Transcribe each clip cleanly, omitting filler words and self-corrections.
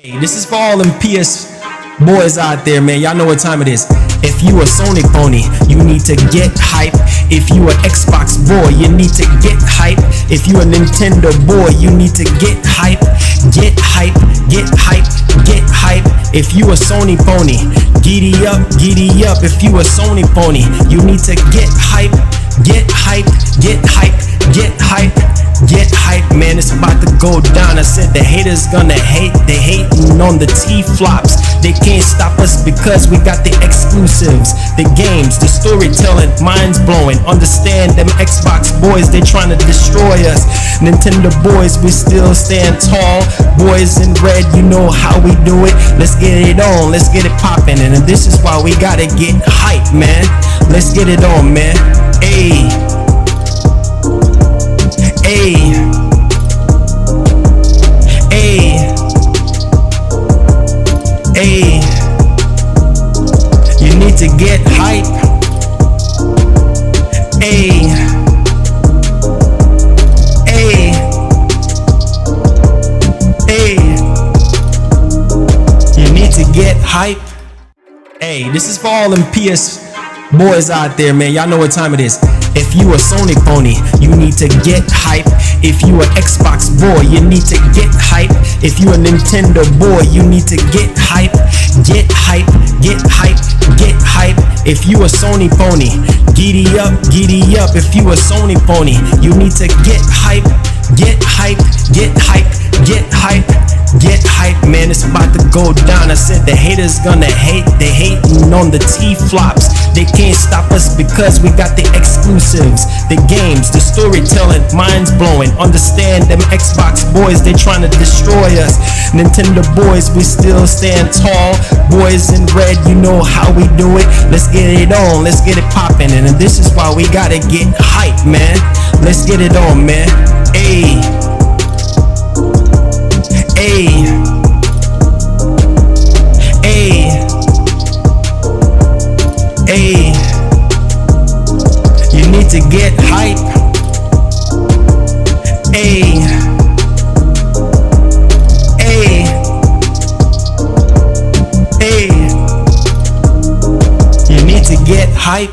Hey, this is for all them PS boys out there, man. Y'all know what time it is. If you a Sony pony, you need to get hype. If you a Xbox boy, you need to get hype. If you a Nintendo boy, you need to get hype. Get hype, get hype, get hype. If you a Sony pony, giddy up, giddy up. If you a Sony pony, you need to get hype. Get hype, get hype, get hype. Get hype, man, it's about to go down. I said the haters gonna hate. They hating on the T-flops. They can't stop us because we got the exclusives, the games, the storytelling, minds blowing. Understand them Xbox boys, they trying to destroy us. Nintendo boys, we still stand tall. Boys in red, you know how we do it. Let's get it on, let's get it popping. And this is why we gotta get hype, man. Let's get it on, man. Ayy. Ayy, ayy, ayy. You need to get hype. Ayy, ayy, ayy. You need to get hype. Hey, this is for all them PS boys out there, man. Y'all know what time it is. If you a Sony pony, you need to get hype. If you a Xbox boy, you need to get hype. If you a Nintendo boy, you need to get hype. Get hype, get hype, get hype. If you a Sony pony, giddy up, giddy up. If you a Sony pony, you need to get hype. Get hype, get hype, get hype. Get hype, man, it's about to go down. I said the haters gonna hate. They hating on the T-flops. They can't stop us because we got the exclusives, the games, the storytelling, minds blowing. Understand them Xbox boys, they trying to destroy us. Nintendo boys, we still stand tall. Boys in red, you know how we do it. Let's get it on, let's get it popping. And this is why we gotta get hype, man. Let's get it on, man. Ayy. Ayy, ayy, ayy. You need to get hype. Ayy, ayy, ayy. You need to get hype.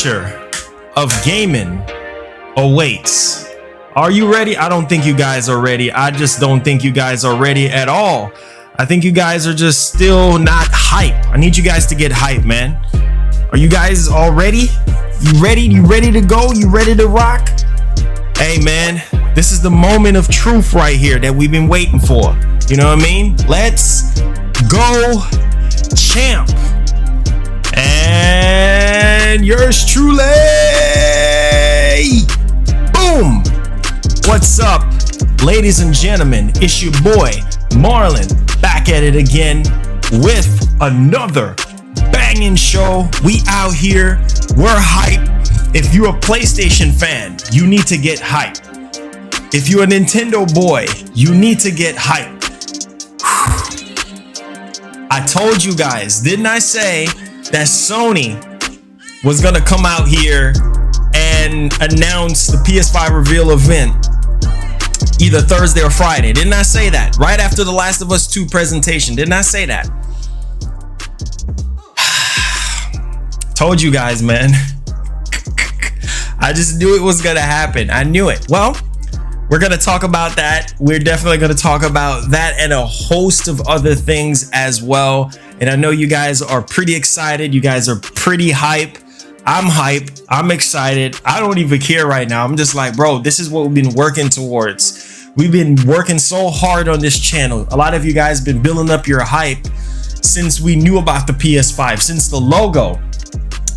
future of gaming awaits. Are you ready? I don't think you guys are ready. I just don't think you guys are ready at all. I think you guys are just still not hype. I need you guys to get hype, man. Are you guys all ready? You ready? You ready to go? You ready to rock? Hey, man, this is the moment of truth right here that we've been waiting for. You know what I mean? Let's go, champ. And yours truly. Boom. What's up, ladies and gentlemen? It's your boy, Marlon, back at it again with another banging show. We out here. We're hype. If you're a PlayStation fan, you need to get hype. If you're a Nintendo boy, you need to get hype. I told you guys, didn't I say that Sony was gonna come out here and announce the PS5 reveal event either Thursday or Friday? Didn't I say that? Right after the Last of Us 2 presentation, didn't I say that? Told you guys, man. I just knew it was gonna happen. I knew it. Well, we're gonna talk about that. We're definitely gonna talk about that and a host of other things as well. And I know you guys are pretty excited. You guys are pretty hype. I'm hype. I'm excited. I don't even care right now. I'm just like, bro, this is what we've been working towards. We've been working so hard on this channel. A lot of you guys been building up your hype since we knew about the PS5, since the logo.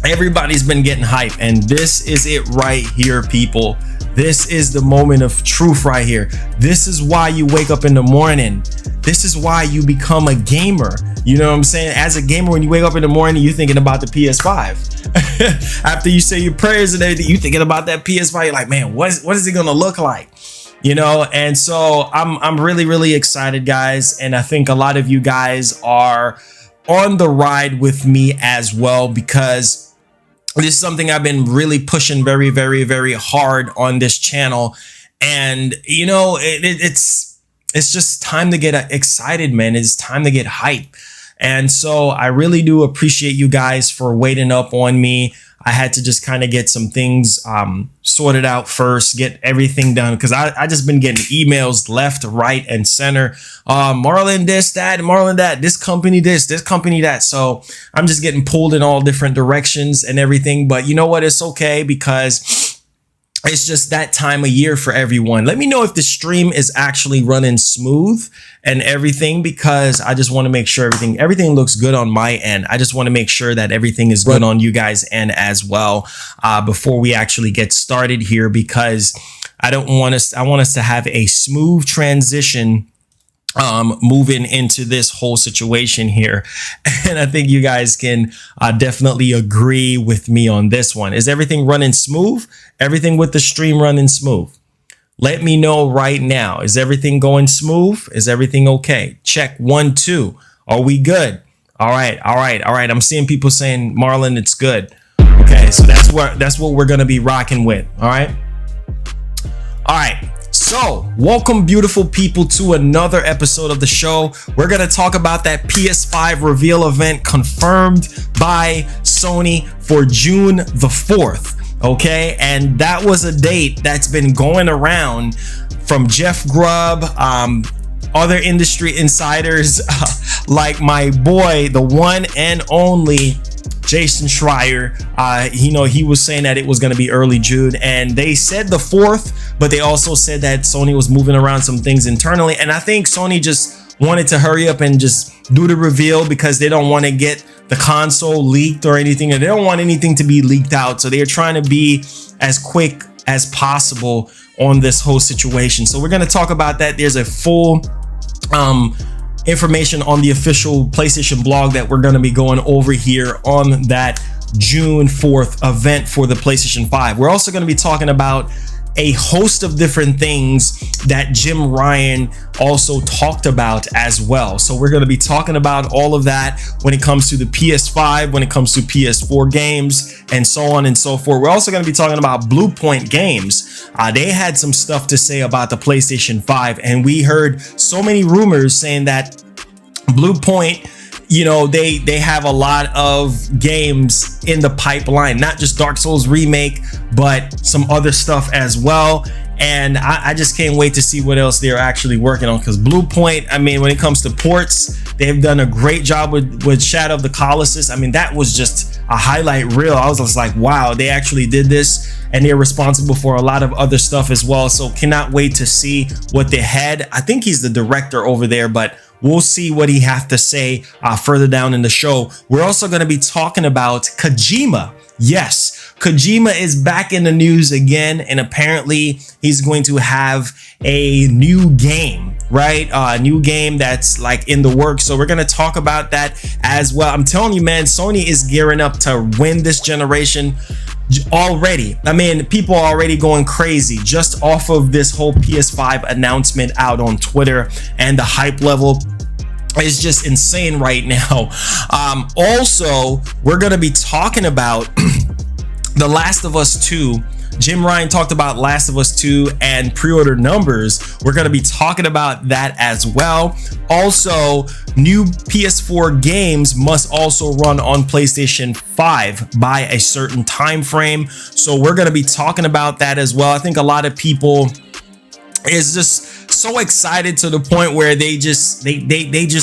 Everybody's been getting hype, and this is it right here, people. This is the moment of truth right here. This is why you wake up in the morning. This is why you become a gamer. You know what I'm saying? As a gamer, when you wake up in the morning, you're thinking about the PS5. After you say your prayers and everything, you're thinking about that PS5. You're like, man, what is it gonna look like? You know, and so I'm really excited, guys. And I think a lot of you guys are on the ride with me as well, because this is something I've been really pushing very hard on this channel. And you know, it's just time to get excited, man. It's time to get hype. And so I really do appreciate you guys for waiting up on me. I had to just kind of get some things sorted out first, get everything done, because I just been getting emails left, right, and center. Marlon this, that, Marlon that, this company this company that. So I'm just getting pulled in all different directions and everything. But you know what? It's okay, because it's just that time of year for everyone. Let me know if the stream is actually running smooth and everything, because I just want to make sure everything looks good on my end. I just want to make sure that everything is good on you guys' end as well, before we actually get started here, because I want us to have a smooth transition moving into this whole situation here. And I think you guys can definitely agree with me on this one. Is everything running smooth? Everything with the stream running smooth? Let me know right now. Is everything going smooth? Is everything okay? Check 1, 2. Are we good? All right. I'm seeing people saying, Marlon, it's good. Okay, so that's what we're gonna be rocking with. All right. So, welcome, beautiful people, to another episode of the show. We're going to talk about that PS5 reveal event confirmed by Sony for June the 4th. Okay, and that was a date that's been going around from Jeff Grubb, other industry insiders like my boy, the one and only Jason Schreier. He was saying that it was going to be early June, and they said the 4th, but they also said that Sony was moving around some things internally. And I think Sony just wanted to hurry up and just do the reveal, because they don't want to get the console leaked or anything, and they don't want anything to be leaked out. So they're trying to be as quick as possible on this whole situation. So we're going to talk about that. There's a full information on the official PlayStation blog that we're going to be going over here on that June 4th event for the PlayStation 5. We're also going to be talking about a host of different things that Jim Ryan also talked about as well. So we're going to be talking about all of that when it comes to the PS5, when it comes to PS4 games, and so on and so forth. We're also going to be talking about BluePoint Games. They had some stuff to say about the PlayStation 5, and we heard so many rumors saying that BluePoint you know, they have a lot of games in the pipeline, not just Dark Souls remake, but some other stuff as well. And I just can't wait to see what else they're actually working on, because Bluepoint, I mean, when it comes to ports, they've done a great job with Shadow of the Colossus. I mean, that was just a highlight reel. I was just like, wow, they actually did this, and they're responsible for a lot of other stuff as well. So cannot wait to see what they had. I think he's the director over there, but we'll see what he has to say further down in the show. We're also going to be talking about Kojima. Yes, Kojima is back in the news again, and apparently he's going to have a new game, right? A new game that's like in the works. So we're going to talk about that as well. I'm telling you, man, Sony is gearing up to win this generation already. I mean, people are already going crazy just off of this whole PS5 announcement out on Twitter, and the hype level is just insane right now. Also, we're going to be talking about The Last of Us 2. Jim Ryan talked about Last of Us 2 and pre-order numbers. We're going to be talking about that as well. Also, new PS4 games must also run on PlayStation 5 by a certain time frame. So we're going to be talking about that as well. I think a lot of people is just so excited to the point where they just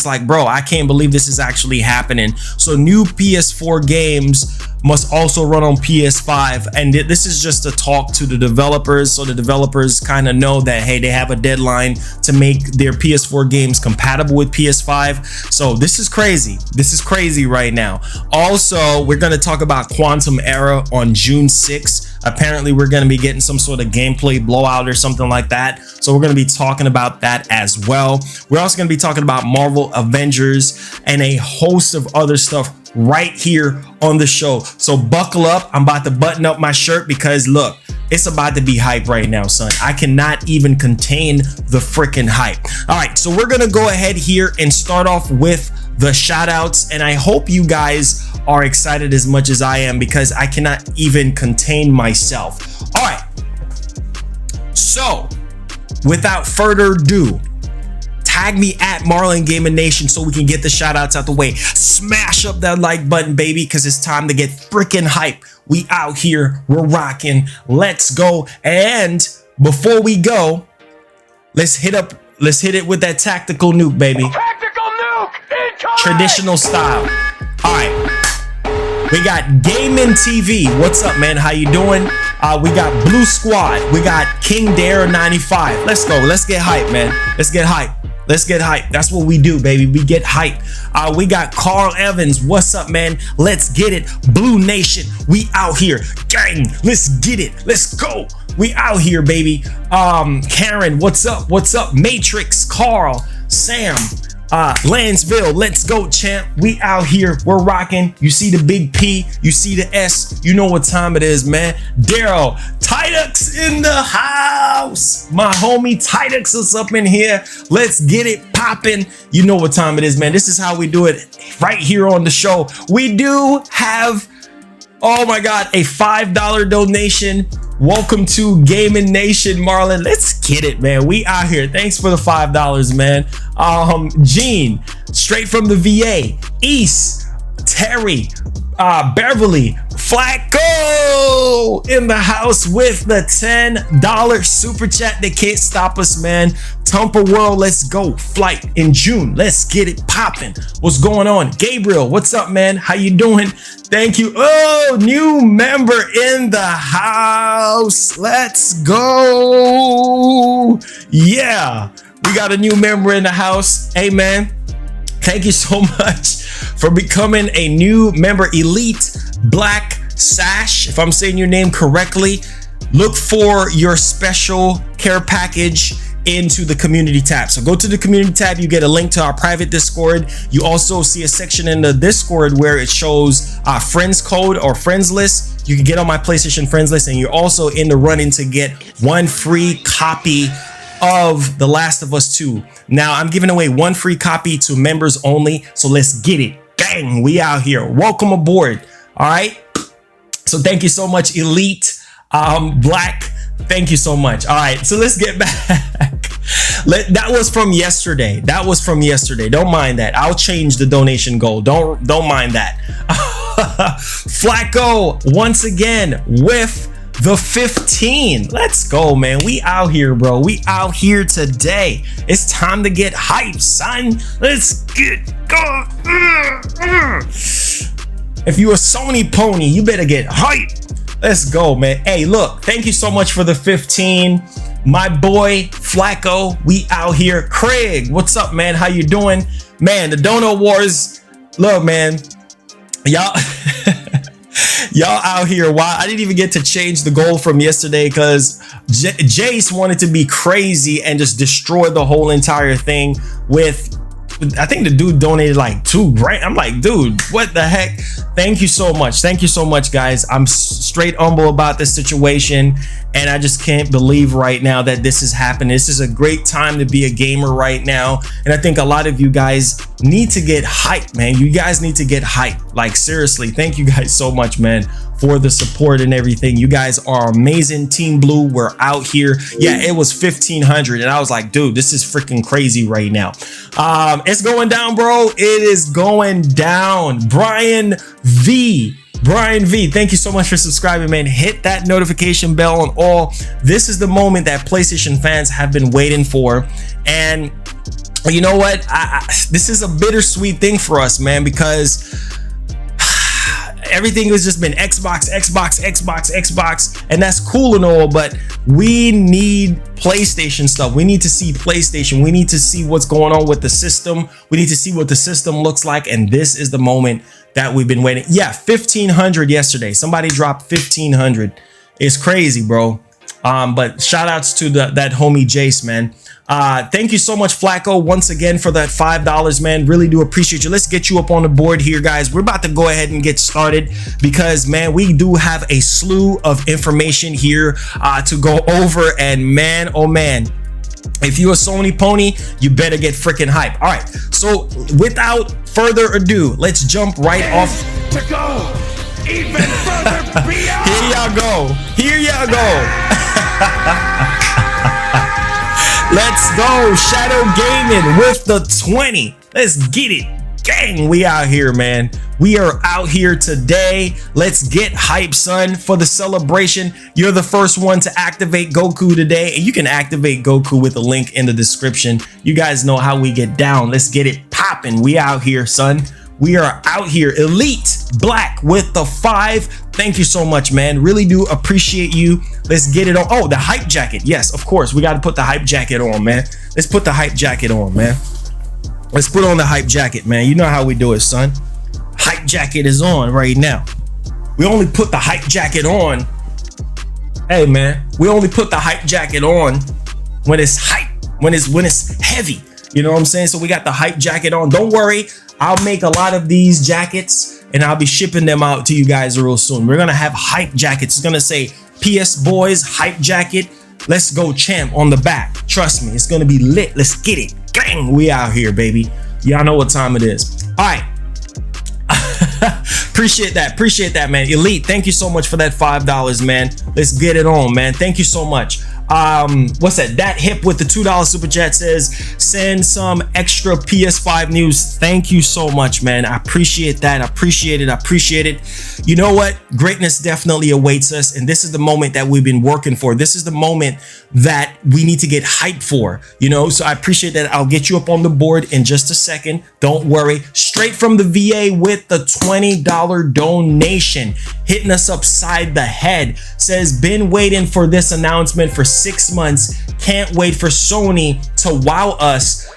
like, bro, I can't believe this is actually happening. So new PS4 games must also run on PS5, and this is just a talk to the developers, so the developers kind of know that, hey, they have a deadline to make their PS4 games compatible with PS5. So this is crazy right now. Also, we're going to talk about Quantum Error on June 6th. Apparently we're going to be getting some sort of gameplay blowout or something like that, so we're going to be talking about that as well. We're also going to be talking about Marvel Avengers and a host of other stuff right here on the show. So buckle up. I'm about to button up my shirt because look, it's about to be hype right now, son. I cannot even contain the freaking hype. All right, so we're gonna go ahead here and start off with the shout outs, and I hope you guys are excited as much as I am, because I cannot even contain myself. All right, so without further ado, tag me at Marlongamingnation so we can get the shout outs out the way. Smash up that like button, baby, because it's time to get freaking hype. We out here, we're rocking. Let's go. And before we go, let's hit it with that tactical nuke, baby. Tactical nuke incoming! Traditional style. All right. We got Gaming TV. What's up, man? How you doing? We got Blue Squad. We got King Dare 95. Let's go. Let's get hype, man. Let's get hype. Let's get hype. That's what we do, baby. We get hype. We got Carl Evans. What's up, man? Let's get it. Blue Nation. We out here. Gang. Let's get it. Let's go. We out here, baby. Karen, what's up? What's up? Matrix, Carl, Sam, Lansville, let's go, champ. We out here, we're rocking. You see the big P, you see the S, you know what time it is, man. Daryl, Tidux in the house. My homie Tidux is up in here. Let's get it popping. You know what time it is, man. This is how we do it right here on the show. We do have, oh my God, a $5 donation. Welcome to Gaming Nation, Marlon. Let's get it, man. We out here. Thanks for the $5, man. Gene, straight from the VA. East, Terry, Beverly, Flacco in the house with the $10 super chat. They can't stop us, man. Tumper World, let's go. Flight in June. Let's get it popping. What's going on? Gabriel, what's up, man? How you doing? Thank you. Oh, new member in the house. Let's go. Yeah, we got a new member in the house. Hey, man, thank you so much for becoming a new member. Elite Black Sash, if I'm saying your name correctly. Look for your special care package into the community tab. So go to the community tab, you get a link to our private Discord. You also see a section in the Discord where it shows friends code or friends list. You can get on my PlayStation friends list, and you're also in the running to get one free copy of The Last of Us 2. Now I'm giving away one free copy to members only, so let's get it. Gang, we out here. Welcome aboard. All right, so thank you so much, Elite Black. Thank you so much. All right, so let's get back. That was from yesterday. That was from yesterday. Don't mind that. I'll change the donation goal. Don't mind that. Flacco once again with the 15. Let's go, man. We out here, bro. We out here today. It's time to get hyped, son. Let's get go. If you a Sony pony, you better get hyped. Let's go, man. Hey, look, thank you so much for the 15. My boy Flacco, we out here. Craig, what's up, man? How you doing? Man, the Dono Wars. Look, man, y'all y'all out here. Wow, I didn't even get to change the goal from yesterday because Jace wanted to be crazy and just destroy the whole entire thing with, I think the dude donated like $2,000. I'm like, dude, what the heck? Thank you so much. Thank you so much, guys. I'm straight humble about this situation, and I just can't believe right now that this is happening. This is a great time to be a gamer right now, and I think a lot of you guys need to get hyped, man. You guys need to get hyped. Like, seriously, thank you guys so much, man, for the support and everything. You guys are amazing. Team Blue, we're out here. Yeah, it was 1,500, and I was like, dude, this is freaking crazy right now. It's going down, bro. It is going down. Brian V, thank you so much for subscribing, man. Hit that notification bell on all. This is the moment that PlayStation fans have been waiting for, and you know what? This is a bittersweet thing for us, man, because everything has just been Xbox, and that's cool and all, but we need PlayStation stuff. We need to see PlayStation. We need to see what's going on with the system. We need to see what the system looks like, and this is the moment that we've been waiting. Yeah, 1,500 yesterday. Somebody dropped 1,500. It's crazy, bro. But shout outs to that homie Jace, man. Thank you so much, Flacco, once again for that $5, man. Really do appreciate you. Let's get you up on the board here, guys. We're about to go ahead and get started because, man, we do have a slew of information here to go over, and man, oh man, if you're a Sony pony, you better get freaking hype. All right, so without further ado, let's jump right off to go even further beyond. Here y'all go. Here y'all go. Let's go. Shadow Gaming with the 20. Let's get it. Gang, we out here, man. We are out here today. Let's get hype, son, for the celebration. You're the first one to activate Goku today, and you can activate Goku with a link in the description. You guys know how we get down. Let's get it popping. We out here, son. We are out here. Elite Black with the 5. Thank you so much, man. Really do appreciate you. Let's get it on. Oh, the hype jacket. Yes, of course. We got to put the hype jacket on, man. Let's put the hype jacket on, man. Let's put on the hype jacket, man. You know how we do it, son. Hype jacket is on right now. We only put the hype jacket on. Hey, man. We only put the hype jacket on when it's hype, when it's heavy. You know what I'm saying? So we got the hype jacket on. Don't worry. I'll make a lot of these jackets and I'll be shipping them out to you guys real soon. We're going to have hype jackets. It's going to say PS Boys hype jacket. Let's go champ on the back. Trust me, it's going to be lit. Let's get it. Gang, we out here, baby. Y'all know what time it is. All right. Appreciate that, man. Elite, thank you so much for that $5, man. Let's get it on, man. Thank you so much. What's that hip with the $2 super chat says send some extra PS5 news. Thank you so much, man. I appreciate that. I appreciate it. You know what? Greatness definitely awaits us, and this is the moment that we've been working for. This is the moment that we need to get hyped for, you know. So I appreciate that. I'll get you up on the board in just a second. Don't worry. Straight from the VA with the $20 donation, hitting us upside the head. Says been waiting for this announcement for 6 months. Can't wait for Sony to wow us.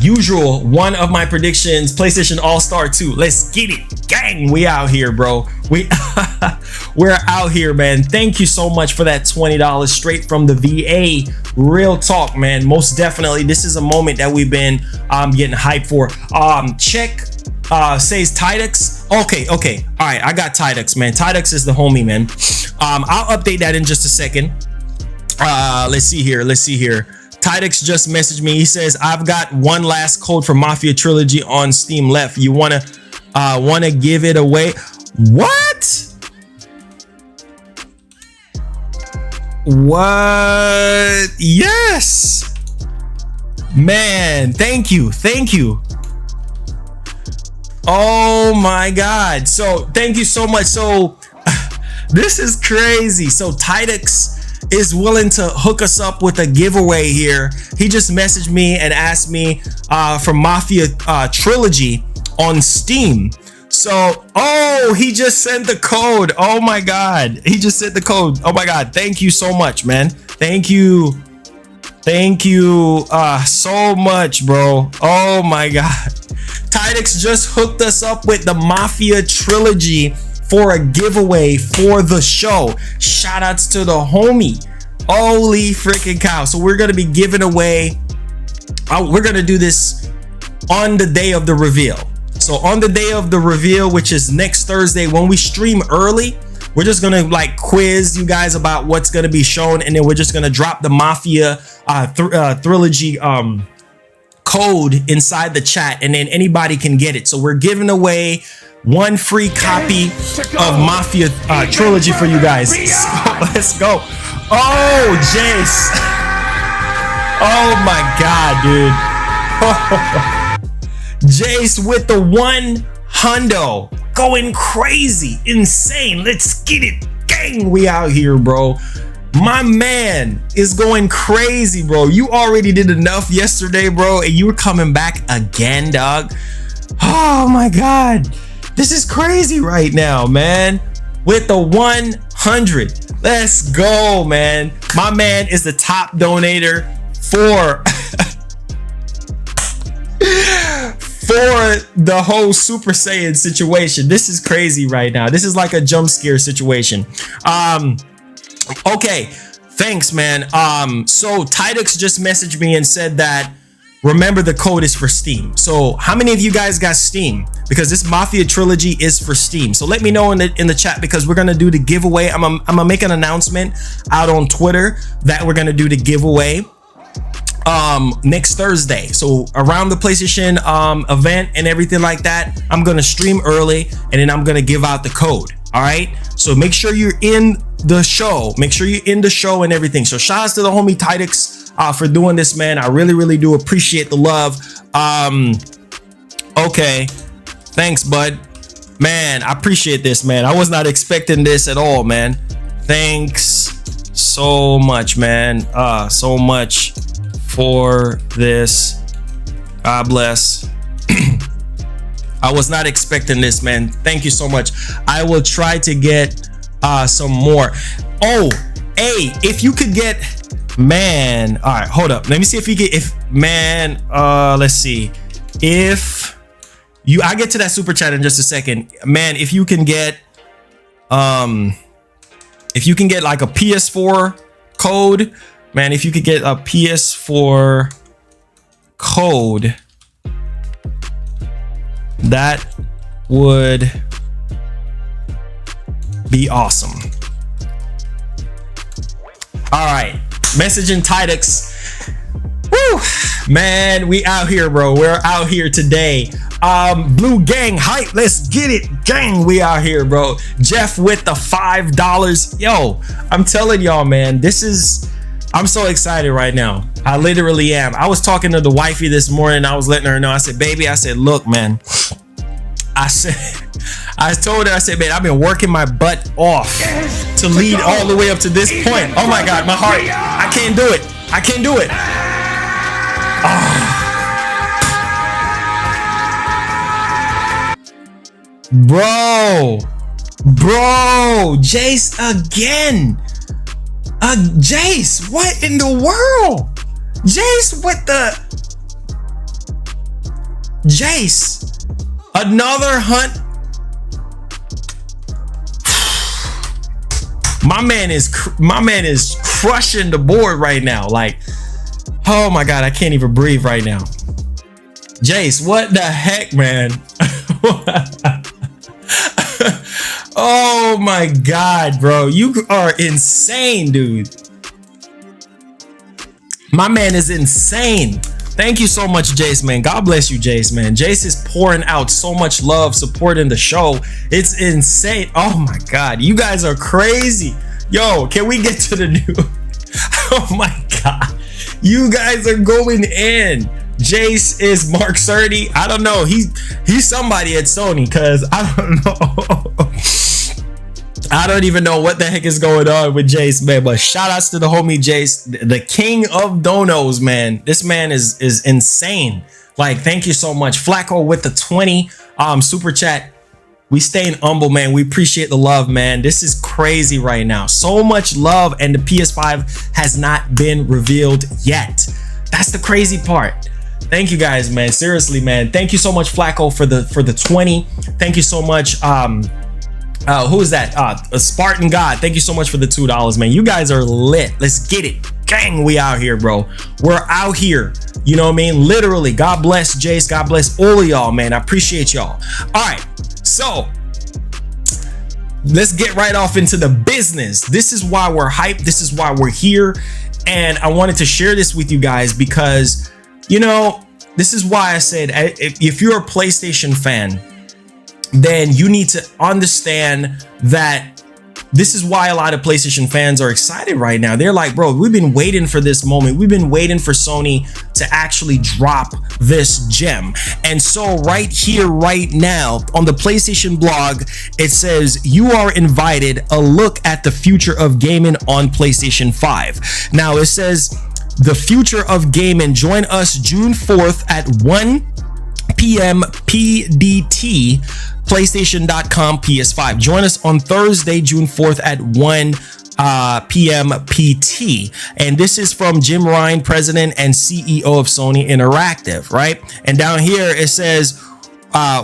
Usual, one of my predictions, PlayStation All-Star 2. Let's get it. Gang, we out here, bro. We're out here, man. Thank you so much for that $20 straight from the VA. Real talk, man. Most definitely, this is a moment that we've been getting hyped for. Check says Tidux. Okay. All right, I got Tidux, man. Tidux is the homie, man. I'll update that in just a second. Let's see here. Tidux just messaged me. He says, I've got one last code for Mafia Trilogy on Steam left. You wanna give it away? What? What? Yes, man. Thank you. Oh my God. So thank you so much. So this is crazy. So Tidux is willing to hook us up with a giveaway here. He just messaged me and asked me for Mafia Trilogy on Steam. So, oh, he just sent the code. Oh my God. He just sent the code. Oh my God. Thank you so much, man. Thank you so much, bro. Oh my God. Tidux just hooked us up with the Mafia Trilogy for a giveaway for the show. Shout outs to the homie. Holy freaking cow. So we're going to be giving away, we're going to do this on the day of the reveal. So on the day of the reveal, which is next Thursday, when we stream early, we're just going to like quiz you guys about what's going to be shown. And then we're just going to drop the Mafia Trilogy code inside the chat, and then anybody can get it. So we're giving away one free copy of Mafia Trilogy for you guys. Let's go. Oh, Jace. Oh my God, dude. Jace with the 100 going crazy, insane. Let's get it, gang. We out here, bro. My man is going crazy, bro. You already did enough yesterday, bro, and you were coming back again, dog. Oh my God, this is crazy right now, man. With the 100, let's go, man. My man is the top donator for for the whole Super Saiyan situation. This is crazy right now. This is like a jump scare situation. Okay, thanks, man. So Tidux just messaged me and said that remember the code is for Steam. So how many of you guys got Steam? Because this Mafia Trilogy is for Steam. So let me know in the chat, because we're gonna do the giveaway. I'm gonna make an announcement out on Twitter that we're gonna do the giveaway next Thursday. So around the PlayStation event and everything like that, I'm gonna stream early and then I'm gonna give out the code. All right, so make sure you're in the show. Make sure you're in the show and everything. So shout outs to the homie Tidux for doing this, man. I really do appreciate the love. Okay, thanks, bud. Man, I appreciate this, man. I was not expecting this at all, man. Thanks so much, man. So much for this. God bless. I was not expecting this, man. Thank you so much. I will try to get some more. Oh, hey, if you could get, man. All right, hold up. Let me see if you get, let's see. If you, I'll get to that super chat in just a second, man. If you can get like a PS4 code, man, if you could get a PS4 code, that would be awesome. All right, messaging Tidux. Woo, man, we out here, bro. We're out here today. Blue gang hype, let's get it, gang. We out here, bro. Jeff with the $5. Yo, I'm telling y'all, man, I'm so excited right now. I literally am. I was talking to the wifey this morning. I was letting her know. I said, baby, I said, look, man. I told her, I said, man, I've been working my butt off to lead all the way up to this point. Oh my God, my heart. I can't do it. I can't do it. Oh. Bro, Jace again. Jace, what in the world? Jace with the Jace, another hunt. My man is crushing the board right now. Like, oh my God, I can't even breathe right now. Jace, what the heck, man? Oh my God, bro. You are insane, dude. My man is insane. Thank you so much, Jace, man. God bless you, Jace, man. Jace is pouring out so much love, supporting the show. It's insane. Oh my God. You guys are crazy. Yo, can we get to the new? Oh my God. You guys are going in. Jace is Mark Cerny. I don't know. He's somebody at Sony, because I don't know. I don't even know what the heck is going on with Jace, man. But shout outs to the homie Jace, the king of donos, man. This man is insane. Like, thank you so much. Flacco with the 20 super chat. We staying humble, man. We appreciate the love, man. This is crazy right now. So much love, and the PS5 has not been revealed yet. That's the crazy part. Thank you guys, man. Seriously, man. Thank you so much, Flacco, for the 20. Thank you so much. Who is that? Spartan God. Thank you so much for the $2, man. You guys are lit. Let's get it. Gang, we out here, bro. We're out here. You know what I mean? Literally. God bless Jace. God bless all of y'all, man. I appreciate y'all. All right. So let's get right off into the business. This is why we're hyped. This is why we're here. And I wanted to share this with you guys because, you know, this is why I said, if you're a PlayStation fan, then you need to understand that this is why a lot of PlayStation fans are excited right now. They're like, bro, we've been waiting for this moment. We've been waiting for Sony to actually drop this gem. And so right here, right now on the PlayStation blog, it says you are invited a look at the future of gaming on PlayStation 5. Now it says the future of gaming. Join us June 4th at 1 p.m. PDT. PlayStation.com PS5. Join us on Thursday, June 4th at 1 p.m. PT. And this is from Jim Ryan, president and CEO of Sony Interactive, right? And down here it says,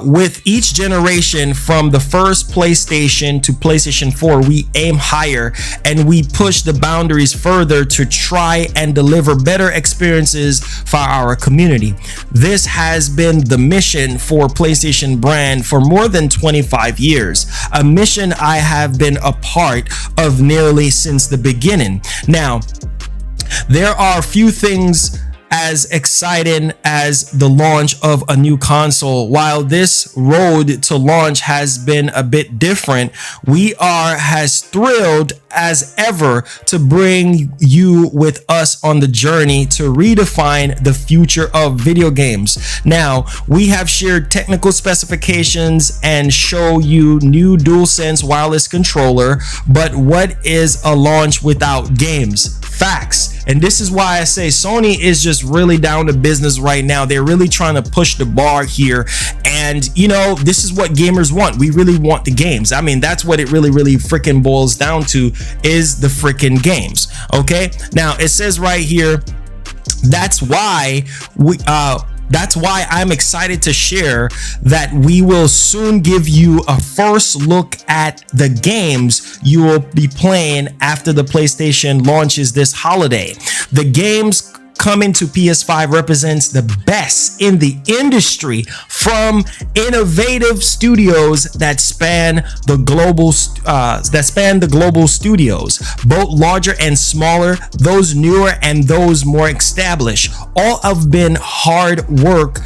with each generation from the first PlayStation to PlayStation 4, we aim higher and we push the boundaries further to try and deliver better experiences for our community. This has been the mission for PlayStation brand for more than 25 years, a mission I have been a part of nearly since the beginning. Now, there are a few things as exciting as the launch of a new console. While this road to launch has been a bit different, we are as thrilled as ever to bring you with us on the journey to redefine the future of video games. Now, we have shared technical specifications and show you new DualSense wireless controller, but what is a launch without games? Facts. And this is why I say Sony is just really down to business right now. They're really trying to push the bar here. And, you know, this is what gamers want. We really want the games. I mean, that's what it really freaking boils down to, is the freaking games. Okay. Now it says right here, that's why I'm excited to share that we will soon give you a first look at the games you will be playing after the PlayStation launches this holiday. The games coming to PS5 represents the best in the industry from innovative studios that span the global studios, both larger and smaller, those newer and those more established. All have been hard work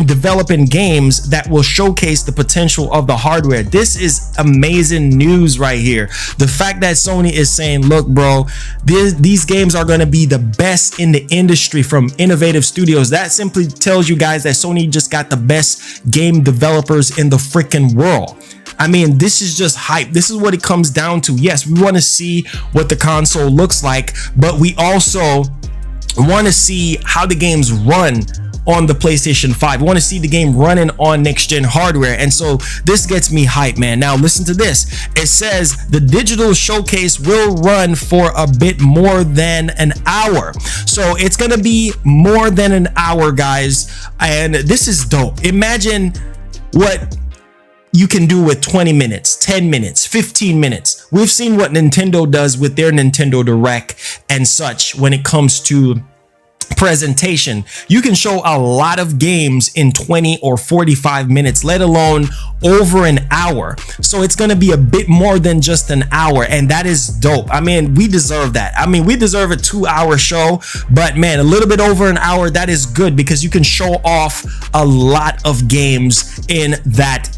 developing games that will showcase the potential of the hardware. This is amazing news right here. The fact that Sony is saying, look, bro, these games are going to be the best in the industry from innovative studios. That simply tells you guys that Sony just got the best game developers in the freaking world. I mean, this is just hype. This is what it comes down to. Yes, we want to see what the console looks like, but we also want to see how the games run on the PlayStation 5. We want to see the game running on next gen hardware. And so this gets me hyped, man. Now listen to this. It says the digital showcase will run for a bit more than an hour. So it's going to be more than an hour, guys. And this is dope. Imagine what you can do with 20 minutes, 10 minutes, 15 minutes. We've seen what Nintendo does with their Nintendo Direct and such when it comes to presentation. You can show a lot of games in 20 or 45 minutes, let alone over an hour. So it's going to be a bit more than just an hour, and that is dope. I mean, we deserve that. I mean, we deserve a 2-hour show, but man, a little bit over an hour, that is good because you can show off a lot of games in that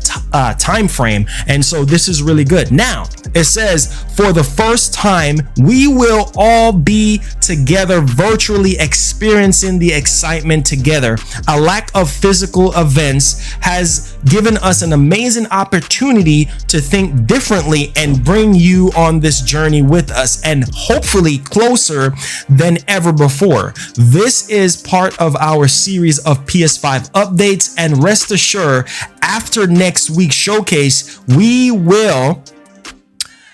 time frame, and so this is really good. Now it says, for the first time, we will all be together virtually, experiencing the excitement together. A lack of physical events has given us an amazing opportunity to think differently and bring you on this journey with us, and hopefully closer than ever before. This is part of our series of PS5 updates, and rest assured, after next week's showcase, we will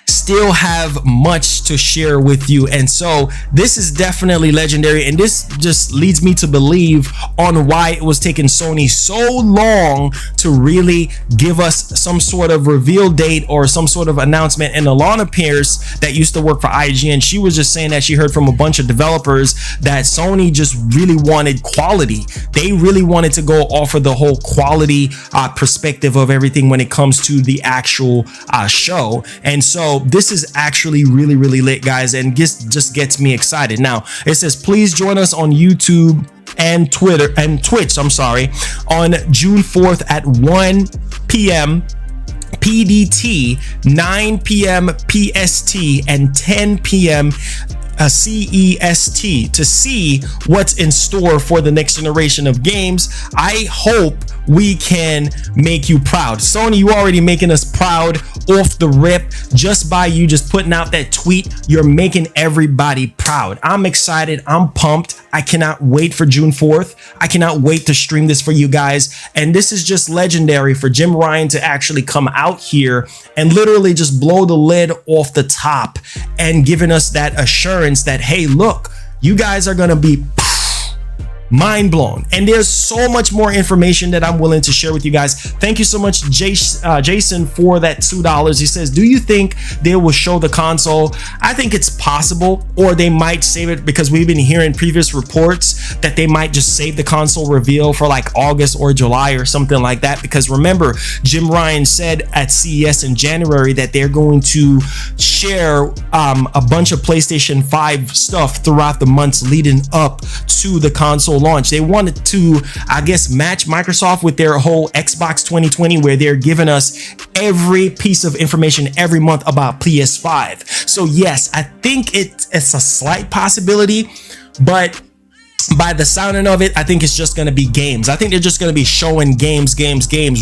still have much to share with you. And so this is definitely legendary, and this just leads me to believe on why it was taking Sony so long to really give us some sort of reveal date or some sort of announcement. And Alana Pierce, that used to work for IGN, she was just saying that she heard from a bunch of developers that Sony just really wanted quality. They really wanted to go off of the whole quality perspective of everything when it comes to the actual show. And so this is actually really, really lit, guys, and just gets me excited. Now it says, please join us on YouTube and Twitter and Twitch, on June 4th at 1 p.m. PDT, 9 p.m. PST, and 10 p.m. CEST to see what's in store for the next generation of games. I hope we can make you proud. Sony, you already making us proud off the rip. Just by you just putting out that tweet, you're making everybody proud. I'm excited. I'm pumped. I cannot wait for June 4th. I cannot wait to stream this for you guys. And this is just legendary for Jim Ryan to actually come out here and literally just blow the lid off the top and giving us that assurance that, hey, look, you guys are going to be mind blown. And there's so much more information that I'm willing to share with you guys. Thank you so much, Jason, for that $2. He says, do you think they will show the console? I think it's possible, or they might save it, because we've been hearing previous reports that they might just save the console reveal for like August or July or something like that. Because remember, Jim Ryan said at CES in January that they're going to share a bunch of PlayStation 5 stuff throughout the months leading up to the console launch. They wanted to, I guess, match Microsoft with their whole Xbox 2020, where they're giving us every piece of information every month about PS5. So yes, I think it's a slight possibility, but by the sounding of it, I think it's just going to be games. I think they're just going to be showing games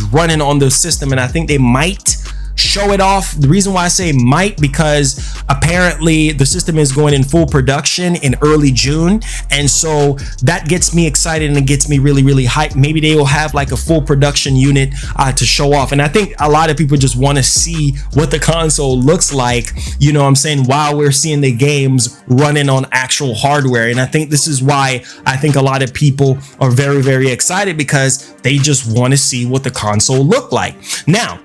running on the system, and I think they might show it off. The reason why I say might, because apparently the system is going in full production in early June, and so that gets me excited and it gets me really, really hyped. Maybe they will have like a full production unit to show off, and I think a lot of people just want to see what the console looks like, you know what I'm saying, while we're seeing the games running on actual hardware. And I think this is why I think a lot of people are very, very excited, because they just want to see what the console look like. Now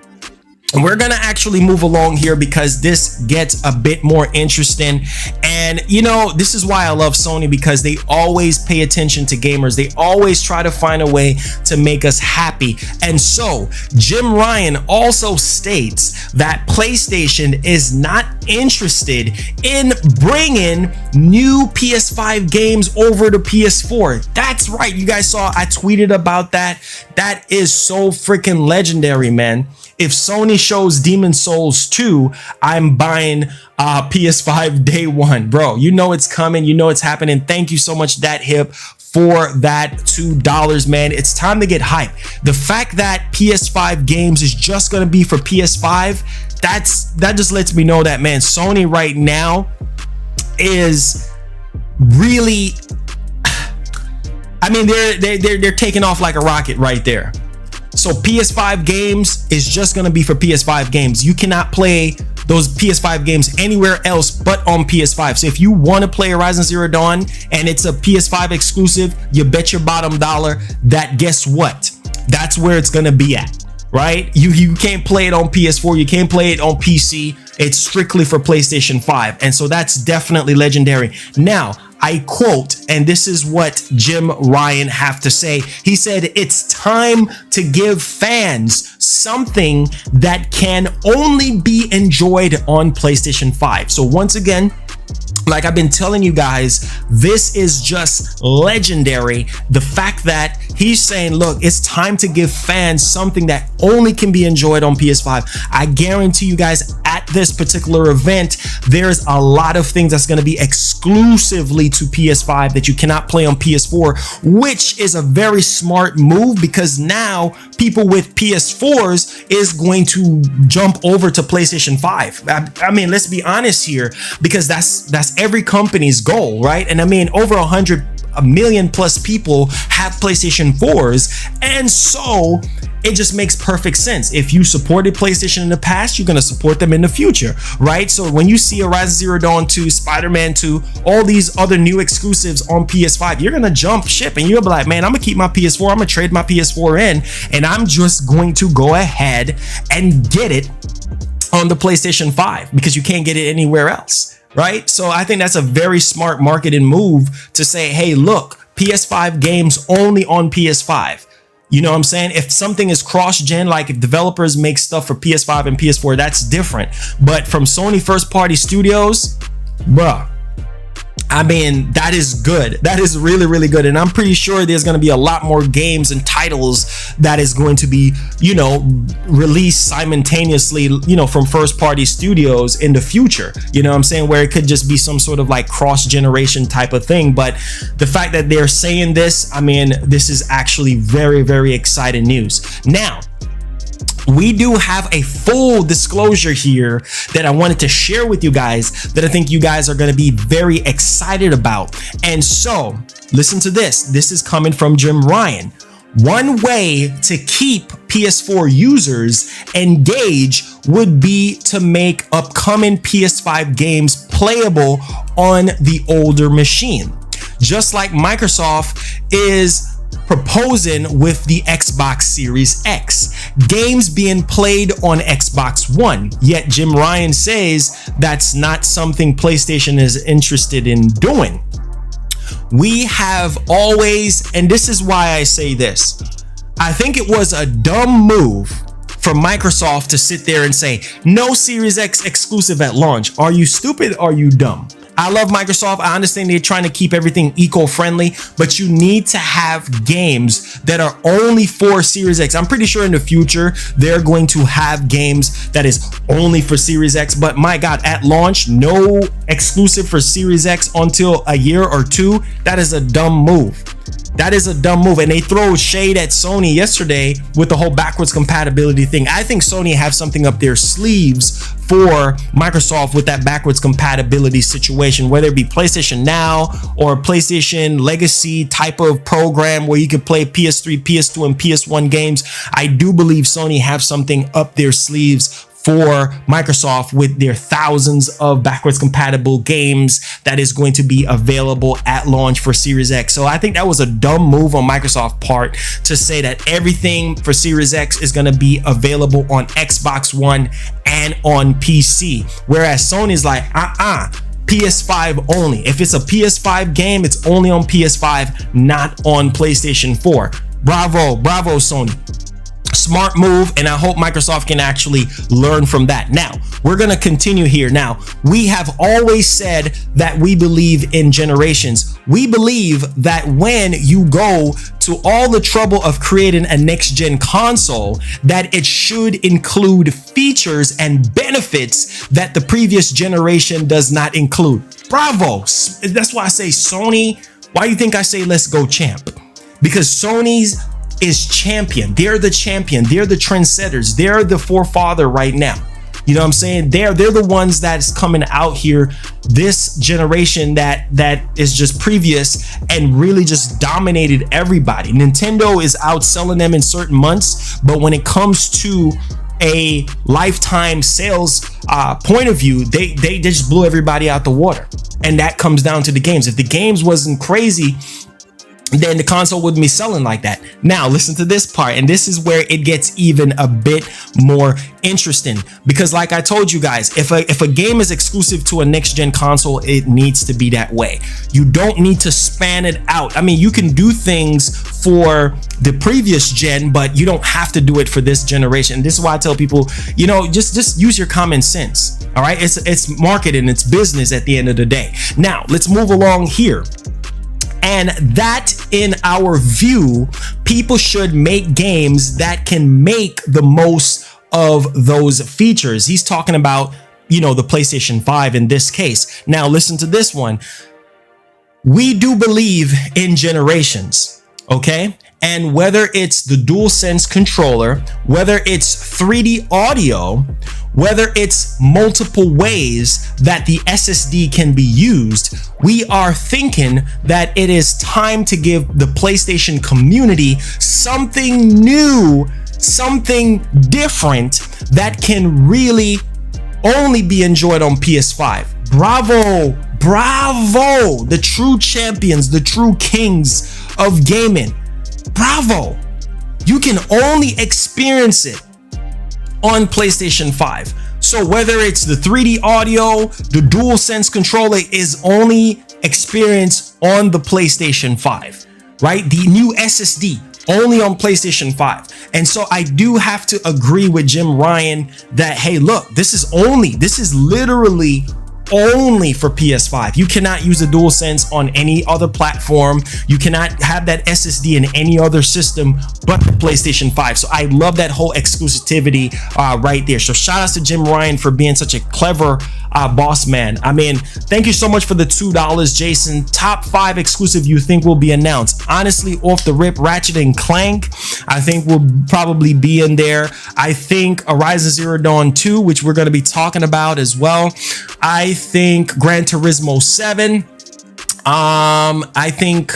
we're gonna actually move along here, because this gets a bit more interesting. And you know, this is why I love Sony, because they always pay attention to gamers. They always try to find a way to make us happy. And so Jim Ryan also states that PlayStation is not interested in bringing new PS5 games over to PS4. That's right, you guys saw I tweeted about that. That is so freaking legendary, man. If Sony shows Demon's Souls 2, I'm buying PS5 day one, bro. You know it's coming. You know it's happening. Thank you so much, Dat Hip, for that $2, man. It's time to get hype. The fact that PS5 games is just gonna be for PS5, that just lets me know that, man, Sony right now is really, I mean, they're taking off like a rocket right there. So PS5 games is just going to be for PS5 games. You cannot play those PS5 games anywhere else but on PS5. So if you want to play Horizon Zero Dawn and it's a PS5 exclusive, you bet your bottom dollar that, guess what? That's where it's going to be at, right? You can't play it on PS4. You can't play it on PC. It's strictly for PlayStation 5. And so that's definitely legendary. Now, I quote, and this is what Jim Ryan have to say. He said, it's time to give fans something that can only be enjoyed on PlayStation 5. So once again, Like I've been telling you guys, this is just legendary. The fact that he's saying, look, it's time to give fans something that only can be enjoyed on PS5. I guarantee you guys, at this particular event, there's a lot of things that's going to be exclusively to PS5 that you cannot play on PS4, which is a very smart move, because now people with PS4s is going to jump over to PlayStation 5. I mean, let's be honest here, because that's every company's goal, right? And I mean, over 100 million plus people have PlayStation 4s, and so it just makes perfect sense. If you supported PlayStation in the past, you're going to support them in the future, right? So when you see Horizon Zero Dawn 2, Spider-Man 2, all these other new exclusives on PS5, you're going to jump ship and you'll be like, man, I'm gonna keep my PS4, I'm gonna trade my PS4 in, and I'm just going to go ahead and get it on the PlayStation 5 because you can't get it anywhere else, right? So I think that's a very smart marketing move to say, hey, look, PS5 games only on PS5. You know what I'm saying? If something is cross-gen, like if developers make stuff for PS5 and PS4, that's different. But from Sony first-party studios, bruh, I mean, that is good. That is really, really good. And I'm pretty sure there's going to be a lot more games and titles that is going to be, you know, released simultaneously, you know, from first party studios in the future. You know what I'm saying? Where it could just be some sort of like cross generation type of thing. But the fact that they're saying this, I mean, this is actually very, very exciting news. Now, we do have a full disclosure here that I wanted to share with you guys that I think you guys are going to be very excited about. And so listen to this. This is coming from Jim Ryan. One way to keep PS4 users engaged would be to make upcoming PS5 games playable on the older machine, just like Microsoft is proposing with the Xbox Series X. Games being played on Xbox One. Yet Jim Ryan says that's not something PlayStation is interested in doing. We have always, and this is why I say this, I think it was a dumb move for Microsoft to sit there and say, no Series X exclusive at launch. Are you stupid? Are you dumb? I love Microsoft. I understand they're trying to keep everything eco-friendly, but you need to have games that are only for Series X. I'm pretty sure in the future, they're going to have games that is only for Series X, but my God, at launch, no exclusive for Series X until a year or two. That is a dumb move. That is a dumb move. And they throw shade at Sony yesterday with the whole backwards compatibility thing. I think Sony have something up their sleeves for Microsoft with that backwards compatibility situation, whether it be PlayStation Now or PlayStation Legacy type of program where you can play PS3, PS2, and PS1 games. I do believe Sony have something up their sleeves for Microsoft with their thousands of backwards compatible games that is going to be available at launch for Series X. So I think that was a dumb move on Microsoft's part to say that everything for Series X is going to be available on Xbox One and on PC. Whereas Sony's like, PS5 only. If it's a PS5 game, it's only on PS5, not on PlayStation 4. Bravo, bravo, Sony. Smart move, and I hope Microsoft can actually learn from that. Now, we're going to continue here. Now, we have always said that we believe in generations. We believe that when you go to all the trouble of creating a next-gen console, that it should include features and benefits that the previous generation does not include. Bravo. That's why I say Sony. Why do you think I say let's go champ? Because Sony's is champion. They're the champion. They're the trendsetters. They're the forefather right now. You know what I'm saying? They're the ones that's coming out here this generation that is just previous and really just dominated everybody. Nintendo is outselling them in certain months, but when it comes to a lifetime sales point of view, they just blew everybody out the water. And that comes down to the games. If the games wasn't crazy, then the console would be selling like that. Now listen to this part, and this is where it gets even a bit more interesting, because like I told you guys, if a game is exclusive to a next gen console, it needs to be that way. You don't need to span it out. I mean, you can do things for the previous gen, but you don't have to do it for this generation. This is why I tell people, you know, just use your common sense. All right, it's marketing, it's business at the end of the day. Now let's move along here. And that, in our view, people should make games that can make the most of those features. He's talking about, you know, the PlayStation 5 in this case. Now, listen to this one. We do believe in generations, okay? And whether it's the DualSense controller, whether it's 3D audio, whether it's multiple ways that the SSD can be used, we are thinking that it is time to give the PlayStation community something new, something different that can really only be enjoyed on PS5. Bravo, bravo, the true champions, the true kings of gaming. Bravo. You can only experience it on PlayStation 5. So whether it's the 3D audio, the DualSense controller is only experienced on the PlayStation 5, right? The new SSD only on PlayStation 5. And so I do have to agree with Jim Ryan that, hey, look, this is literally only for PS5. You cannot use the DualSense on any other platform. You cannot have that SSD in any other system but the PlayStation 5. So I love that whole exclusivity right there. So shout out to Jim Ryan for being such a clever boss man. I mean, thank you so much for the $2, Jason. Top 5 exclusive you think will be announced? Honestly, off the rip, Ratchet and Clank, I think will probably be in there. I think Horizon Zero Dawn 2, which we're going to be talking about as well. I think Gran Turismo 7. I think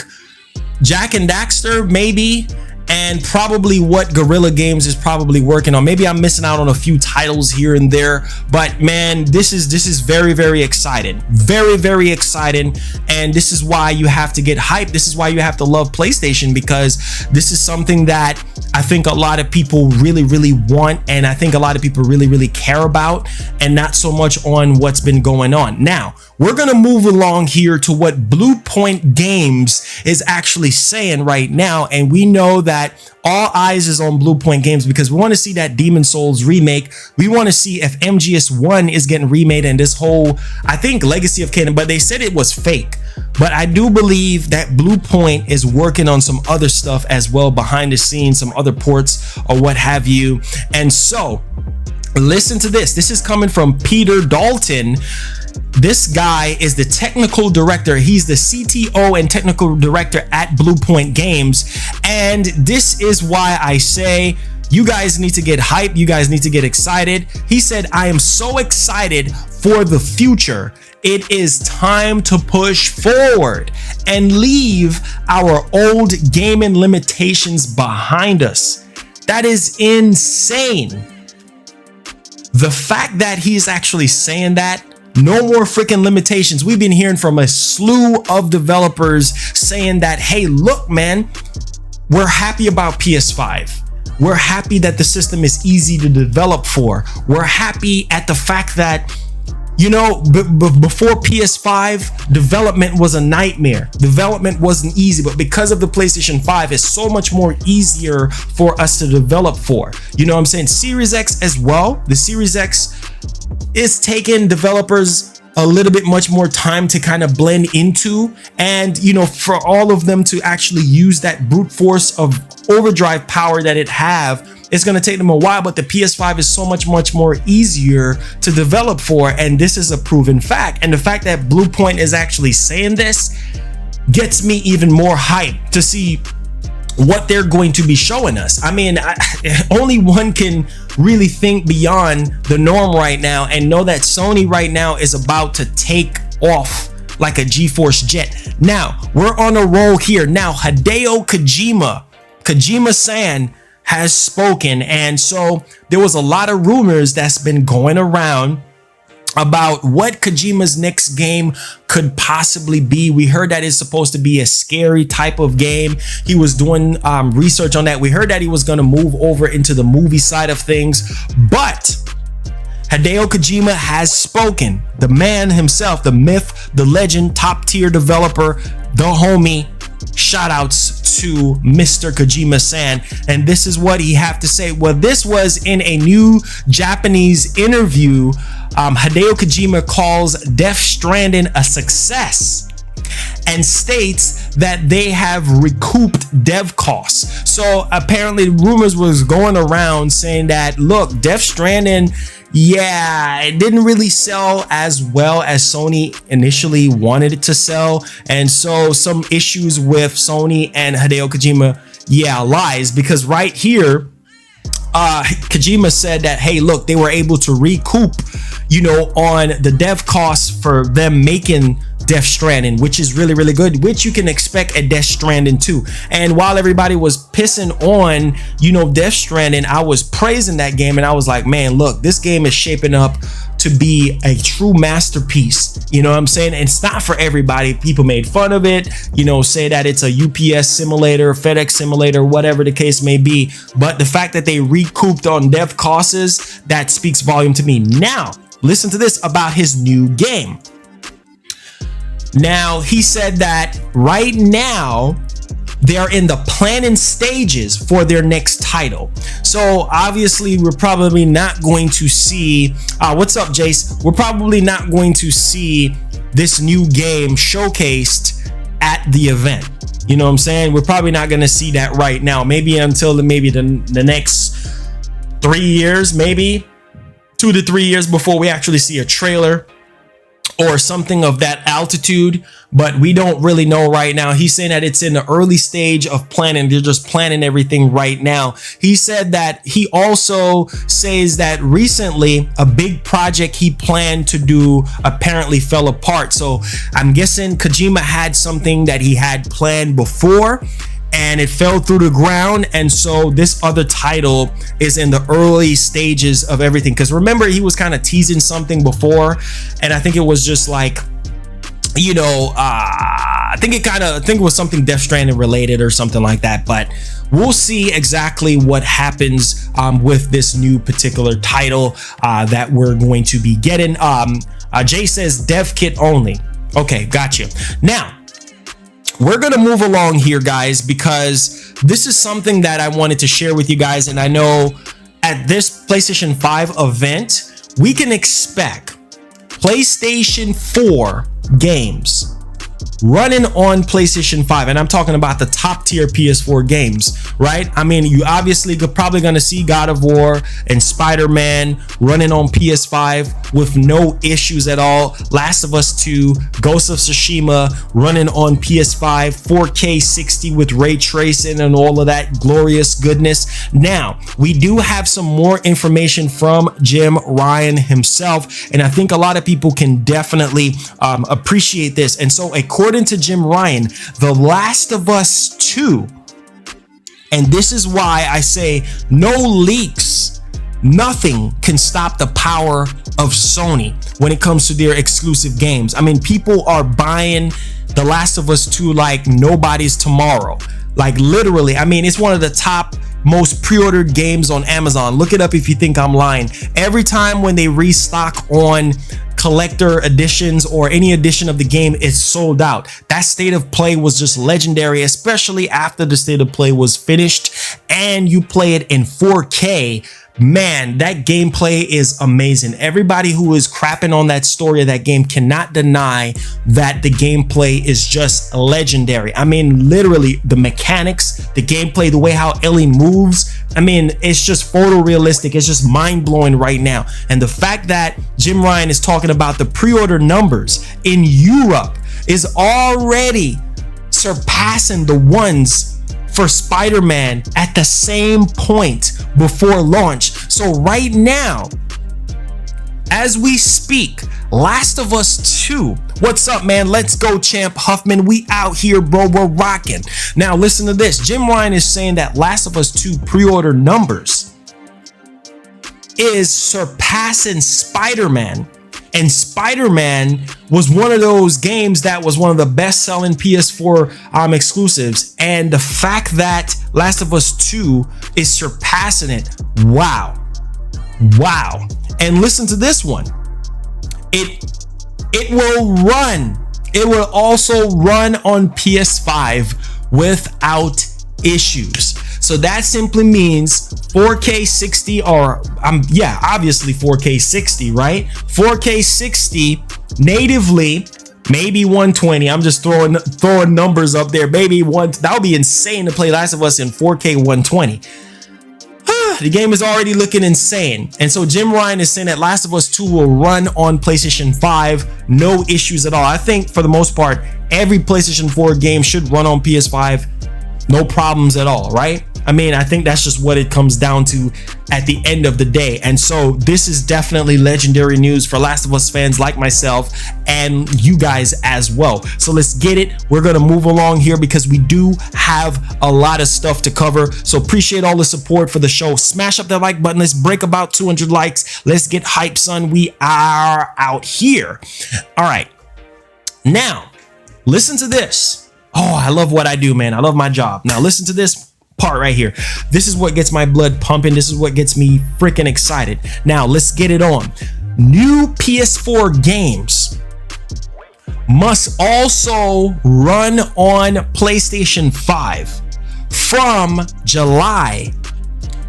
Jack and Daxter, maybe. And probably what Guerrilla Games is probably working on. Maybe I'm missing out on a few titles here and there, but man, this is very, very exciting. Very, very exciting. And this is why you have to get hyped. This is why you have to love PlayStation, because this is something that I think a lot of people really, really want, and I think a lot of people really, really care about, and not so much on what's been going on. Now, we're gonna move along here to what BluePoint Games is actually saying right now, and we know that all eyes is on BluePoint Games because we want to see that Demon Souls remake. We want to see if MGS1 is getting remade and this whole, I think, Legacy of Kain, but they said it was fake. But I do believe that BluePoint is working on some other stuff as well behind the scenes, some other ports or what have you. And so listen to this. This is coming from Peter Dalton. This guy is the technical director. He's the CTO and technical director at BluePoint Games. And this is why I say you guys need to get hyped. You guys need to get excited. He said, I am so excited for the future. It is time to push forward and leave our old gaming limitations behind us. That is insane. The fact that he's actually saying that, no more freaking limitations. We've been hearing from a slew of developers saying that, hey, look, man, we're happy about PS5. We're happy that the system is easy to develop for. We're happy at the fact that, you know, before PS5, development was a nightmare. Development wasn't easy, but because of the PlayStation 5, it's so much more easier for us to develop for. You know what I'm saying? Series X as well. The Series X is taking developers a little bit much more time to kind of blend into, and you know, for all of them to actually use that brute force of overdrive power that it have, it's going to take them a while. But the PS5 is so much more easier to develop for, and this is a proven fact. And the fact that BluePoint is actually saying this gets me even more hyped to see what they're going to be showing us. I mean, only one can really think beyond the norm right now and know that Sony right now is about to take off like a G-Force jet. Now, we're on a roll here. Now, Hideo Kojima-san has spoken, and so there was a lot of rumors that's been going around about what Kojima's next game could possibly be. We heard that it's supposed to be a scary type of game. He was doing research on that. We heard that he was going to move over into the movie side of things, but Hideo Kojima has spoken. The man himself, the myth, the legend, top tier developer, the homie. Shoutouts to Mr. Kojima-san, and this is what he had to say. Well, this was in a new Japanese interview. Hideo Kojima calls Death Stranding a success and states that they have recouped dev costs. So apparently rumors was going around saying that, look, Death Stranding, yeah, it didn't really sell as well as Sony initially wanted it to sell. And so some issues with Sony and Hideo Kojima, yeah, lies, because right here, Kojima said that, hey, look, they were able to recoup, on the dev costs for them making Death Stranding, which is really, really good, which you can expect at Death Stranding 2. And while everybody was pissing on, Death Stranding, I was praising that game, and I was like, man, look, this game is shaping up to be a true masterpiece. You know what I'm saying? It's not for everybody. People made fun of it, say that it's a UPS simulator, FedEx simulator, whatever the case may be. But the fact that they recouped on dev costs, that speaks volume to me. Now, listen to this about his new game. Now, he said that right now they're in the planning stages for their next title. So obviously we're probably not going to see, what's up, Jace? We're probably not going to see this new game showcased at the event. You know what I'm saying? We're probably not going to see that right now. Maybe until the next 3 years, maybe 2 to 3 years before we actually see a trailer or something of that altitude, but we don't really know right now. He's saying that it's in the early stage of planning. They're just planning everything right now. He said that he also says that recently a big project he planned to do apparently fell apart. So I'm guessing Kojima had something that he had planned before and it fell through the ground, and so this other title is in the early stages of everything. Because remember, he was kind of teasing something before, and I think it was just like, I think it was something Death Stranding related or something like that. But we'll see exactly what happens with this new particular title that we're going to be getting. Jay says dev kit only. Okay, gotcha. Now, we're going to move along here, guys, because this is something that I wanted to share with you guys. And I know at this PlayStation 5 event, we can expect PlayStation 4 games running on PlayStation 5, and I'm talking about the top tier PS4 games, right? I mean, you obviously probably gonna see God of War and Spider-Man running on PS5 with no issues at all. Last of Us 2, Ghost of Tsushima running on PS5, 4K 60 with ray tracing and all of that glorious goodness. Now, we do have some more information from Jim Ryan himself, and I think a lot of people can definitely appreciate this. And so according to Jim Ryan, The Last of Us 2, and this is why I say no leaks, nothing can stop the power of Sony when it comes to their exclusive games. I mean, people are buying The Last of Us 2 like nobody's tomorrow. Like literally, I mean, it's one of the top most pre-ordered games on Amazon. Look it up if you think I'm lying. Every time when they restock on collector editions or any edition of the game, is sold out. That state of play was just legendary, especially after the state of play was finished and you play it in 4K. Man, that gameplay is amazing. Everybody who is crapping on that story of that game cannot deny that the gameplay is just legendary. I mean, literally the mechanics, the gameplay, the way how Ellie moves, I mean, it's just photorealistic. It's just mind-blowing right now. And the fact that Jim Ryan is talking about the pre-order numbers in Europe is already surpassing the ones for Spider-Man at the same point before launch. So right now, as we speak, Last of Us 2. What's up, man? Let's go, Champ Huffman. We out here, bro. We're rocking. Now, listen to this. Jim Ryan is saying that Last of Us 2 pre-order numbers is surpassing Spider-Man And Spider-Man was one of those games that was one of the best-selling PS4 exclusives. And the fact that Last of Us 2 is surpassing it, wow. And listen to this one. It will run. It will also run on PS5 without issues. So that simply means 4K 60 or obviously 4K 60, right? 4K 60 natively, maybe 120. I'm just throwing numbers up there. Maybe that would be insane to play Last of Us in 4K 120. The game is already looking insane. And so Jim Ryan is saying that Last of Us 2 will run on PlayStation 5, no issues at all. I think for the most part, every PlayStation 4 game should run on PS5, no problems at all, right? I mean, I think that's just what it comes down to at the end of the day. And so this is definitely legendary news for Last of Us fans like myself and you guys as well. So let's get it. We're going to move along here because we do have a lot of stuff to cover. So appreciate all the support for the show. Smash up that like button. Let's break about 200 likes. Let's get hype, son. We are out here. All right. Now, listen to this. Oh, I love what I do, man. I love my job. Now listen to this part right here. This is what gets my blood pumping. This is what gets me freaking excited. Now let's get it on. New PS4 games must also run on PlayStation 5 from July.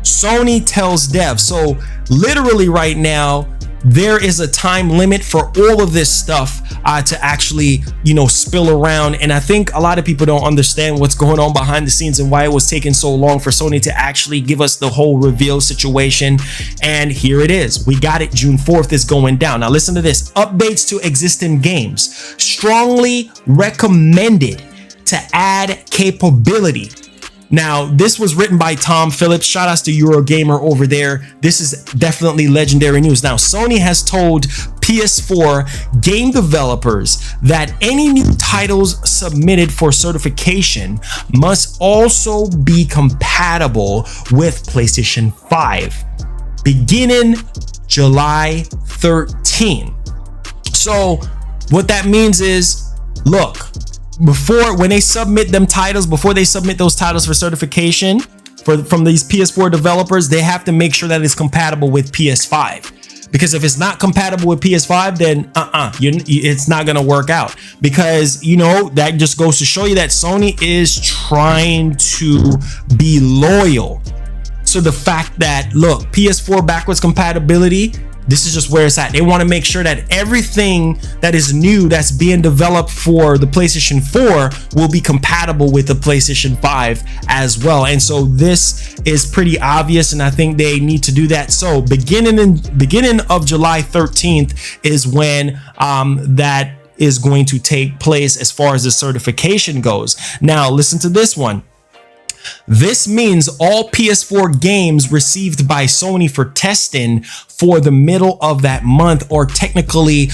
Sony tells devs. So literally right now, there is a time limit for all of this stuff to actually, spill around. And I think a lot of people don't understand what's going on behind the scenes and why it was taking so long for Sony to actually give us the whole reveal situation. And here it is. We got it. June 4th is going down. Now listen to this. Updates to existing games. Strongly recommended to add capability. Now, this was written by Tom Phillips. Shout outs to Eurogamer over there. This is definitely legendary news. Now, Sony has told PS4 game developers that any new titles submitted for certification must also be compatible with PlayStation 5 beginning July 13. So what that means is, look, when they submit those titles for certification from these PS4 developers, they have to make sure that it's compatible with PS5. Because if it's not compatible with PS5, then it's not gonna work out. Because that just goes to show you that Sony is trying to be loyal to the fact that, look, PS4 backwards compatibility, this is just where it's at. They want to make sure that everything that is new that's being developed for the PlayStation 4 will be compatible with the PlayStation 5 as well. And so this is pretty obvious, and I think they need to do that. So beginning of July 13th is when that is going to take place as far as the certification goes. Now listen to this one. This means all PS4 games received by Sony for testing for the middle of that month are technically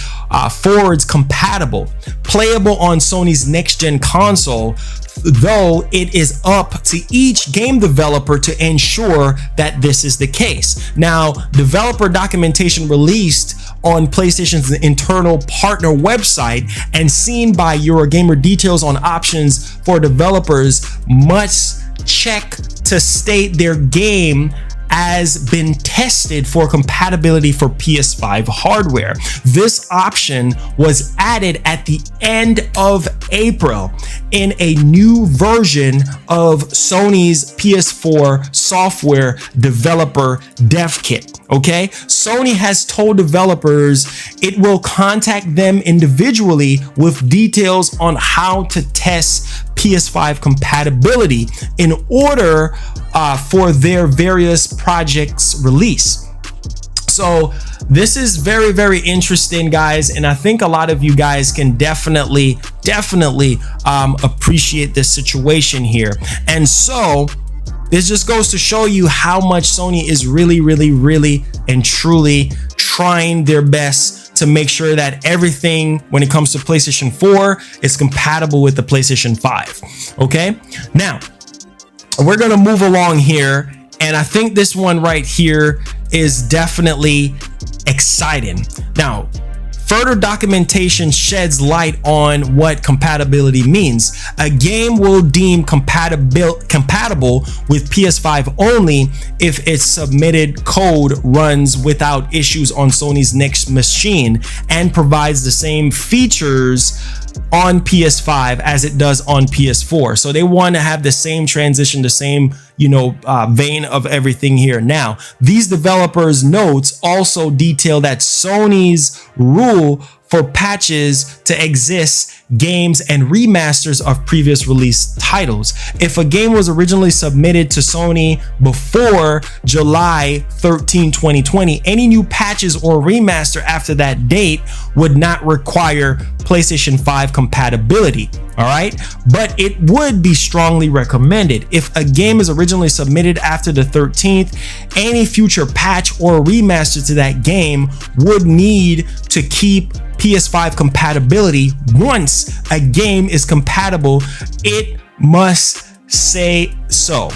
forwards compatible, playable on Sony's next-gen console, though it is up to each game developer to ensure that this is the case. Now, developer documentation released on PlayStation's internal partner website and seen by Eurogamer details on options for developers must check to state their game has been tested for compatibility for PS5 hardware. This option was added at the end of April in a new version of Sony's PS4 software developer dev kit. Okay, Sony has told developers it will contact them individually with details on how to test PS5 compatibility in order for their various projects release. So this is very, very interesting, guys, and I think a lot of you guys can definitely appreciate this situation here. And so this just goes to show you how much Sony is really and truly trying their best to make sure that everything when it comes to PlayStation 4 is compatible with the PlayStation 5. Okay, now we're gonna move along here, and I think this one right here is definitely exciting. Now, Further documentation sheds light on what compatibility means. A game will deem compatible with PS5 only if its submitted code runs without issues on Sony's next machine and provides the same features on PS5 as it does on PS4. So they want to have the same transition, the same, vein of everything here. Now, these developers' notes also detail that Sony's rule for patches to exist games and remasters of previous release titles. If a game was originally submitted to Sony before July 13, 2020, any new patches or remaster after that date would not require PlayStation 5 compatibility. All right, but it would be strongly recommended. If a game is originally submitted after the 13th, any future patch or remaster to that game would need to keep PS5 compatibility. Once a game is compatible, it must say so.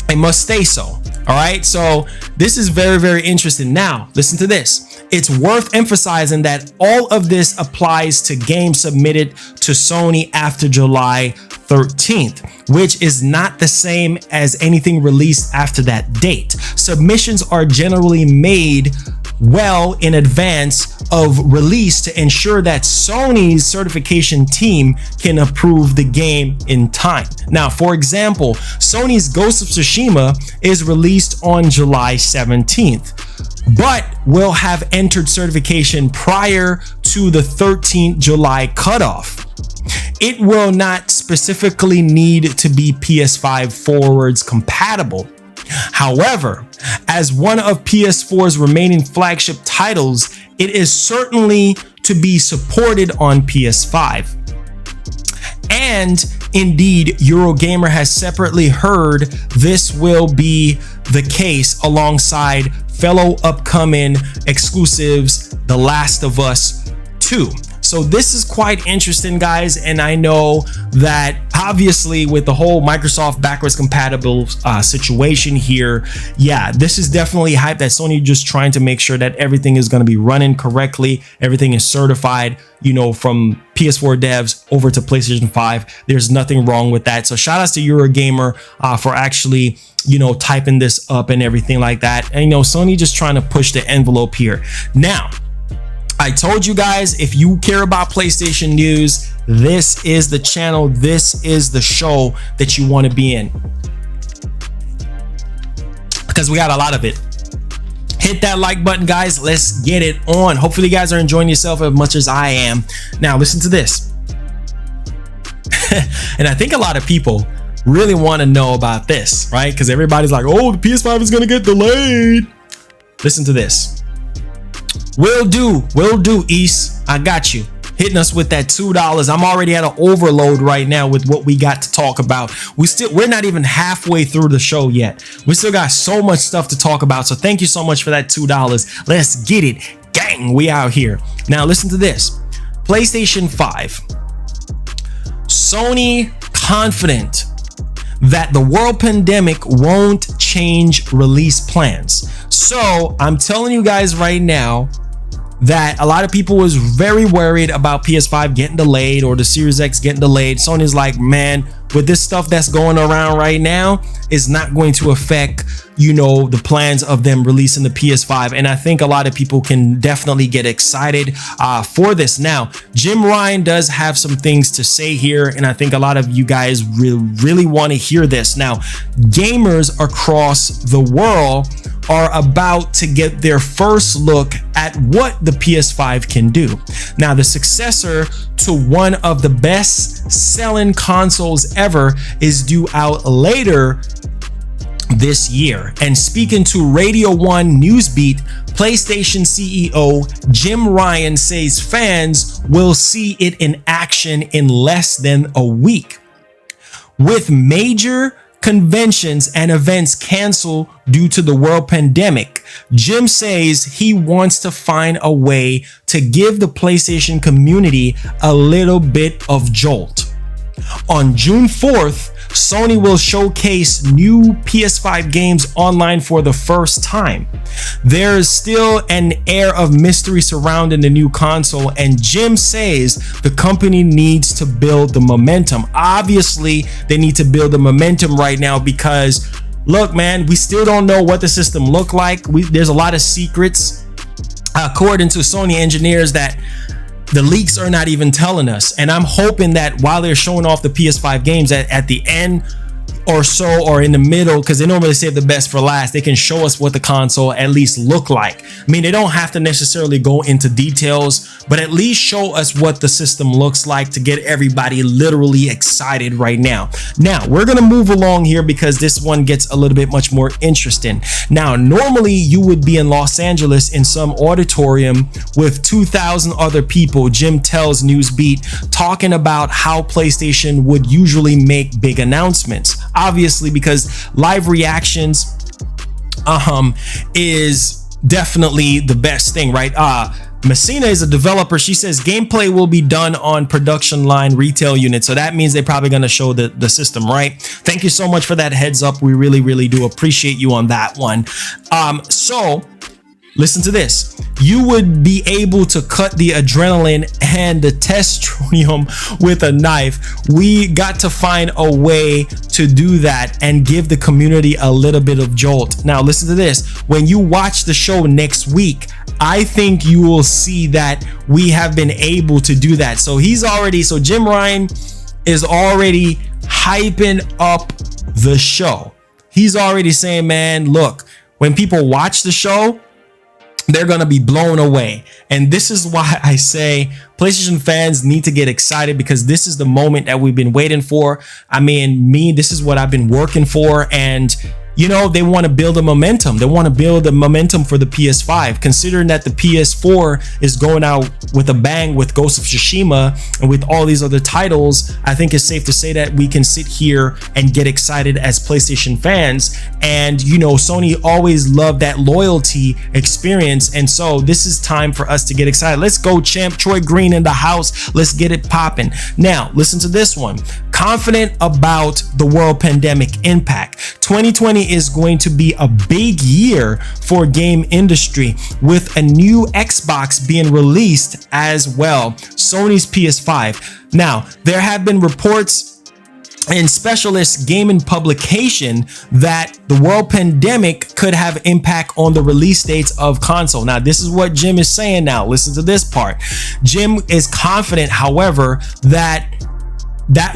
It must stay so. All right, so this is very, very interesting. Now, listen to this. It's worth emphasizing that all of this applies to games submitted to Sony after July 13th, which is not the same as anything released after that date. Submissions are generally made well in advance of release to ensure that Sony's certification team can approve the game in time. Now, for example, Sony's Ghost of Tsushima is released on July 17th, but will have entered certification prior to the 13th July cutoff. It will not specifically need to be PS5 forwards compatible. However, as one of PS4's remaining flagship titles, it is certainly to be supported on PS5. And indeed, Eurogamer has separately heard this will be the case alongside fellow upcoming exclusives, The Last of Us 2. So this is quite interesting, guys, and I know that obviously with the whole Microsoft backwards compatible situation here, yeah, this is definitely hype that Sony just trying to make sure that everything is going to be running correctly, everything is certified, from PS4 devs over to PlayStation 5. There's nothing wrong with that. So shout outs to Eurogamer for actually typing this up and everything like that. And Sony just trying to push the envelope here. Now, I told you guys, if you care about PlayStation news, this is the channel, this is the show that you want to be in, because we got a lot of it. Hit that like button, guys. Let's get it on. Hopefully you guys are enjoying yourself as much as I am. Now listen to this. And I think a lot of people really want to know about this, right? Because everybody's like, oh, the PS5 is gonna get delayed. Listen to this. Will do, East. I got you. Hitting us with that $2. I'm already at an overload right now with what we got to talk about. We're not even halfway through the show yet. We still got so much stuff to talk about. So thank you so much for that $2. Let's get it. Gang, we out here. Now listen to this. PlayStation 5. Sony confident that the world pandemic won't change release plans. So I'm telling you guys right now that a lot of people was very worried about PS5 getting delayed or the Series X getting delayed. Sony's like, man, with this stuff that's going around right now, it's not going to affect, the plans of them releasing the PS5. And I think a lot of people can definitely get excited for this. Now, Jim Ryan does have some things to say here, and I think a lot of you guys really want to hear this. Now, gamers across the world are about to get their first look at what the PS5 can do. Now, the successor to one of the best selling consoles ever is due out later this year. And speaking to Radio 1 Newsbeat, PlayStation CEO Jim Ryan says fans will see it in action in less than a week. With major conventions and events canceled due to the world pandemic, Jim says he wants to find a way to give the PlayStation community a little bit of jolt. On June 4th, Sony will showcase new PS5 games online for the first time. There's still an air of mystery surrounding the new console, and Jim says the company needs to build the momentum. Obviously, they need to build the momentum right now because, look, man, we still don't know what the system look like. There's a lot of secrets, according to Sony engineers, that the leaks are not even telling us. And I'm hoping that while they're showing off the PS5 games at the end or so, or in the middle, because they normally save the best for last, they can show us what the console at least look like. I mean, they don't have to necessarily go into details, but at least show us what the system looks like to get everybody literally excited right now. Now, we're gonna move along here because this one gets a little bit much more interesting. Now, normally you would be in Los Angeles in some auditorium with 2,000 other people, Jim tells Newsbeat, talking about how PlayStation would usually make big announcements. Obviously, because live reactions is definitely the best thing, right? Messina is a developer. She says gameplay will be done on production line retail units. So that means they're probably going to show the system, right? Thank you so much for that heads up. We really, really do appreciate you on that one. So listen to this. You would be able to cut the adrenaline and the testosterone with a knife. We got to find a way to do that and give the community a little bit of jolt. Now, listen to this. When you watch the show next week, I think you will see that we have been able to do that. So Jim Ryan is already hyping up the show. He's already saying, man, look, when people watch the show, they're going to be blown away. And this is why I say PlayStation fans need to get excited, because this is the moment that we've been waiting for. I mean, this is what I've been working for. And you know, they want to build a momentum. They want to build a momentum for the PS5, considering that the PS4 is going out with a bang with Ghost of Tsushima and with all these other titles. I think it's safe to say that we can sit here and get excited as PlayStation fans. And, you know, Sony always loved that loyalty experience. And so this is time for us to get excited. Let's go, champ. Troy Green in the house. Let's get it popping. Now, listen to this one. Confident about the world pandemic impact. 2020 is going to be a big year for game industry, with a new Xbox being released as well, Sony's PS5. Now, there have been reports and specialist gaming publication that the world pandemic could have impact on the release dates of console. Now, this is what Jim is saying. Now, listen to this part. Jim is confident, however, that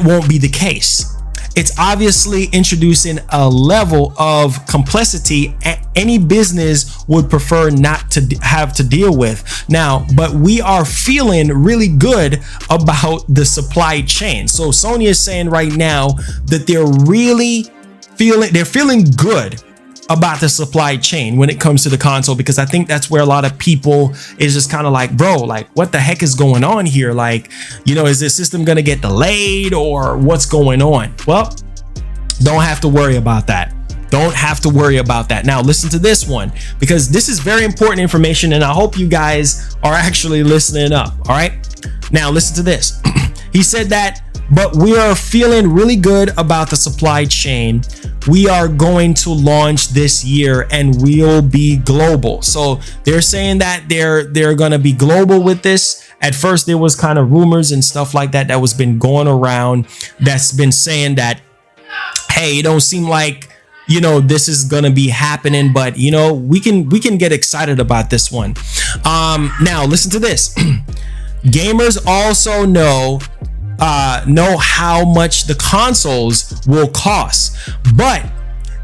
won't be the case. It's obviously introducing a level of complexity any business would prefer not to have to deal with. Now, but we are feeling really good about the supply chain. So Sony is saying right now that they're feeling good about the supply chain when it comes to the console, because I think that's where a lot of people is just kind of like, bro, like, what the heck is going on here? Like, you know, is this system going to get delayed or what's going on? Well, don't have to worry about that. Don't have to worry about that. Now, listen to this one, because this is very important information, and I hope you guys are actually listening up. All right. Now, listen to this. He said that, but we are feeling really good about the supply chain. We are going to launch this year and we'll be global. So they're saying that they're going to be global with this. At first, there was kind of rumors and stuff like that was been going around that's been saying that, hey, it don't seem like, you know, this is going to be happening, but you know, we can get excited about this one. Now listen to this. Gamers also know how much the consoles will cost, but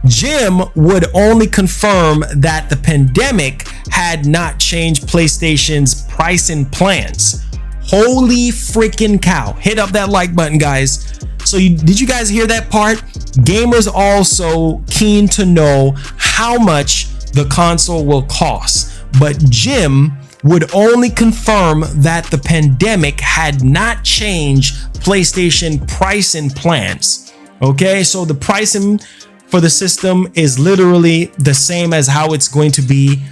Jim would only confirm that the pandemic had not changed PlayStation's pricing plans. Holy freaking cow. Hit up that like button, guys. So did you guys hear that part? Gamers also keen to know how much the console will cost, but Jim would only confirm that the pandemic had not changed PlayStation pricing plans. Okay, so the pricing for the system is literally the same as how it's going to be.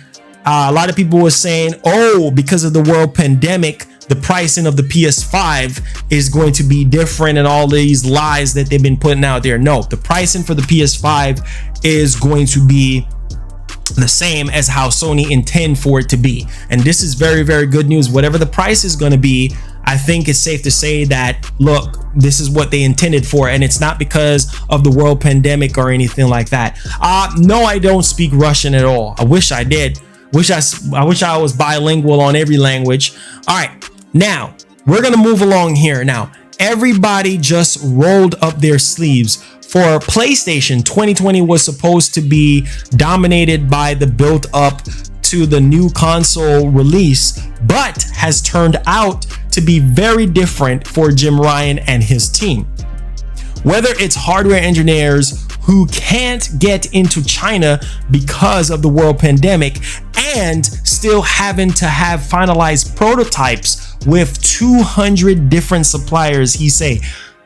A lot of people were saying, oh, because of the world pandemic, the pricing of the PS5 is going to be different and all these lies that they've been putting out there. No, the pricing for the PS5 is going to be the same as how Sony intend for it to be. And this is very, very good news. Whatever the price is going to be, I think it's safe to say that, look, this is what they intended for, and it's not because of the world pandemic or anything like that. No, I don't speak Russian at all. I wish I did. I wish I was bilingual on every language. All right, now we're gonna move along here. Now, everybody just rolled up their sleeves. For PlayStation, 2020 was supposed to be dominated by the build up to the new console release, but has turned out to be very different for Jim Ryan and his team. Whether it's hardware engineers who can't get into China because of the world pandemic and still having to have finalized prototypes with 200 different suppliers, he say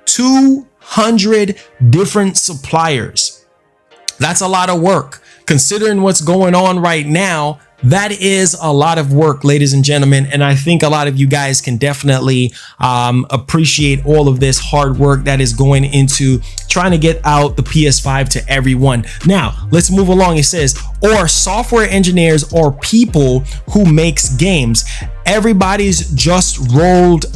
200 different suppliers. That's a lot of work. Considering what's going on right now, that is a lot of work, ladies and gentlemen. And I think a lot of you guys can definitely appreciate all of this hard work that is going into trying to get out the PS5 to everyone. Now, let's move along. It says, or software engineers or people who makes games. Everybody's just rolled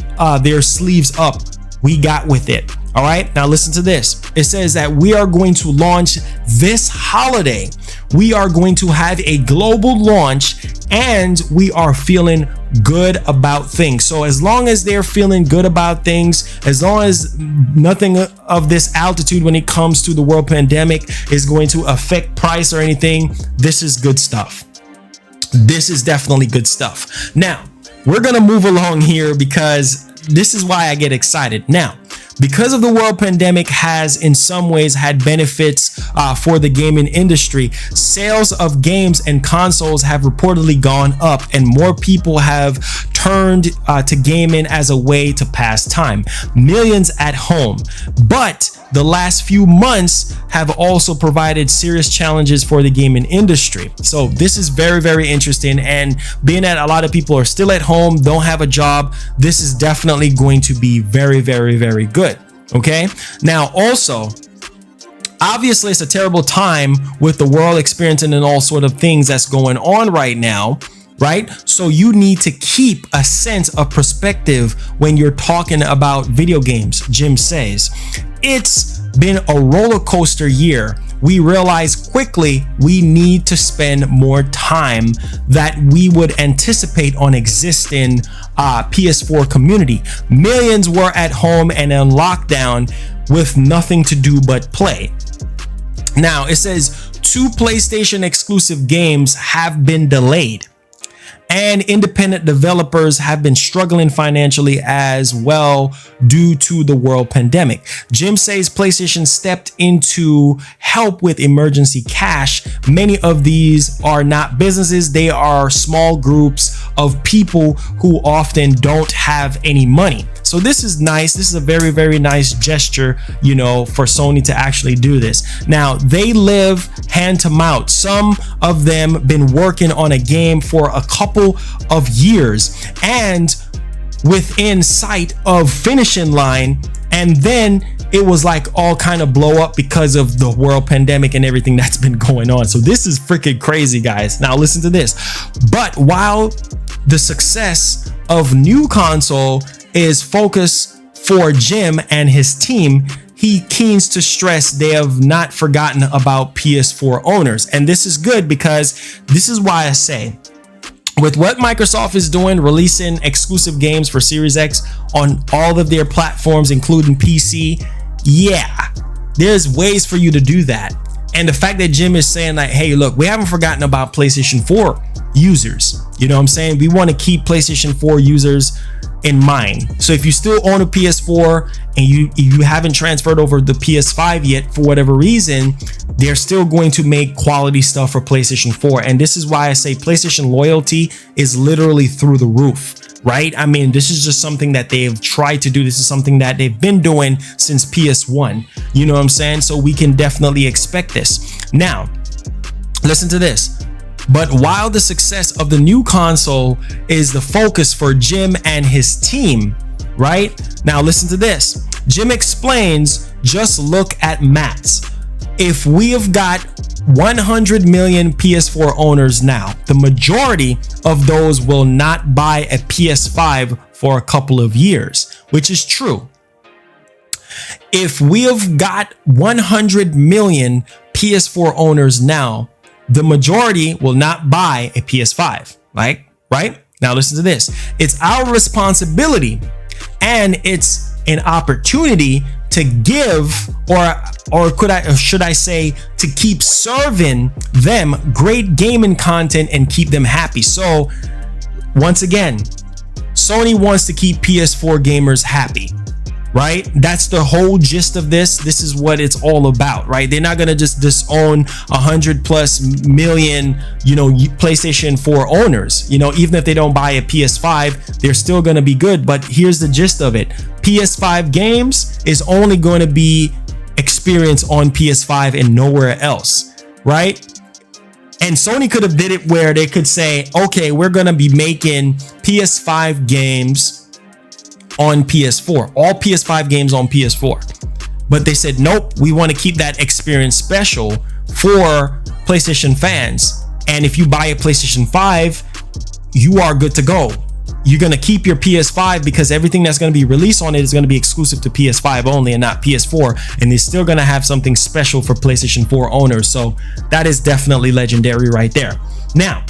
their sleeves up. We got with it. All right, now listen to this. It says that we are going to launch this holiday. We are going to have a global launch and we are feeling good about things. So as long as they're feeling good about things, as long as nothing of this altitude when it comes to the world pandemic is going to affect price or anything, this is good stuff. This is definitely good stuff. Now, we're going to move along here because this is why I get excited. Now, because of the world pandemic has in some ways had benefits for the gaming industry, sales of games and consoles have reportedly gone up and more people have turned to gaming as a way to pass time. Millions at home. But the last few months have also provided serious challenges for the gaming industry. So this is very, very interesting. And being that a lot of people are still at home, don't have a job, this is definitely going to be very, very, very good. Okay. Now, also, obviously, it's a terrible time with the world experiencing and all sort of things that's going on right now. Right? So you need to keep a sense of perspective when you're talking about video games, Jim says. It's been a roller coaster year. We realized quickly we need to spend more time that we would anticipate on existing PS4 community. Millions were at home and on lockdown with nothing to do but play. Now, it says 2 PlayStation exclusive games have been delayed. And independent developers have been struggling financially as well due to the world pandemic. Jim says PlayStation stepped in to help with emergency cash. Many of these are not businesses. They are small groups of people who often don't have any money. So this is nice. This is a very, very nice gesture, you know, for Sony to actually do this. Now, they live hand to mouth. Some of them been working on a game for a couple of years and within sight of finishing line, and then it was like all kind of blow up because of the world pandemic and everything that's been going on. So this is freaking crazy, guys. Now listen to this. But while the success of new console is focus for Jim and his team, he keens to stress they have not forgotten about PS4 owners. And this is good because this is why I say, with what Microsoft is doing, releasing exclusive games for Series X on all of their platforms, including PC, yeah, there's ways for you to do that. And the fact that Jim is saying like, hey, look, we haven't forgotten about PlayStation 4 users. You know what I'm saying? We want to keep PlayStation 4 users in mind. So if you still own a PS4 and you haven't transferred over the PS5 yet for whatever reason, they're still going to make quality stuff for PlayStation 4. And this is why I say PlayStation loyalty is literally through the roof, right? I mean, this is just something that they've tried to do. This is something that they've been doing since PS1. You know what I'm saying? So we can definitely expect this. Now, listen to this. But while the success of the new console is the focus for Jim and his team, right? Now listen to this. Jim explains, just look at maths. If we have got 100 million PS4 owners now, the majority of those will not buy a PS5 for a couple of years, which is true. If we have got 100 million PS4 owners now, the majority will not buy a PS5, right? Now listen to this. It's our responsibility and it's an opportunity to give, should I say, to keep serving them great gaming content and keep them happy. So once again, Sony wants to keep PS4 gamers happy, right? That's the whole gist of this. This is what it's all about, right? They're not gonna just disown 100+ million, PlayStation 4 owners. Even if they don't buy a PS5, they're still gonna be good. But here's the gist of it: PS5 games is only going to be experienced on PS5 and nowhere else, right? And Sony could have did it where they could say, okay, we're gonna be making PS5 games on PS4, all PS5 games on PS4. But they said, nope, we want to keep that experience special for PlayStation fans. And if you buy a PlayStation 5, you are good to go. You're going to keep your PS5 because everything that's going to be released on it is going to be exclusive to PS5 only and not PS4. And they're still going to have something special for PlayStation 4 owners. So that is definitely legendary right there. Now,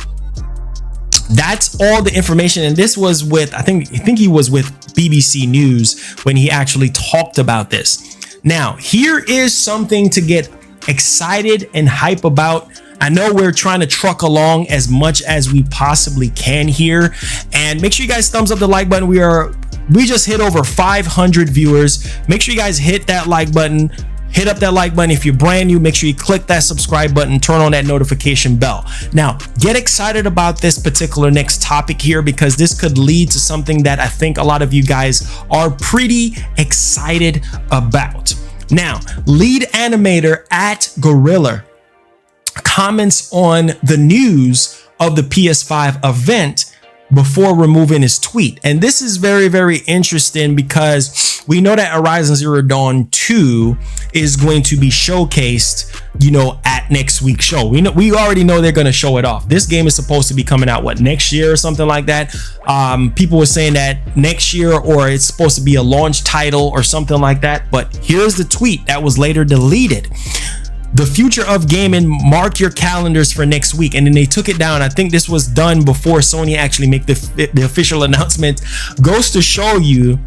that's all the information. And this was with, I think he was with BBC News when he actually talked about this. Now, here is something to get excited and hype about. I know we're trying to truck along as much as we possibly can here, and make sure you guys thumbs up the like button. We just hit over 500 viewers. Make sure you guys hit that like button. Hit up that like button. If you're brand new, make sure you click that subscribe button, turn on that notification bell. Now, get excited about this particular next topic here, because this could lead to something that I think a lot of you guys are pretty excited about. Now, lead animator at Gorilla comments on the news of the PS5 event before removing his tweet. And this is very, very interesting because we know that Horizon Zero Dawn 2 is going to be showcased, at next week's show. We already know they're going to show it off. This game is supposed to be coming out, next year or something like that. People were saying that next year, or it's supposed to be a launch title or something like that. But here's the tweet that was later deleted. The future of gaming, mark your calendars for next week. And then they took it down. I think this was done before Sony actually make the official announcement. Goes to show you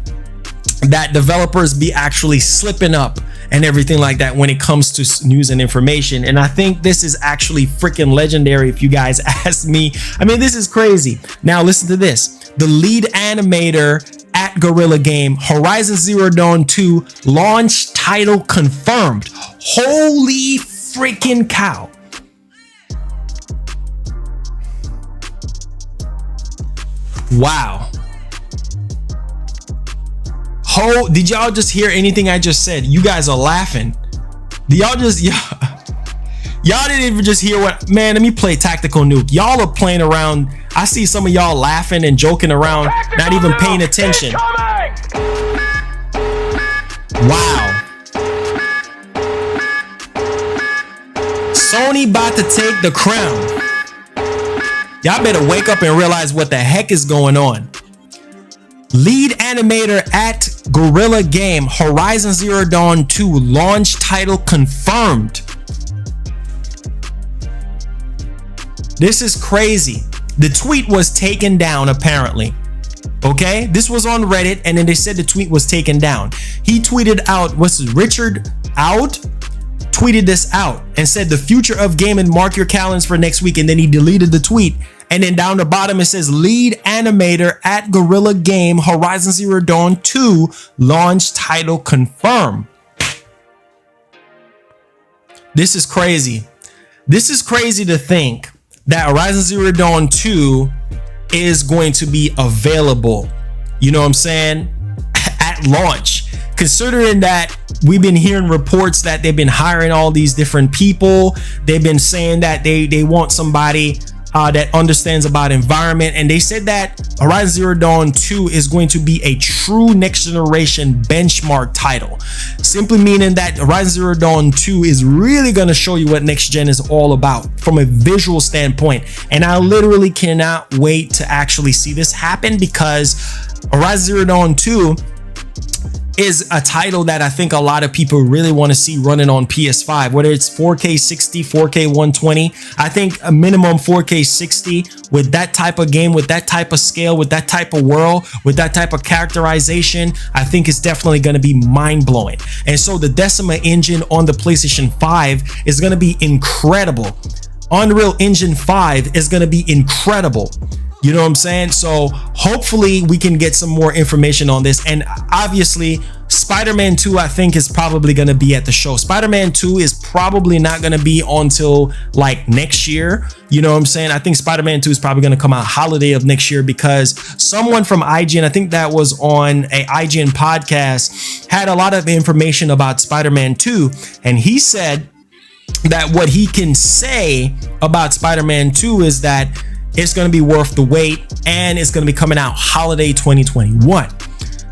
that developers be actually slipping up and everything like that when it comes to news and information. And I think this is actually freaking legendary if you guys ask me. I mean, this is crazy. Now listen to this. The lead animator at Gorilla Game, Horizon Zero Dawn 2 launch title confirmed. Holy freaking cow. Wow. Did y'all just hear anything I just said? You guys are laughing. Y'all didn't even just hear what, man, let me play Tactical Nuke. Y'all are playing around. I see some of y'all laughing and joking around, not even paying attention. Wow. Sony about to take the crown. Y'all better wake up and realize what the heck is going on. Lead animator at Gorilla Game, Horizon Zero Dawn 2 launch title confirmed. This is crazy. The tweet was taken down apparently. Okay, this was on Reddit, and then they said the tweet was taken down. He tweeted out, Richard Out tweeted this out and said the future of gaming, mark your calendars for next week, and then he deleted the tweet. And then down the bottom it says lead animator at Gorilla Game, Horizon Zero Dawn 2 launch title confirmed. This is crazy. This is crazy to think that Horizon Zero Dawn 2 is going to be available, you know what I'm saying, at launch, considering that we've been hearing reports that they've been hiring all these different people. They've been saying that they want somebody that understands about environment, and they said that Horizon Zero Dawn 2 is going to be a true next generation benchmark title, simply meaning that Horizon Zero Dawn 2 is really going to show you what next gen is all about from a visual standpoint. And I literally cannot wait to actually see this happen, because Horizon Zero Dawn 2 is a title that I think a lot of people really want to see running on PS5, whether it's 4K 60, 4K 120. I think a minimum 4K 60 with that type of game, with that type of scale, with that type of world, with that type of characterization, I think it's definitely going to be mind-blowing. And so the Decima engine on the PlayStation 5 is going to be incredible. Unreal Engine 5 is going to be incredible. You know what I'm saying? So hopefully we can get some more information on this. And obviously Spider-Man 2, I think, is probably going to be at the show. Spider-Man 2 is probably not going to be until like next year. You know what I'm saying? I think Spider-Man 2 is probably going to come out holiday of next year, because someone from IGN, I think that was on a IGN podcast, had a lot of information about Spider-Man 2. And he said that what he can say about Spider-Man 2 is that it's going to be worth the wait, and it's going to be coming out holiday 2021.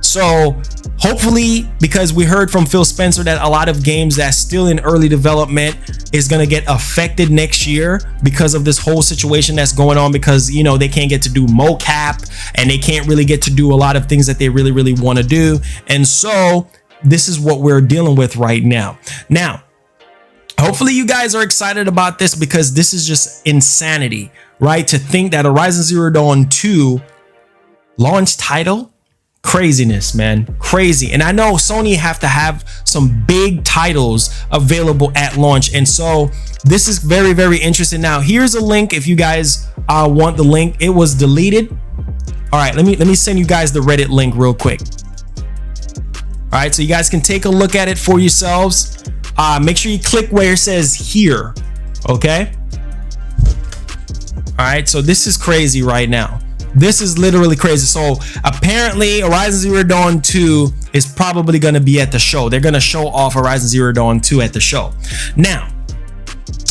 So hopefully, because we heard from Phil Spencer that a lot of games that's still in early development is going to get affected next year because of this whole situation that's going on, because, you know, they can't get to do mocap and they can't really get to do a lot of things that they really want to do. And so this is what we're dealing with right now. Now, hopefully you guys are excited about this, because this is just insanity, right? To think that Horizon Zero Dawn 2 launch title, craziness, man, crazy. And I know Sony have to have some big titles available at launch, and so this is very interesting. Now here's a link if you guys want the link. It was deleted. All right, let me send you guys the Reddit link real quick. All right, so you guys can take a look at it for yourselves. Make sure you click where it says here. Okay. All right, so this is crazy right now. This is literally crazy. So apparently Horizon Zero Dawn 2 is probably going to be at the show. They're going to show off Horizon Zero Dawn 2 at the show. Now,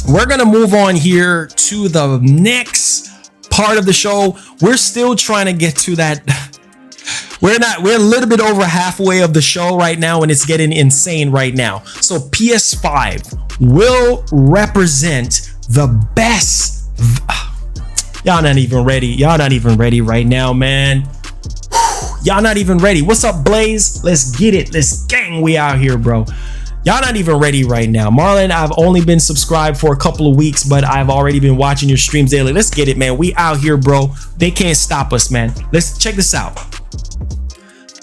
we're going to move on here to the next part of the show. We're still trying to get to that. We're a little bit over halfway of the show right now, and it's getting insane right now. So PS5 will represent the best. Y'all not even ready. Y'all not even ready right now, man. Y'all not even ready. What's up, Blaze? Let's get it. Let's gang. We out here, bro. Y'all not even ready right now. Marlon, I've only been subscribed for a couple of weeks, but I've already been watching your streams daily. Let's get it, man. We out here, bro. They can't stop us, man. Let's check this out.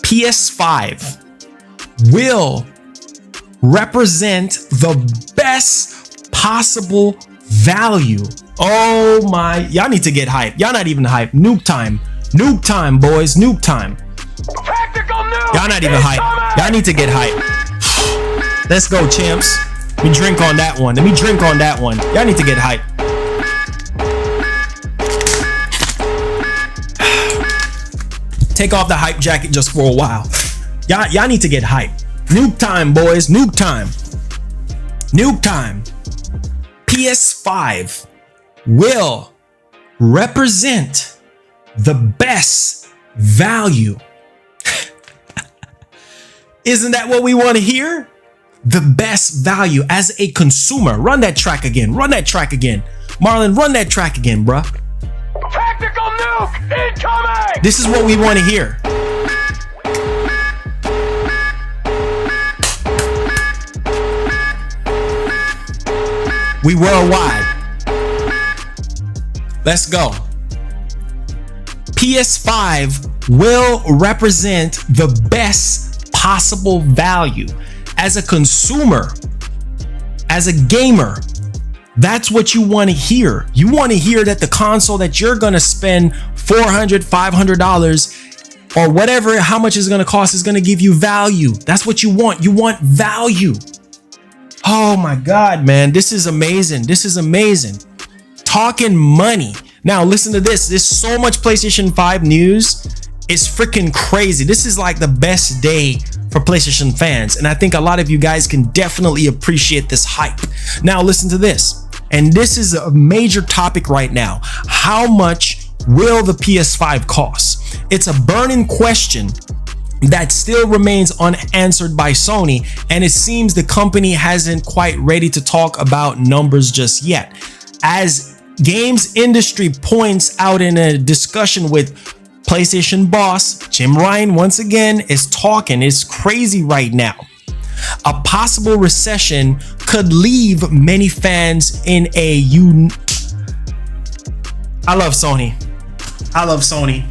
PS5 will represent the best possible value. Oh my, y'all need to get hype. Y'all not even hype. Nuke time, boys, nuke time. Tactical nuke. Y'all not even hype. Y'all need to get hype. Let's go, champs. Let me drink on that one. Y'all need to get hype. Take off the hype jacket just for a while. Y'all need to get hype. Nuke time, boys. Nuke time. PS5 will represent the best value. Isn't that what we want to hear? The best value as a consumer. Run that track again. Marlon, run that track again, bruh. Tactical nuke incoming! This is what we want to hear. We worldwide. Let's go. PS5 will represent the best possible value as a consumer, as a gamer. That's what you want to hear. You want to hear that the console that you're going to spend $400, $500 or whatever, how much it's going to cost, is going to give you value. That's what you want. You want value. Oh my God, man. This is amazing. Talking money. Now listen to this. There's so much PlayStation 5 news. It's freaking crazy. This is like the best day for PlayStation fans, and I think a lot of you guys can definitely appreciate this hype. Now listen to this. And this is a major topic right now. How much will the PS5 cost? It's a burning question that still remains unanswered by Sony, and it seems the company hasn't quite ready to talk about numbers just yet. As games industry points out in a discussion with PlayStation boss Jim Ryan, once again is talking. It's crazy right now. A possible recession could leave many fans in a I love Sony. I love Sony.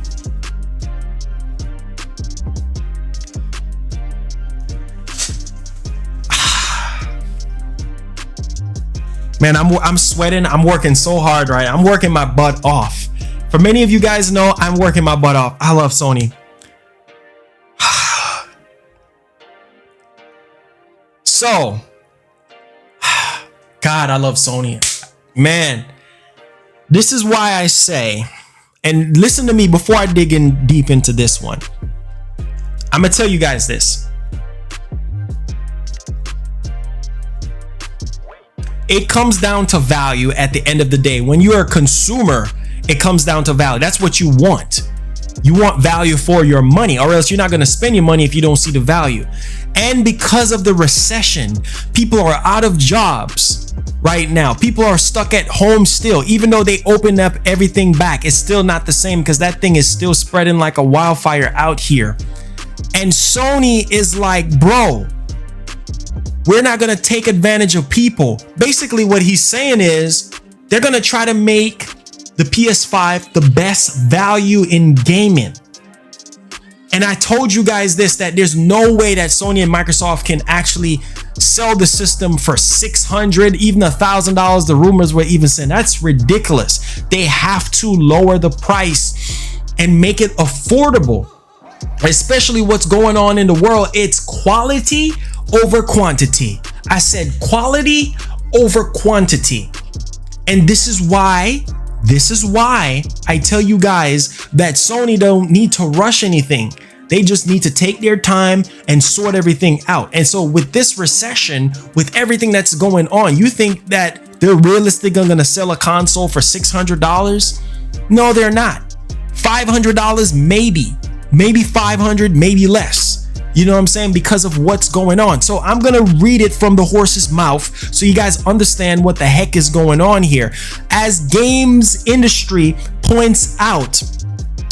Man, I'm sweating. I'm working so hard, right? I'm working my butt off. For many of you guys know, I'm working my butt off. I love Sony. So, God, I love Sony. Man, this is why I say, and listen to me before I dig in deep into this one. I'm gonna tell you guys this. It comes down to value at the end of the day. When you're a consumer, it comes down to value. That's what you want. You want value for your money, or else you're not going to spend your money if you don't see the value. And because of the recession, people are out of jobs right now. People are stuck at home still. Even though they opened up everything back, it's still not the same because that thing is still spreading like a wildfire out here. And Sony is like, bro, we're not going to take advantage of people. Basically, what he's saying is they're going to try to make the PS5 the best value in gaming. And I told you guys this, that there's no way that Sony and Microsoft can actually sell the system for $600, even $1,000. The rumors were even saying that's ridiculous. They have to lower the price and make it affordable, especially what's going on in the world. It's quality over quantity. I said quality over quantity. And this is why I tell you guys that Sony don't need to rush anything. They just need to take their time and sort everything out. And so with this recession, with everything that's going on, you think that they're realistically going to sell a console for $600? No, they're not. $500 maybe 500, maybe less. You know what I'm saying? Because of what's going on. So I'm going to read it from the horse's mouth so you guys understand what the heck is going on here. As games industry points out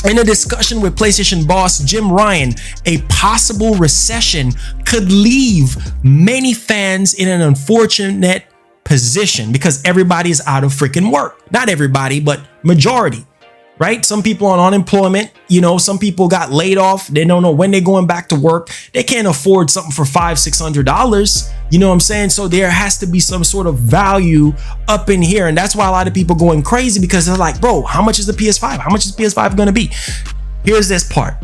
in a discussion with PlayStation boss Jim Ryan, a possible recession could leave many fans in an unfortunate position because everybody is out of freaking work. Not everybody, but majority. Right? Some people on unemployment, you know, some people got laid off. They don't know when they're going back to work. They can't afford something for $500-$600. You know what I'm saying? So there has to be some sort of value up in here. And that's why a lot of people going crazy because they're like, bro, how much is the PS5? How much is PS5 going to be? Here's this part.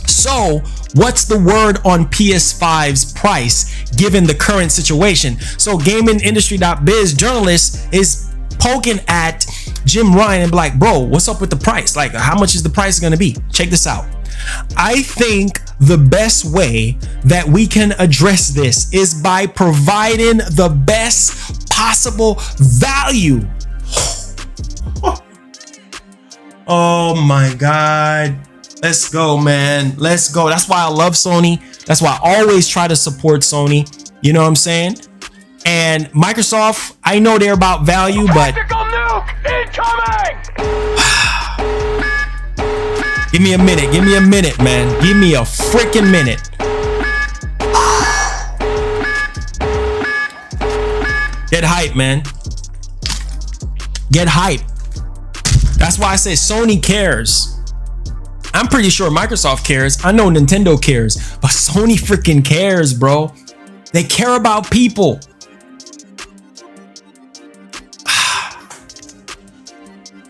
So what's the word on PS5's price given the current situation? So gamingindustry.biz journalist is poking at Jim Ryan and be like, bro, what's up with the price? Like, how much is the price going to be? Check this out. I think the best way that we can address this is by providing the best possible value. Oh my God. Let's go, man. Let's go. That's why I love Sony. That's why I always try to support Sony. You know what I'm saying? And Microsoft, I know they're about value, but give me a minute, man. Give me a freaking minute. Get hype, man. Get hype. That's why I say Sony cares. I'm pretty sure Microsoft cares. I know Nintendo cares, but Sony freaking cares, bro. They care about people.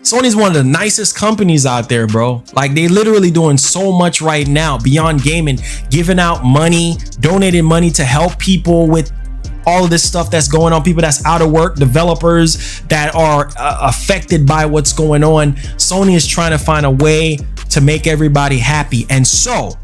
Sony's one of the nicest companies out there, bro. Like, they literally doing so much right now beyond gaming, giving out money, donating money to help people with all of this stuff that's going on, people that's out of work, developers that are affected by what's going on. Sony is trying to find a way to make everybody happy. And so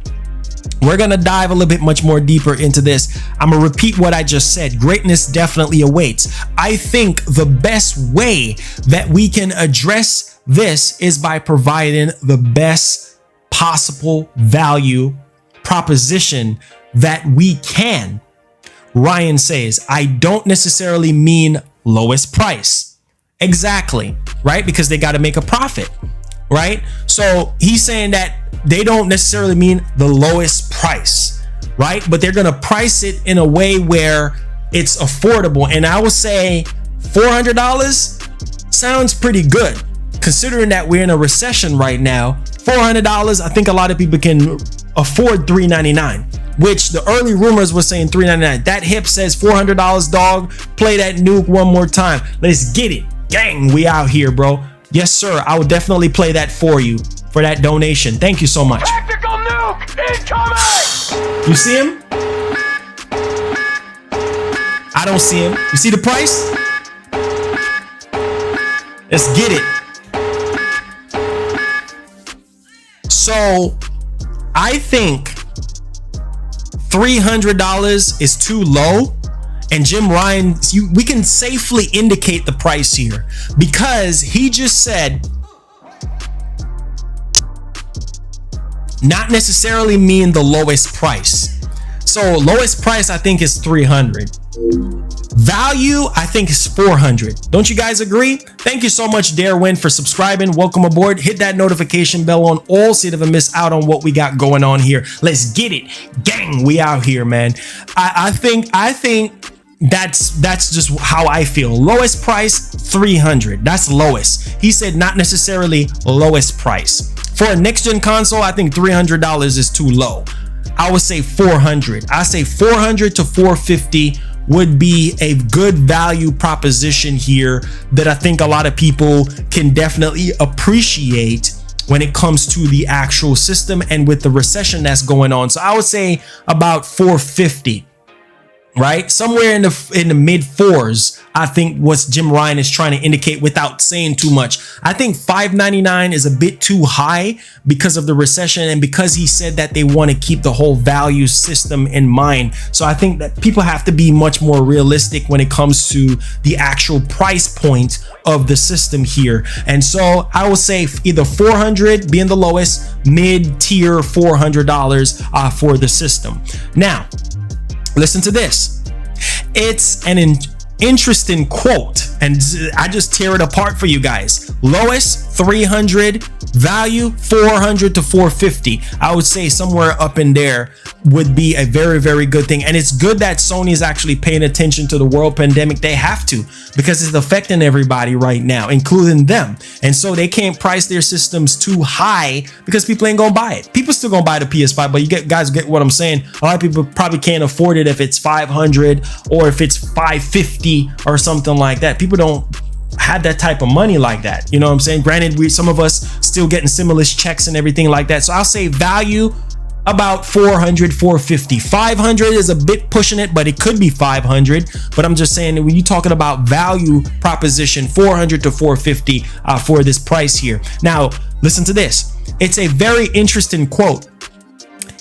we're gonna dive a little bit much more deeper into this. I'm gonna repeat what I just said. Greatness definitely awaits. I think the best way that we can address this is by providing the best possible value proposition that we can. Ryan says, I don't necessarily mean lowest price. Exactly, right? Because they got to make a profit, right? So he's saying that they don't necessarily mean the lowest price, right? But they're going to price it in a way where it's affordable. And I would say $400 sounds pretty good, considering that we're in a recession right now. $400, I think a lot of people can afford $399. Which the early rumors were saying $399. That hip says $400, dog. Play that nuke one more time. Let's get it. Gang, we out here, bro. Yes, sir. I will definitely play that for you for that donation. Thank you so much. Tactical nuke incoming! You see him? I don't see him. You see the price? Let's get it. So I think $300 is too low, and Jim Ryan, we can safely indicate the price here because he just said not necessarily mean the lowest price. So lowest price I think is 300. Value I think is 400. Don't you guys agree? Thank you so much, Darwin, for subscribing. Welcome aboard. Hit that notification bell on all so you never miss out on what we got going on here. Let's get it, gang. We out here, man. I think that's just how I feel. Lowest price 300. That's lowest. He said not necessarily lowest price. For a next gen console, I think $300 is too low. I would say 400. I say 400 to 450 would be a good value proposition here that I think a lot of people can definitely appreciate when it comes to the actual system and with the recession that's going on. So I would say about 450, right? Somewhere in the mid fours, I think what Jim Ryan is trying to indicate without saying too much. I think $599 is a bit too high because of the recession and because he said that they want to keep the whole value system in mind. So I think that people have to be much more realistic when it comes to the actual price point of the system here. And so I will say either 400 being the lowest, mid-tier $400 for the system. Now, listen to this. It's an interesting quote, and I just tear it apart for you guys. Lowest 300, value 400 to 450. I would say somewhere up in there would be a very, very good thing. And it's good that Sony is actually paying attention to the world pandemic. They have to, because it's affecting everybody right now, including them. And so they can't price their systems too high because people ain't gonna buy it. People still gonna buy the PS5, but guys get what I'm saying. A lot of people probably can't afford it if it's 500 or if it's 550 or something like that. People don't have that type of money like that. You know what I'm saying? Granted, some of us still getting stimulus checks and everything like that. So I'll say value about 400, 450. 500 is a bit pushing it, but it could be 500. But I'm just saying that when you're talking about value proposition, 400 to 450 for this price here. Now, listen to this. It's a very interesting quote.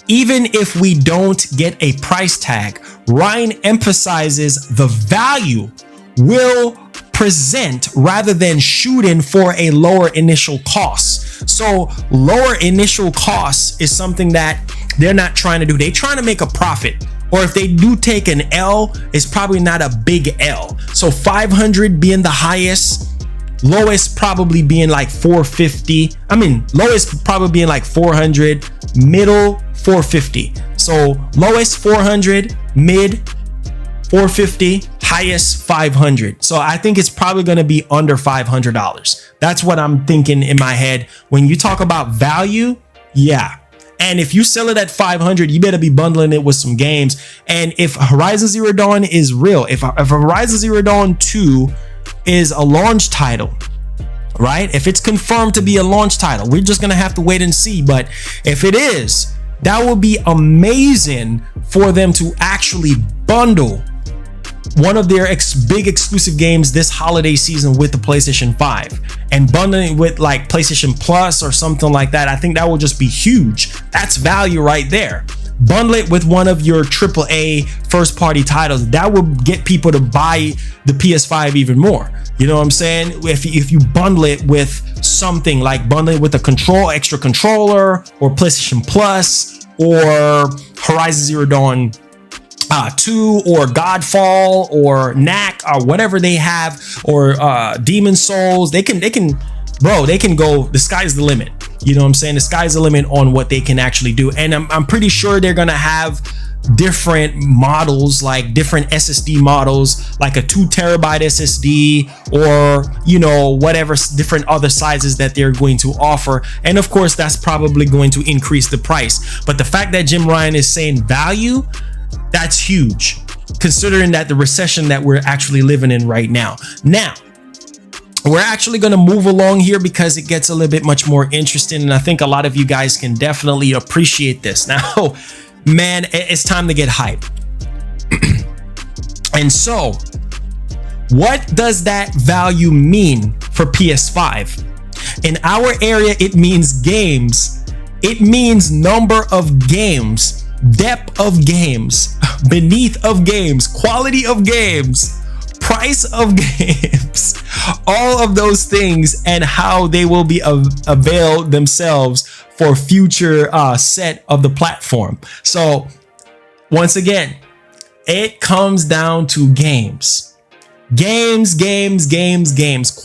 Even if we don't get a price tag, Ryan emphasizes the value will present rather than shooting for a lower initial cost. So lower initial cost is something that they're not trying to do. They're trying to make a profit, or if they do take an L, it's probably not a big L. So 500 being the highest, lowest probably being like 450. I mean, lowest probably being like 400, middle 450. So lowest 400, mid 450, highest 500. So I think it's probably going to be under $500. That's what I'm thinking in my head. When you talk about value, yeah. And if you sell it at 500, you better be bundling it with some games. And if Horizon Zero Dawn is real, if Horizon Zero Dawn 2 is a launch title, right? If it's confirmed to be a launch title, we're just going to have to wait and see. But if it is, that would be amazing for them to actually bundle one of their big exclusive games this holiday season with the PlayStation 5 and bundling it with like PlayStation Plus or something like that. I think that will just be huge. That's value right there. bundle it with one of your AAA first party titles. That will get people to buy the PS5 even more. You know what I'm saying? If you bundle it with something like bundle it with a extra controller, or PlayStation Plus, or Horizon Zero Dawn 2, or Godfall, or Knack, or whatever they have, or Demon Souls, they can go, the sky's the limit. You know what I'm saying? The sky's the limit on what they can actually do. And I'm pretty sure they're gonna have different models, like different SSD models, like a 2 terabyte SSD, or, you know, whatever different other sizes that they're going to offer. And of course, that's probably going to increase the price. But the fact that Jim Ryan is saying value, that's huge, considering that the recession that we're actually living in right now. Now, we're actually going to move along here because it gets a little bit much more interesting, and I think a lot of you guys can definitely appreciate this. Now, man, it's time to get hype. And so, what does that value mean for PS5? In our area, it means games. It means number of games, depth of games, beneath of games, quality of games, price of games, all of those things, and how they will be avail themselves for future set of the platform. So once again, it comes down to games,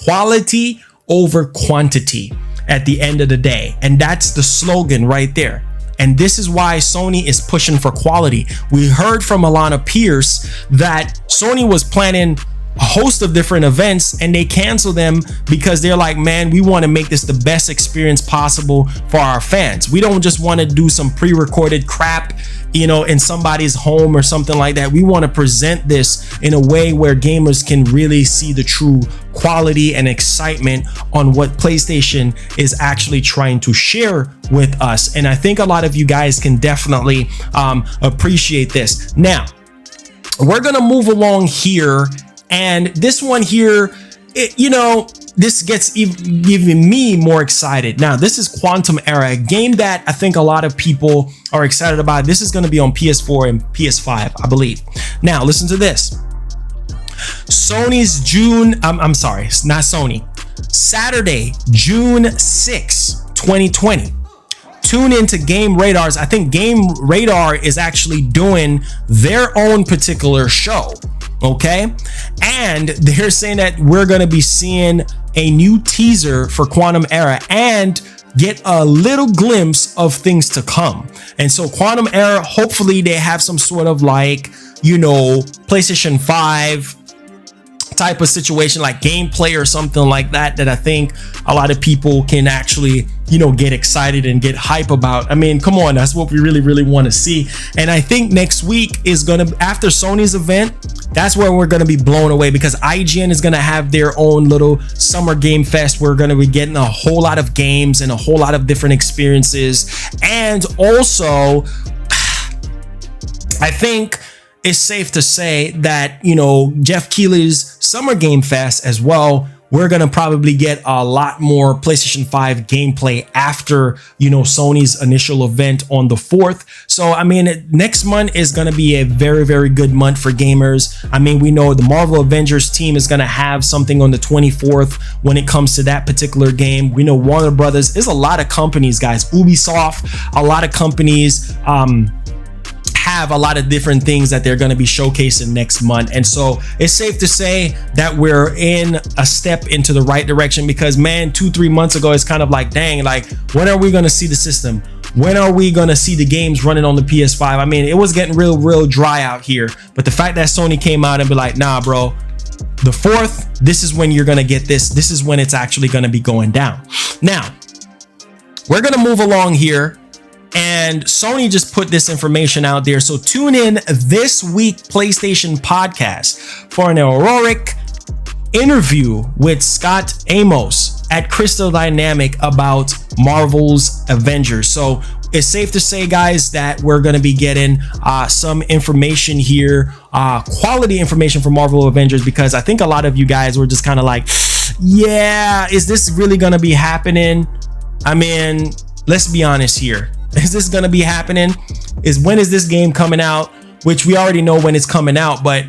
quality over quantity at the end of the day. And that's the slogan right there. And this is why Sony is pushing for quality. We heard from Alana Pierce that Sony was planning a host of different events and they canceled them because they're like, man, we want to make this the best experience possible for our fans. We don't just want to do some pre-recorded crap, you know, in somebody's home or something like that. We want to present this in a way where gamers can really see the true quality and excitement on what PlayStation is actually trying to share with us. And I think a lot of you guys can definitely appreciate this. Now, we're going to move along here. And this one here, this gets even me more excited. Now, this is Quantum Error, a game that I think a lot of people are excited about. This is going to be on PS4 and PS5, I believe. Now, listen to this. Sony's Saturday, June 6, 2020. Tune into Game Radar's. I think Game Radar is actually doing their own particular show. Okay, and they're saying that we're going to be seeing a new teaser for Quantum Error and get a little glimpse of things to come. And so Quantum Error, hopefully they have some sort of like, PlayStation 5 type of situation, like gameplay or something like that I think a lot of people can actually, get excited and get hype about. I mean, come on, that's what we really want to see. And I think next week is gonna, after Sony's event, that's where we're gonna be blown away, because IGN is gonna have their own little summer game fest. We're gonna be getting a whole lot of games and a whole lot of different experiences. And also, I think it's safe to say that, Jeff Keighley's Summer Game Fest as well, we're going to probably get a lot more PlayStation 5 gameplay after, Sony's initial event on the 4th. So, I mean, next month is going to be a very good month for gamers. I mean, we know the Marvel Avengers team is going to have something on the 24th when it comes to that particular game. We know Warner Brothers, there's a lot of companies, guys, Ubisoft, a lot of companies, have a lot of different things that they're going to be showcasing next month. And so it's safe to say that we're in a step into the right direction, because man, 2-3 months ago, it's kind of like, dang, like, when are we going to see the system? When are we going to see the games running on the PS5? I mean, it was getting real dry out here, but the fact that Sony came out and be like, nah, bro, the 4th, this is when you're going to get this. This is when it's actually going to be going down. Now, we're going to move along here. And Sony just put this information out there. So tune in this week PlayStation podcast for an heroic interview with Scott Amos at Crystal Dynamic about Marvel's Avengers. So it's safe to say, guys, that we're going to be getting some information here, quality information for Marvel Avengers, because I think a lot of you guys were just kind of like, yeah, is this really going to be happening? I mean, let's be honest here. Is this going to be happening? When is this game coming out? Which we already know when it's coming out, but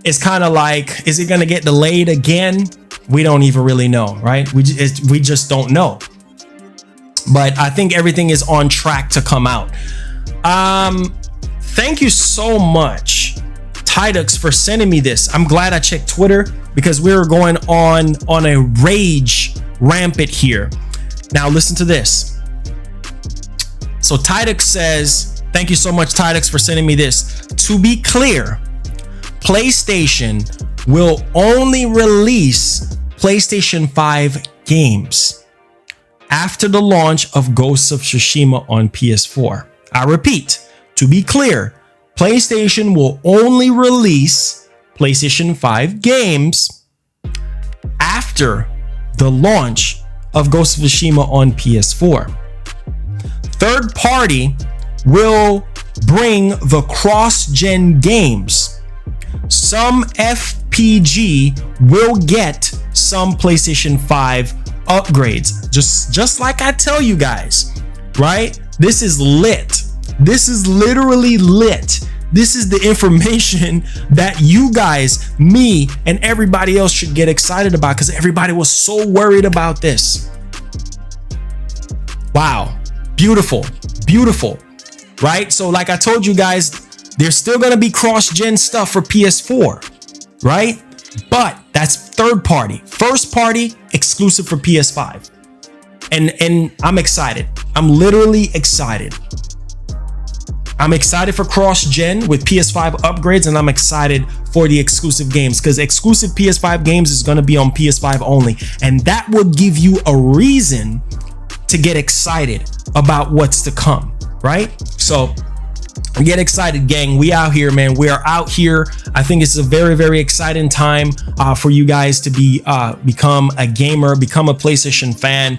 it's kind of like, is it going to get delayed again? We don't even really know, right? We just don't know. But I think everything is on track to come out. Thank you so much, Tidux, for sending me this. I'm glad I checked Twitter because we were going on a rage rampant here. Now listen to this. So Tidux says, thank you so much, Tidux, for sending me this. To be clear, PlayStation will only release PlayStation 5 games after the launch of Ghosts of Tsushima on PS4. I repeat, to be clear, PlayStation will only release PlayStation 5 games after the launch of Ghosts of Tsushima on PS4. Third party will bring the cross-gen games. Some FPG will get some PlayStation 5 upgrades. Just like I tell you guys, right? This is lit. This is literally lit. This is the information that you guys, me, and everybody else should get excited about because everybody was so worried about this. Wow. Beautiful, beautiful, right? So like I told you guys, there's still going to be cross-gen stuff for PS4, right? But that's third party. First party, exclusive for PS5. And I'm excited. I'm literally excited. I'm excited for cross-gen with PS5 upgrades, and I'm excited for the exclusive games because exclusive PS5 games is going to be on PS5 only. And that will give you a reason to get excited about what's to come, right? So get excited, gang. We out here, man. We are out here. I think it's a very, very exciting time for you guys to become a gamer, become a PlayStation fan,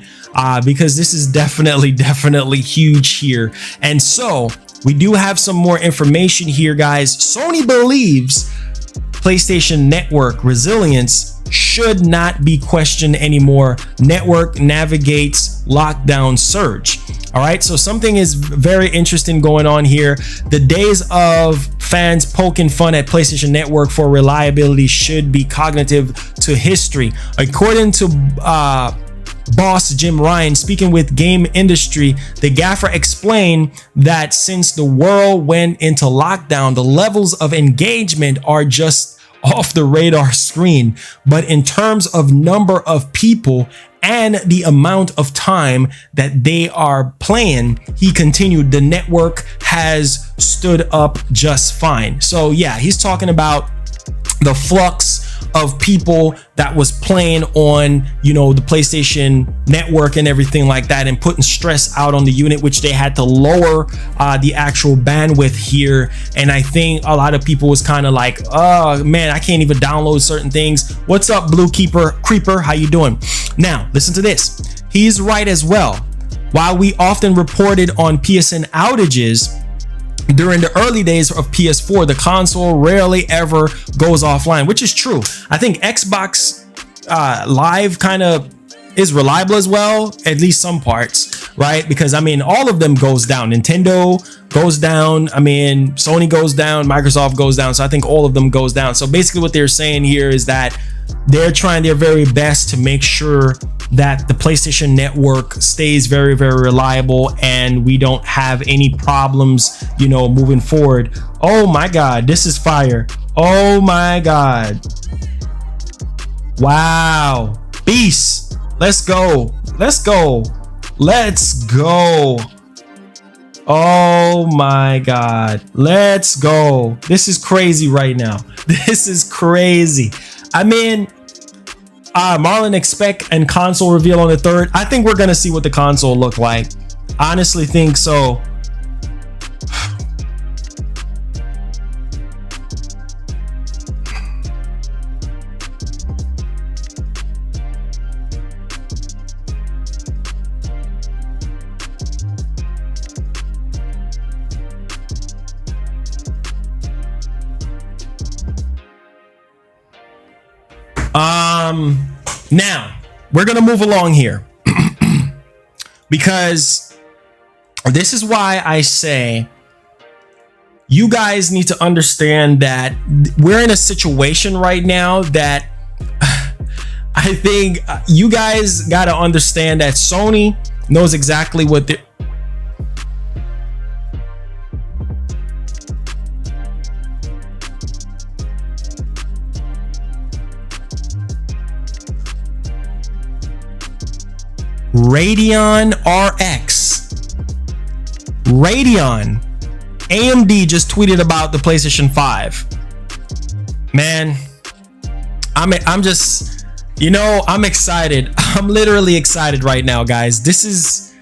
because this is definitely huge here. And so we do have some more information here, guys. Sony believes PlayStation Network resilience should not be questioned anymore. Network navigates lockdown surge. All right, so something is very interesting going on here. The days of fans poking fun at PlayStation Network for reliability should be cognitive to history. According to boss Jim Ryan, speaking with Game Industry, the gaffer explained that since the world went into lockdown, the levels of engagement are just off the radar screen. But in terms of number of people and the amount of time that they are playing, he continued, the network has stood up just fine. So yeah, he's talking about the flux of people that was playing on, you know, the PlayStation Network and everything like that, and putting stress out on the unit, which they had to lower the actual bandwidth here. And I think a lot of people was kind of like, oh man, I can't even download certain things. What's up, Blue Creeper? How you doing? Now listen to this. He's right as well. While we often reported on PSN outages during the early days of PS4, the console rarely ever goes offline, which is true. I think Xbox Live kind of is reliable as well, at least some parts, right? Because I mean, all of them goes down. Nintendo goes down. I mean, Sony goes down, Microsoft goes down. So I think all of them goes down. So basically what they're saying here is that they're trying their very best to make sure that the PlayStation Network stays very, very reliable and we don't have any problems, you know, moving forward. Oh my God, this is fire. Oh my God. Wow. Beast. Let's go. Let's go. Let's go. Oh my God. Let's go. This is crazy right now. This is crazy. I mean, Marlon expect and console reveal on the 3rd. I think we're gonna see what the console look like. Honestly think so. Now we're gonna move along here because This is why I say you guys need to understand that we're in a situation right now that I think you guys got to understand that Sony knows exactly what they're. Radeon RX. Radeon. AMD just tweeted about the PlayStation 5. Man, I'm just, you know, I'm excited. I'm literally excited right now, guys. This is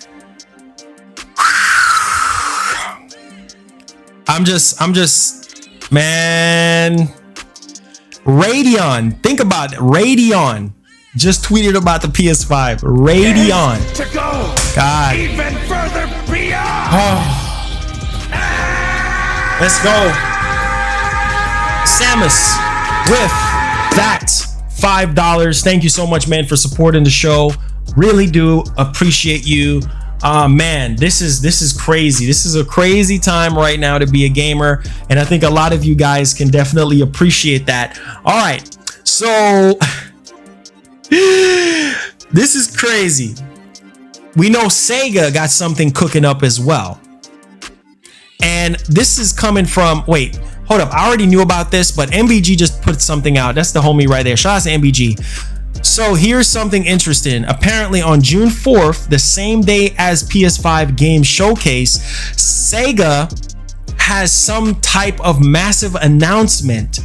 I'm just man. Radeon. Think about it. Radeon just tweeted about the PS5. Radeon. To go God. even further beyond. Oh. Let's go. Samus with that $5. Thank you so much, man, for supporting the show. Really do appreciate you. Man, this is crazy. This is a crazy time right now to be a gamer, and I think a lot of you guys can definitely appreciate that. All right, so this is crazy. We know Sega got something cooking up as well. And this is coming from, wait, hold up. I already knew about this, but MBG just put something out. That's the homie right there. Shout out to MBG. So here's something interesting. Apparently on June 4th, the same day as PS5 Game Showcase, Sega has some type of massive announcement.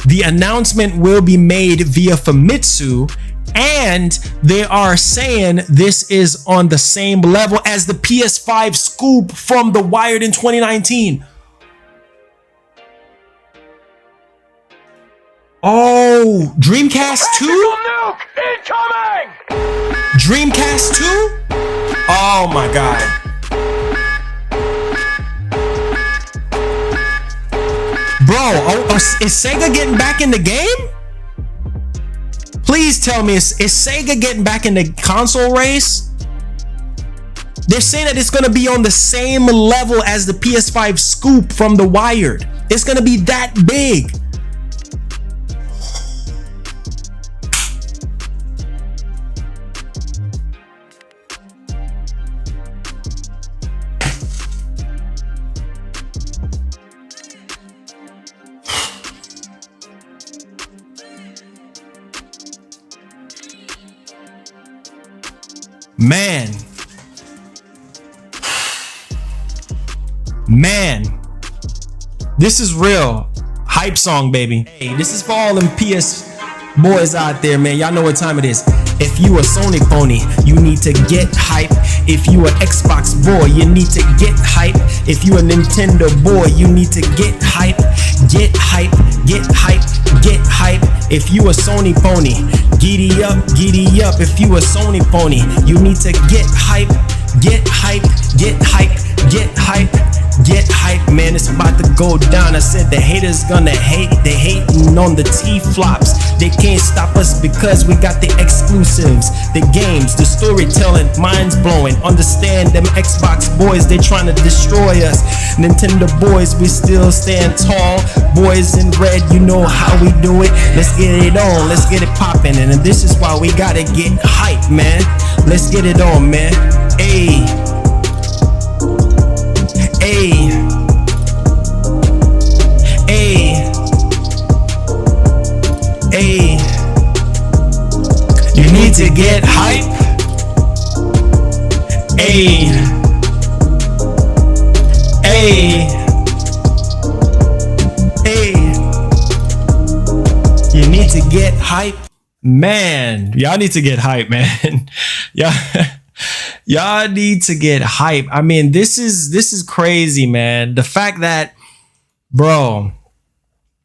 The announcement will be made via Famitsu, and they are saying this is on the same level as the PS5 scoop from The Wired in 2019. Oh, Dreamcast 2? Nuke incoming! Dreamcast 2? Oh my God. Bro, is Sega getting back in the game? Please tell me, is Sega getting back in the console race? They're saying that it's gonna be on the same level as the PS5 scoop from The Wired. It's gonna be that big. Man, this is real. Hype song, baby. Hey, this is for all them PS boys out there, man. Y'all know what time it is. If you a Sony pony, you need to get hype. If you an Xbox boy, you need to get hype. If you a Nintendo boy, you need to get hype. Get hype, get hype, get hype. If you a Sony pony, giddy up, giddy up. If you a Sony pony, you need to get hype, get hype, get hype, get hype. Get hype, man, it's about to go down. I said the haters gonna hate. They hating on the T-flops. They can't stop us because we got the exclusives, the games, the storytelling, minds blowing. Understand them Xbox boys, they trying to destroy us. Nintendo boys, we still stand tall. Boys in red, you know how we do it. Let's get it on, let's get it popping. And this is why we gotta get hype, man. Let's get it on, man. Ayy. Ayy, ayy, ayy. You need to get hype. Ayy, ayy, ayy. You need to get hype, man. Y'all need to get hype, man. Yeah. Y'all need to get hype. I mean, this is crazy, man. The fact that, bro,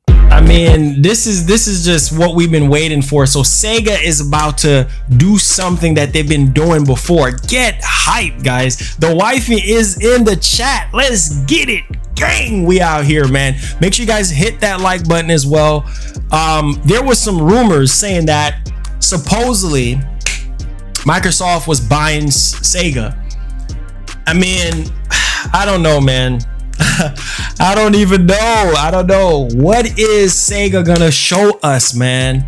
I mean, this is just what we've been waiting for. So Sega is about to do something that they've been doing before. Get hype, guys. The wifey is in the chat. Let's get it. Gang, we out here, man. Make sure you guys hit that like button as well. There was some rumors saying that supposedly Microsoft was buying Sega. I mean, I don't know, man. I don't even know. I don't know. What is Sega gonna show us, man?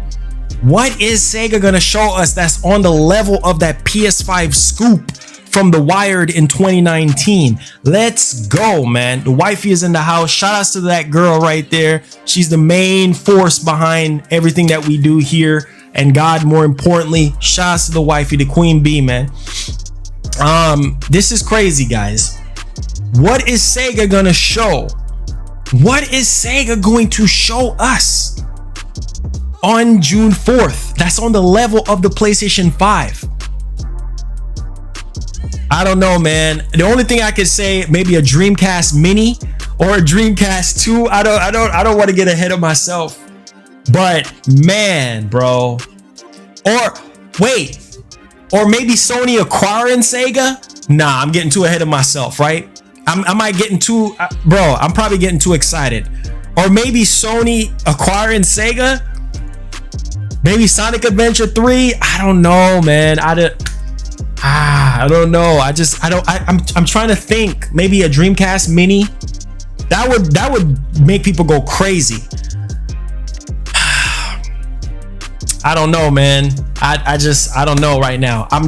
What is Sega gonna show us that's on the level of that PS5 scoop from The Wired in 2019? Let's go, man. The wifey is in the house. Shout outs to that girl right there. She's the main force behind everything that we do here. And God, more importantly, shout outs to the wifey, the queen bee, man. This is crazy, guys. What is Sega gonna show? What is Sega going to show us on June 4th? That's on the level of the PlayStation 5. I don't know, man. The only thing I could say, maybe a Dreamcast Mini or a Dreamcast 2. I don't want to get ahead of myself. But man, bro. Or wait. Or maybe Sony acquiring Sega? Nah, I'm getting too ahead of myself, right? I might getting too, bro, I'm probably getting too excited. Or maybe Sony acquiring Sega? Maybe Sonic Adventure 3? I don't know, man. I don't know. I'm trying to think. Maybe a Dreamcast Mini? That would make people go crazy. I don't know, man. I don't know right now. I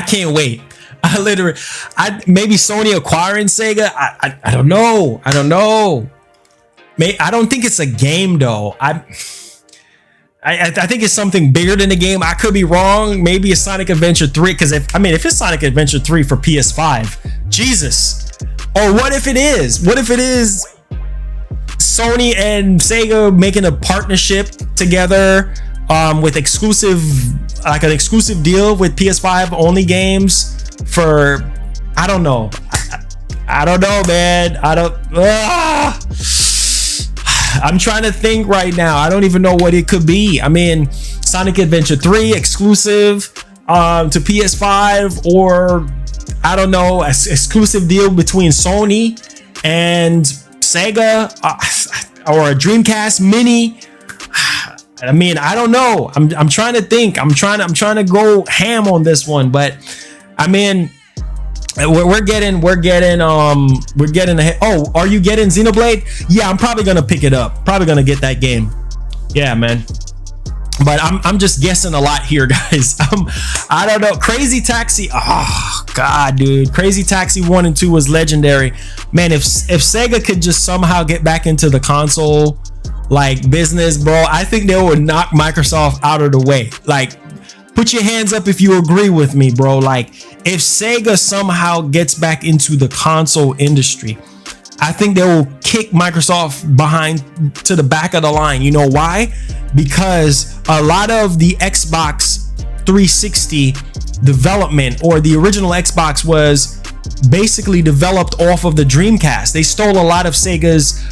can't wait. Maybe Sony acquiring Sega. I don't know. I don't think it's a game though. I think it's something bigger than a game. I could be wrong. Maybe it's Sonic Adventure 3. Because if it's Sonic Adventure 3 for PS5, Jesus. Or what if it is? What if it is Sony and Sega making a partnership together with an exclusive deal with PS5 only games for, I don't know. I don't know, man. I'm trying to think right now. I don't even know what it could be. I mean, Sonic Adventure 3 exclusive to PS5, or I don't know, exclusive deal between Sony and Sega, or a Dreamcast Mini. I mean, I don't know. I'm trying to think. I'm trying to go ham on this one, but I mean, we're getting ahead. Oh, are you getting Xenoblade? Yeah, I'm probably gonna pick it up. Probably gonna get that game. Yeah, man. But I'm just guessing a lot here, guys. I don't know. Crazy Taxi. Oh God, dude. Crazy Taxi 1 and 2 was legendary. Man, if Sega could just somehow get back into the console like business, bro, I think they would knock Microsoft out of the way. Like, put your hands up if you agree with me, bro. Like, if Sega somehow gets back into the console industry, I think they will kick Microsoft behind to the back of the line. You know why? Because a lot of the Xbox 360 development, or the original Xbox, was basically developed off of the Dreamcast. They stole a lot of Sega's,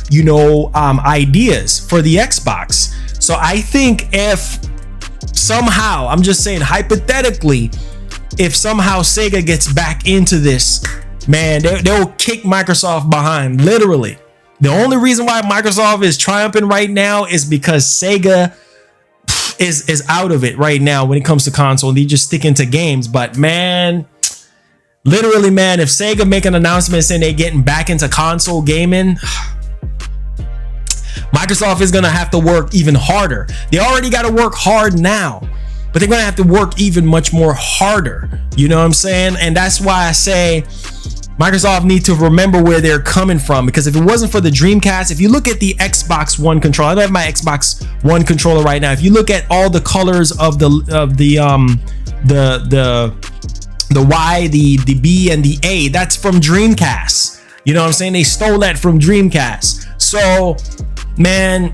ideas for the Xbox. So I think if somehow, I'm just saying hypothetically, if somehow Sega gets back into this, man, they'll kick Microsoft behind, literally. The only reason why Microsoft is triumphant right now is because Sega is out of it right now when it comes to console. They just stick into games. But man, literally, man, if Sega make an announcement saying they're getting back into console gaming, Microsoft is gonna have to work even harder. They already got to work hard now, but they're gonna have to work even much more harder. You know what I'm saying? And that's why I say Microsoft need to remember where they're coming from, because if it wasn't for the Dreamcast, if you look at the Xbox One controller, I don't have my Xbox One controller right now. If you look at all the colors of the Y, the B, and the A, that's from Dreamcast. You know what I'm saying? They stole that from Dreamcast. So, man,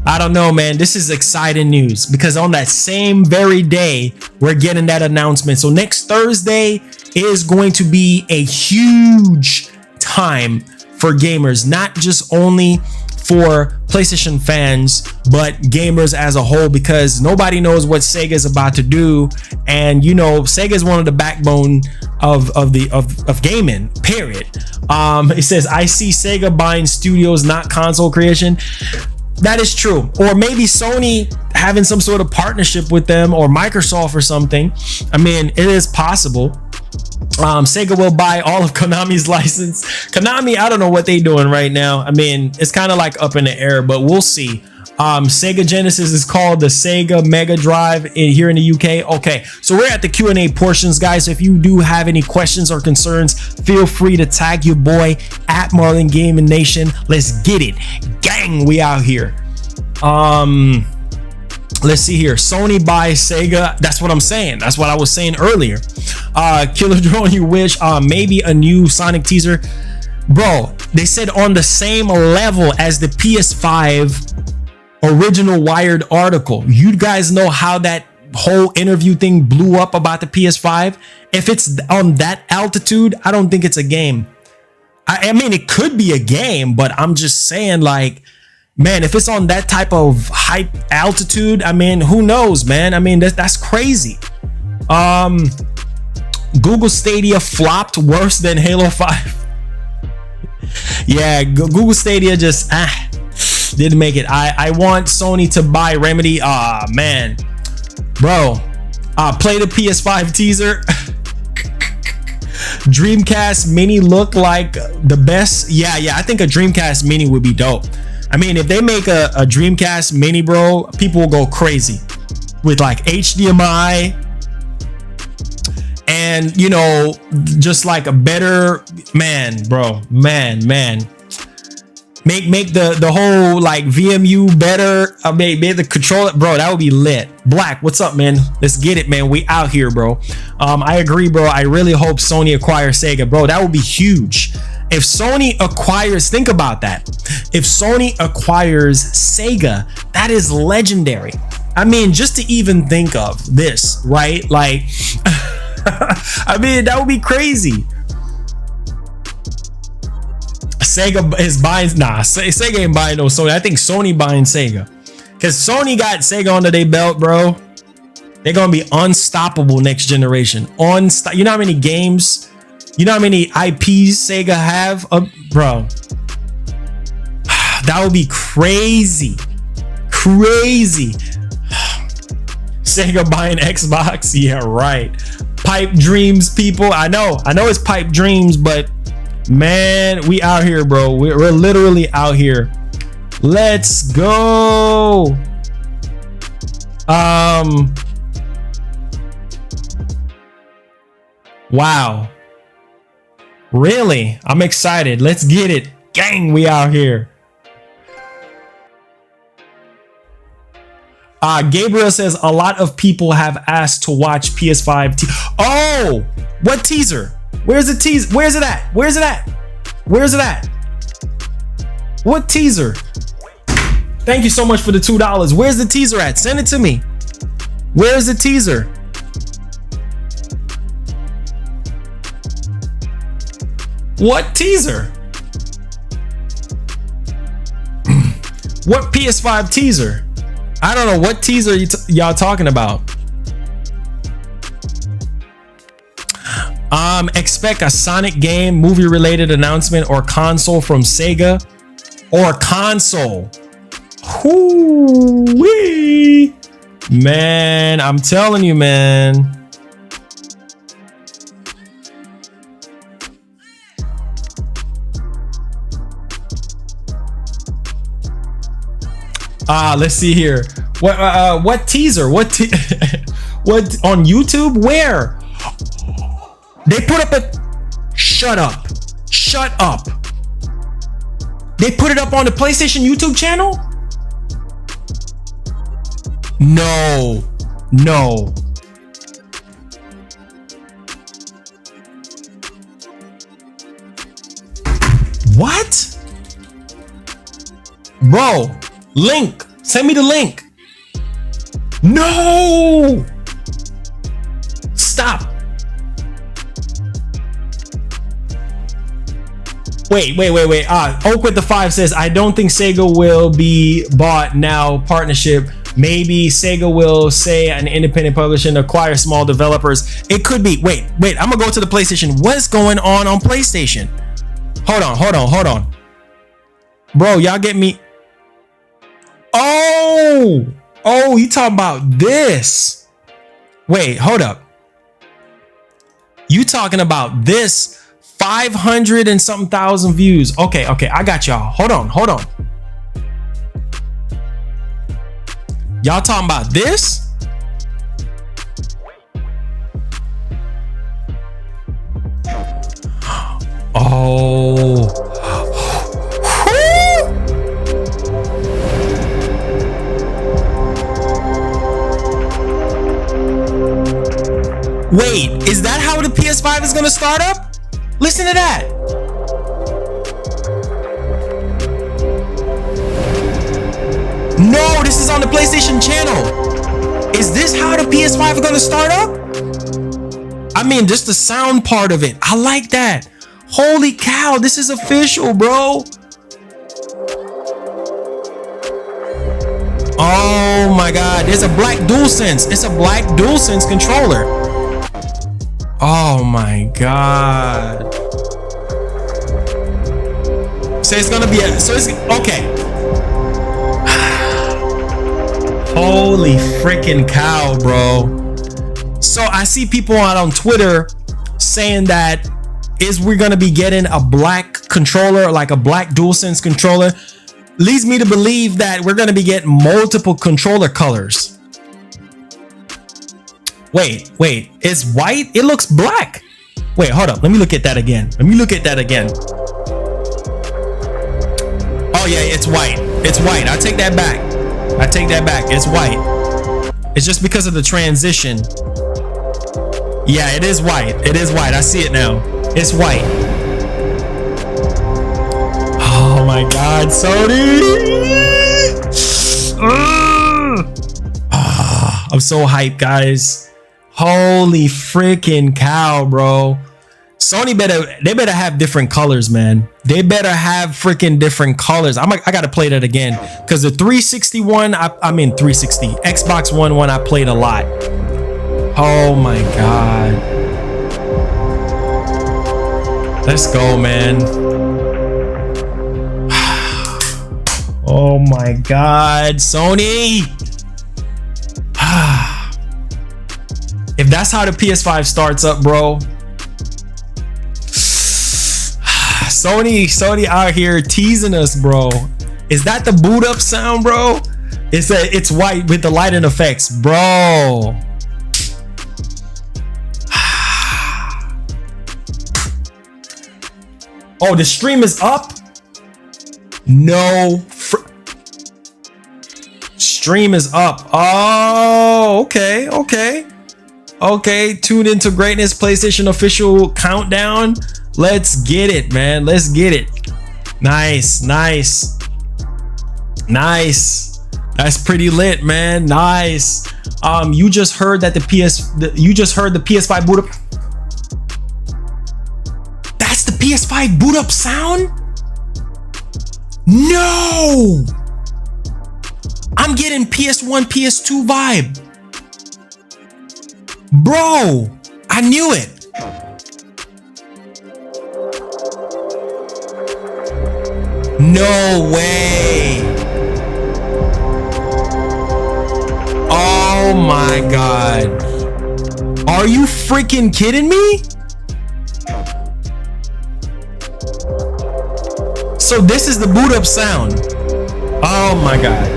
I don't know, man. This is exciting news, because on that same very day, we're getting that announcement. So next Thursday is going to be a huge time for gamers, not just only for PlayStation fans, but gamers as a whole, because nobody knows what Sega is about to do. And Sega is one of the backbone of gaming, period. It says, I see Sega buying studios, not console creation. That is true. Or maybe Sony having some sort of partnership with them or Microsoft or something. I mean, it is possible. Sega will buy all of Konami's license. Konami, I don't know what they're doing right now. I mean, it's kind of like up in the air, but we'll see. Sega Genesis is called the Sega Mega Drive here in the UK. Okay, so we're at the Q&A portions, guys. So if you do have any questions or concerns, feel free to tag your boy at Marlongamingnation. Let's get it, gang. We out here. Let's see here. Sony buys Sega. That's what I'm saying. That's what I was saying earlier. Killer Drone, you wish. Maybe a new Sonic teaser. Bro, they said on the same level as the PS5 original Wired article. You guys know how that whole interview thing blew up about the PS5. If it's on that altitude, I don't think it's a game. I mean, it could be a game, but I'm just saying, like, man, if it's on that type of high altitude, I mean, who knows, man? I mean, that's crazy. Google Stadia flopped worse than Halo 5. Yeah, Google Stadia just didn't make it. I want Sony to buy Remedy. Man, bro, play the PS5 teaser. Dreamcast Mini look like the best. Yeah, I think a Dreamcast Mini would be dope. I mean, if they make a Dreamcast Mini, bro, people will go crazy with like HDMI and, you know, just like a better, man, bro, man. Make the whole like VMU better. Make the controller, bro. That would be lit. Black, what's up, man? Let's get it, man. We out here, bro. I agree, bro. I really hope Sony acquires Sega, bro. That would be huge. If Sony acquires, think about that. If Sony acquires Sega, that is legendary. I mean, just to even think of this, right? Like, I mean, that would be crazy. Sega is buying, Sega ain't buying no Sony. I think Sony buying Sega, because Sony got Sega under their belt, bro. They're gonna be unstoppable next generation. You know how many games, you know how many IPs Sega have, bro? That would be crazy. Sega buying Xbox, yeah, right. Pipe dreams, people. I know it's pipe dreams, but man, we out here, bro. We're literally out here. Let's go. Wow. Really? I'm excited. Let's get it. Gang, we out here. Gabriel says a lot of people have asked to watch PS5. Oh, what teaser? Where's the teaser? Where's it at? What teaser? Thank you so much for the $2. Where's the teaser at? Send it to me. Where's the teaser? What teaser? What PS5 teaser? I don't know what teaser y'all talking about. Expect a Sonic game, movie related announcement, or console from Sega, or console. Whoo-wee. Man, I'm telling you, man. Let's see here. What teaser? What on YouTube? Where? They put up a shut up. They put it up on the PlayStation YouTube channel? No. What? Bro, link. Send me the link. No. Stop. Wait. Oak with the 5 says, I don't think Sega will be bought now. Partnership. Maybe Sega will say an independent publisher and acquire small developers. It could be. Wait. I'm gonna go to the PlayStation. What's going on PlayStation? Hold on. Bro, y'all get me. Oh, Oh, you talking about this? Wait, hold up. You talking about this 500 and something thousand views? Okay, I got y'all. Hold on. Y'all talking about this? Oh. Wait, is that how the PS5 is gonna start up? Listen to that. No, this is on the PlayStation channel. Is this how the PS5 is gonna start up? I mean, just the sound part of it. I like that. Holy cow, this is official, bro. Oh my God, there's a black DualSense. It's a black DualSense controller. Oh my God. So it's gonna be okay. Holy freaking cow, bro. So I see people out on Twitter saying that we're gonna be getting a black controller, like a black DualSense controller. Leads me to believe that we're gonna be getting multiple controller colors. Wait, it's white? It looks black. Wait, hold up. Let me look at that again. Oh yeah, it's white. It's white. I take that back. It's white. It's just because of the transition. Yeah, it is white. I see it now. It's white. Oh my God, Sony! I'm so hyped, guys. Holy freaking cow, bro. Sony they better have different colors, man. They better have freaking different colors. I gotta play that again, because the 360 Xbox One I played a lot. Oh my God. Let's go, man. Oh my God, Sony. If that's how the PS5 starts up, bro. Sony out here teasing us, bro. Is that the boot up sound, bro? It's white with the lighting effects, bro. Oh, the stream is up? No. Stream is up. Oh, okay. Tune into greatness, PlayStation official countdown. Let's get it, man. Let's get it. Nice. That's pretty lit, man. Nice. You just heard that the PS5 boot up. That's the PS5 boot up sound? No! I'm getting PS1, PS2 vibe. Bro, I knew it. No way. Oh my God. Are you freaking kidding me? So this is the boot up sound. Oh my God.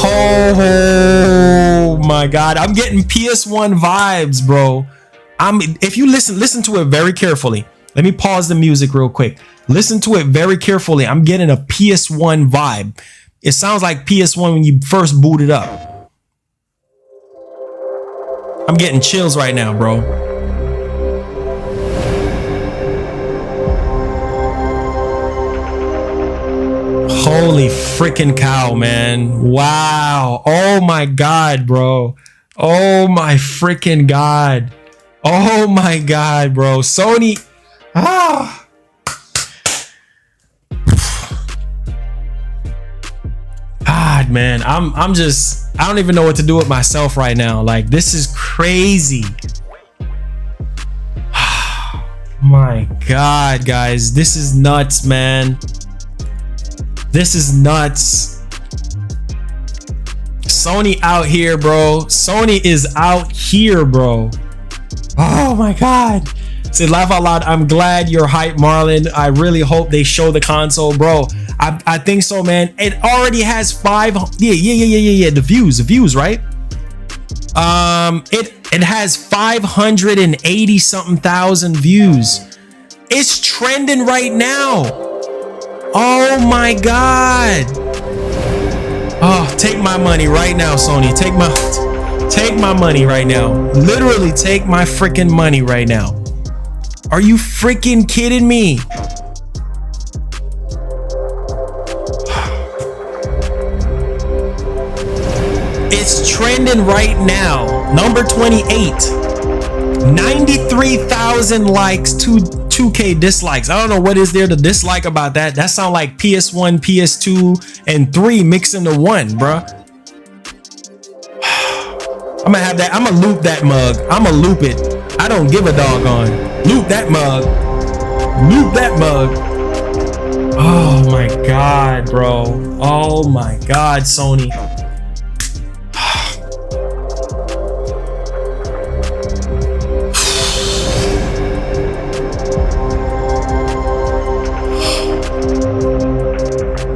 Oh my God. I'm getting PS1 vibes, bro. If you listen to it very carefully. Let me pause the music real quick. Listen to it very carefully. I'm getting a PS1 vibe. It sounds like PS1 when you first boot it up. I'm getting chills right now, bro. Holy freaking cow, man. Wow. Oh my God, bro. Oh my freaking God. Oh my God, bro. Sony. God, man. I don't even know what to do with myself right now. Like, this is crazy. My God, guys. This is nuts, man. This is nuts. Sony out here, bro. Sony is out here, bro. Oh my God. Say laugh out loud. I'm glad you're hyped, Marlon. I really hope they show the console, bro. I think so, man. It already has the views, right? It has 580 something thousand views. It's trending right now. Oh my God. Oh, take my money right now, Sony. Take my money right now. Literally take my freaking money right now. Are you freaking kidding me? It's trending right now. Number 28. 93,000 likes, 2K dislikes. I don't know what is there to dislike about that. That sound like PS1, PS2, and 3 mixed into one, bruh. I'm gonna have that. I'm gonna loop that mug. I'm gonna loop it. I don't give a doggone. Loop that mug. Loop that mug. Oh my God, bro. Oh my God, Sony.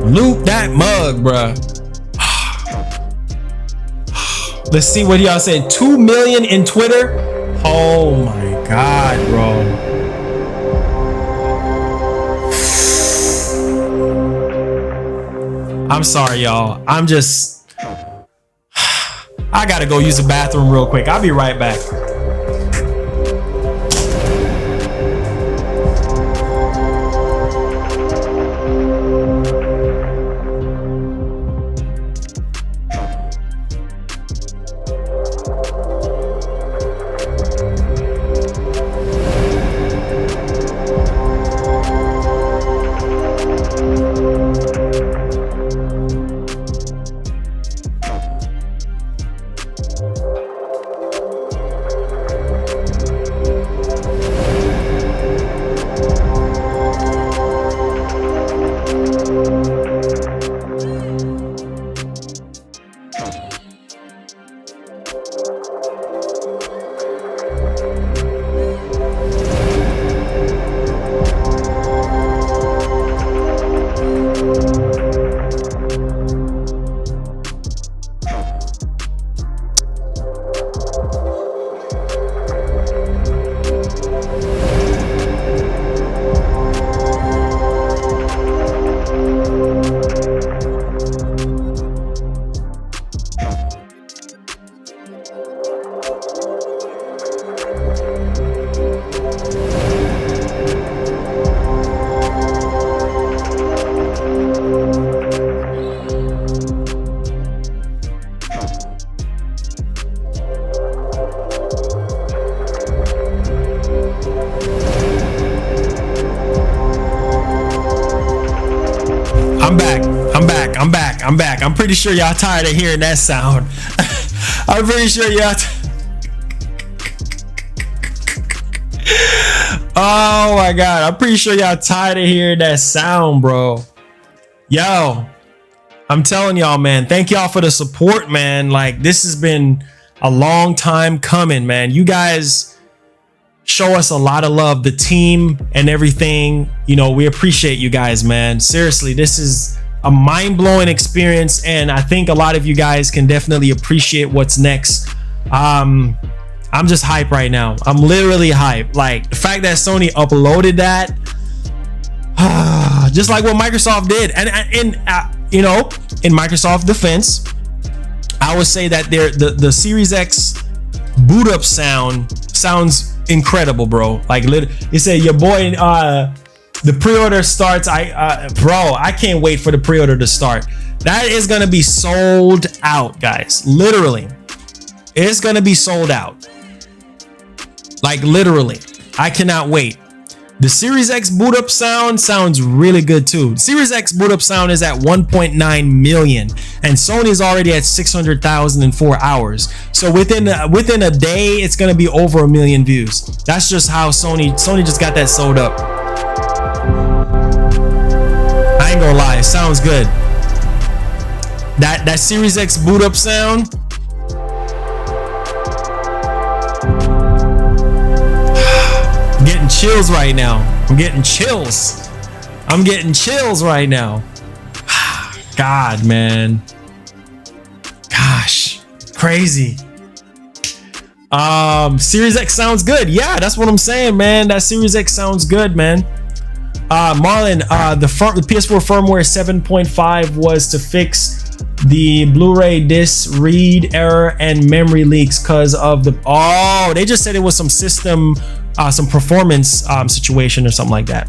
Loop that mug, bruh. Let's see what y'all said. 2 million in Twitter. Oh my God, bro. I'm sorry, y'all. I gotta go use the bathroom real quick. I'll be right back. I'm back. I'm pretty sure y'all tired of hearing that sound. I'm pretty sure y'all. Oh my God. I'm pretty sure y'all tired of hearing that sound, bro. Yo, I'm telling y'all, man. Thank y'all for the support, man. Like, this has been a long time coming, man. You guys show us a lot of love, the team and everything. You know, we appreciate you guys, man. Seriously, this is a mind-blowing experience, and I think a lot of you guys can definitely appreciate what's next. I'm just hyped right now. I'm literally hyped. Like, the fact that Sony uploaded that, just like what Microsoft did, and you know, in Microsoft defense, I would say that the Series X boot up sounds incredible, bro. Like, you say your boy, the pre-order starts. Bro, I can't wait for the pre-order to start. That is gonna be sold out, guys. Literally, it's gonna be sold out. Like, literally, I cannot wait. The Series X boot up sound sounds really good too. Series X boot up sound is at 1.9 million, and Sony's already at 600,000 in 4 hours. So within a day, it's gonna be over 1 million views. That's just how Sony just got that sold up. I ain't gonna lie, it sounds good. That Series X boot up sound. I'm getting chills right now. I'm getting chills. I'm getting chills right now. God, man. Gosh, crazy. Series X sounds good. Yeah, that's what I'm saying, man. That Series X sounds good, man. Marlon, the PS4 firmware 7.5 was to fix the Blu-ray disc read error and memory leaks because of the they just said it was some system some performance situation or something like that.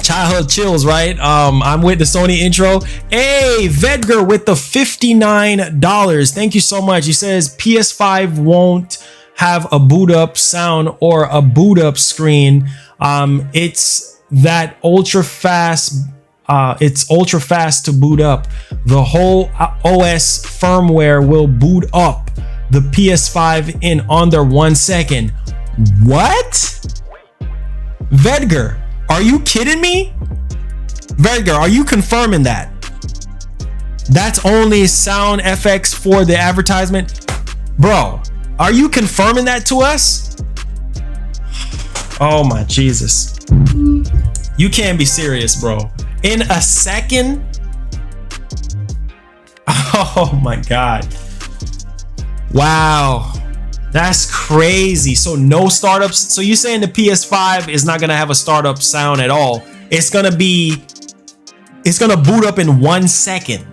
Childhood chills, right? I'm with the Sony intro. Hey, Vedger with the $59. Thank you so much. He says PS5 won't have a boot up sound or a boot up screen. It's that ultra fast. It's ultra fast to boot up. The whole OS firmware will boot up the PS5 in under 1 second. What? Vedger, are you kidding me? Vedger, are you confirming that? That's only sound FX for the advertisement? Bro, are you confirming that to us? Oh my Jesus. You can't be serious, bro. In a second? Oh my God. Wow. That's crazy. So no startups. So you're saying the PS5 is not gonna have a startup sound at all. It's gonna boot up in 1 second.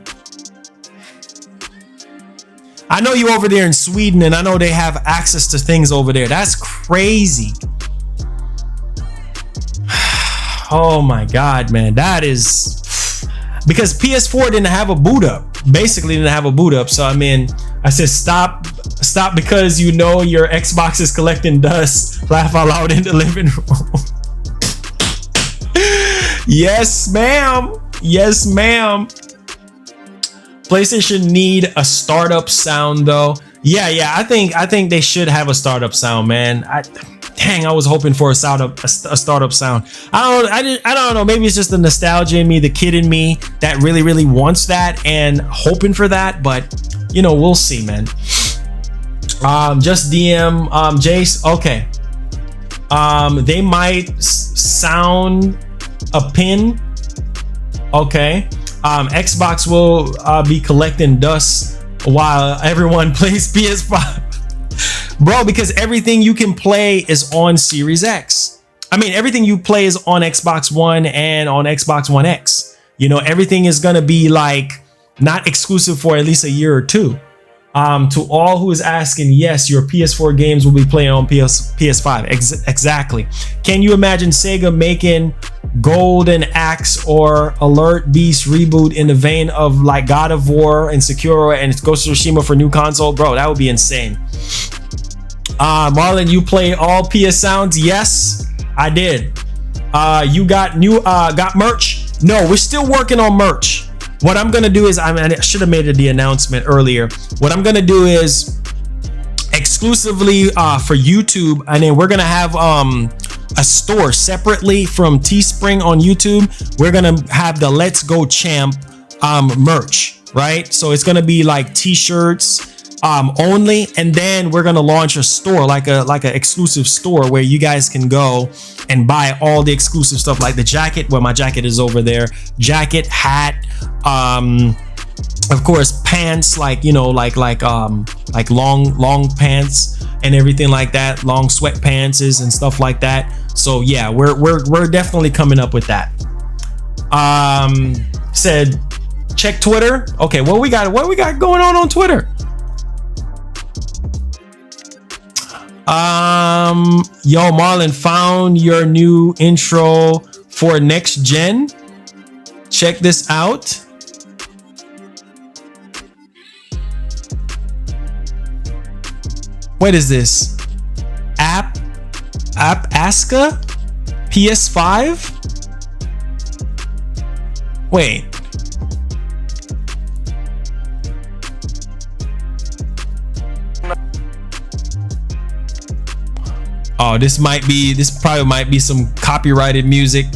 I know you over there in Sweden and I know they have access to things over there. That's crazy. Oh my God, man. That is because PS4 didn't have a boot up. Basically didn't have a boot up. So I mean, I said stop because you know your Xbox is collecting dust. Laugh out loud in the living room. Yes, ma'am. Yes, ma'am. PlayStation need a startup sound though. Yeah. I think they should have a startup sound, man. Dang, I was hoping for a startup sound. I don't know. Maybe it's just the nostalgia in me, the kid in me that really wants that and hoping for that. But you know, we'll see, man. Just DM Jace. Okay. They might sound a pin. Okay. Xbox will be collecting dust while everyone plays PS5. Bro, because everything you can play is on Series X. I mean, everything you play is on Xbox One and on Xbox One X. You know, everything is gonna be like not exclusive for at least a year or two. To all who is asking, yes, your PS4 games will be playing on PS5. Exactly. Can you imagine Sega making Golden Axe or Alert Beast reboot in the vein of like God of War and Sekiro and Ghost of Tsushima for new console? Bro, that would be insane. Marlon, you play all PS sounds? Yes, I did. You got merch? No, we're still working on merch. What I'm gonna do is, I should have made the announcement earlier. What I'm gonna do is exclusively for YouTube, and then we're gonna have a store separately from Teespring on YouTube. We're gonna have the Let's Go Champ merch, right? So it's gonna be like t-shirts only, and then we're gonna launch a store, like a exclusive store where you guys can go and buy all the exclusive stuff, like the jacket. Well, my jacket is over there. Jacket, hat, of course, pants, like, you know, like long pants and everything like that, long sweatpants and stuff like that. So yeah, we're definitely coming up with that. Said check Twitter. Okay, what we got going on Twitter? Yo, Marlon, found your new intro for next gen. Check this out. What is this? Aska PS5? Wait. Oh, this probably might be some copyrighted music.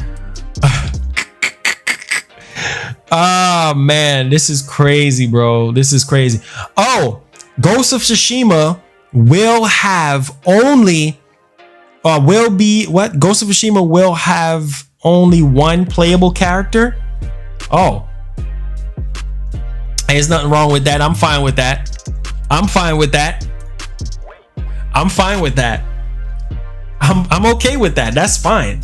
Oh man, this is crazy, bro. This is crazy. Oh, Ghost of Tsushima will have only Ghost of Tsushima will have only one playable character. Oh, hey, there's nothing wrong with that. I'm fine with that. I'm fine with that. I'm fine with that. I'm okay with that. That's fine.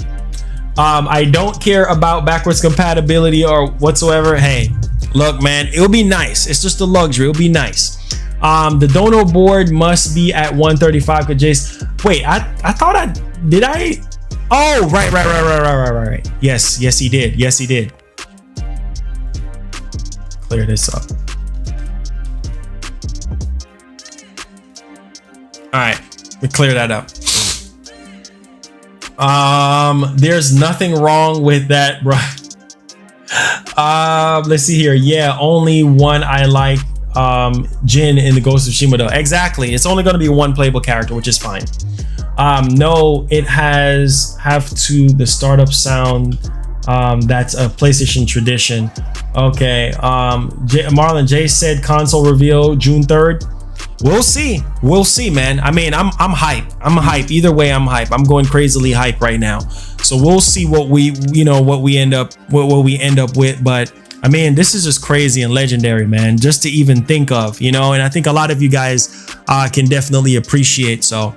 I don't care about backwards compatibility or whatsoever. Hey, look, man, it'll be nice. It's just a luxury. It'll be nice. The dono board must be at 135. Cause Jace, wait, I thought did I? Oh, right. Yes, he did. Yes, he did. Clear this up. All right, we clear that up. There's nothing wrong with that, bro. Let's see here. Yeah, only one I like. Jin in the Ghost of Tsushima though. Exactly. It's only going to be one playable character, which is fine. No, it have to the startup sound. That's a PlayStation tradition. Okay. Marlon J said console reveal June 3rd. We'll see, man. I mean, I'm hype. Either way, I'm hype. I'm going crazily hype right now. So we'll see what we end up with. But I mean, this is just crazy and legendary, man, just to even think of, and I think a lot of you guys can definitely appreciate. So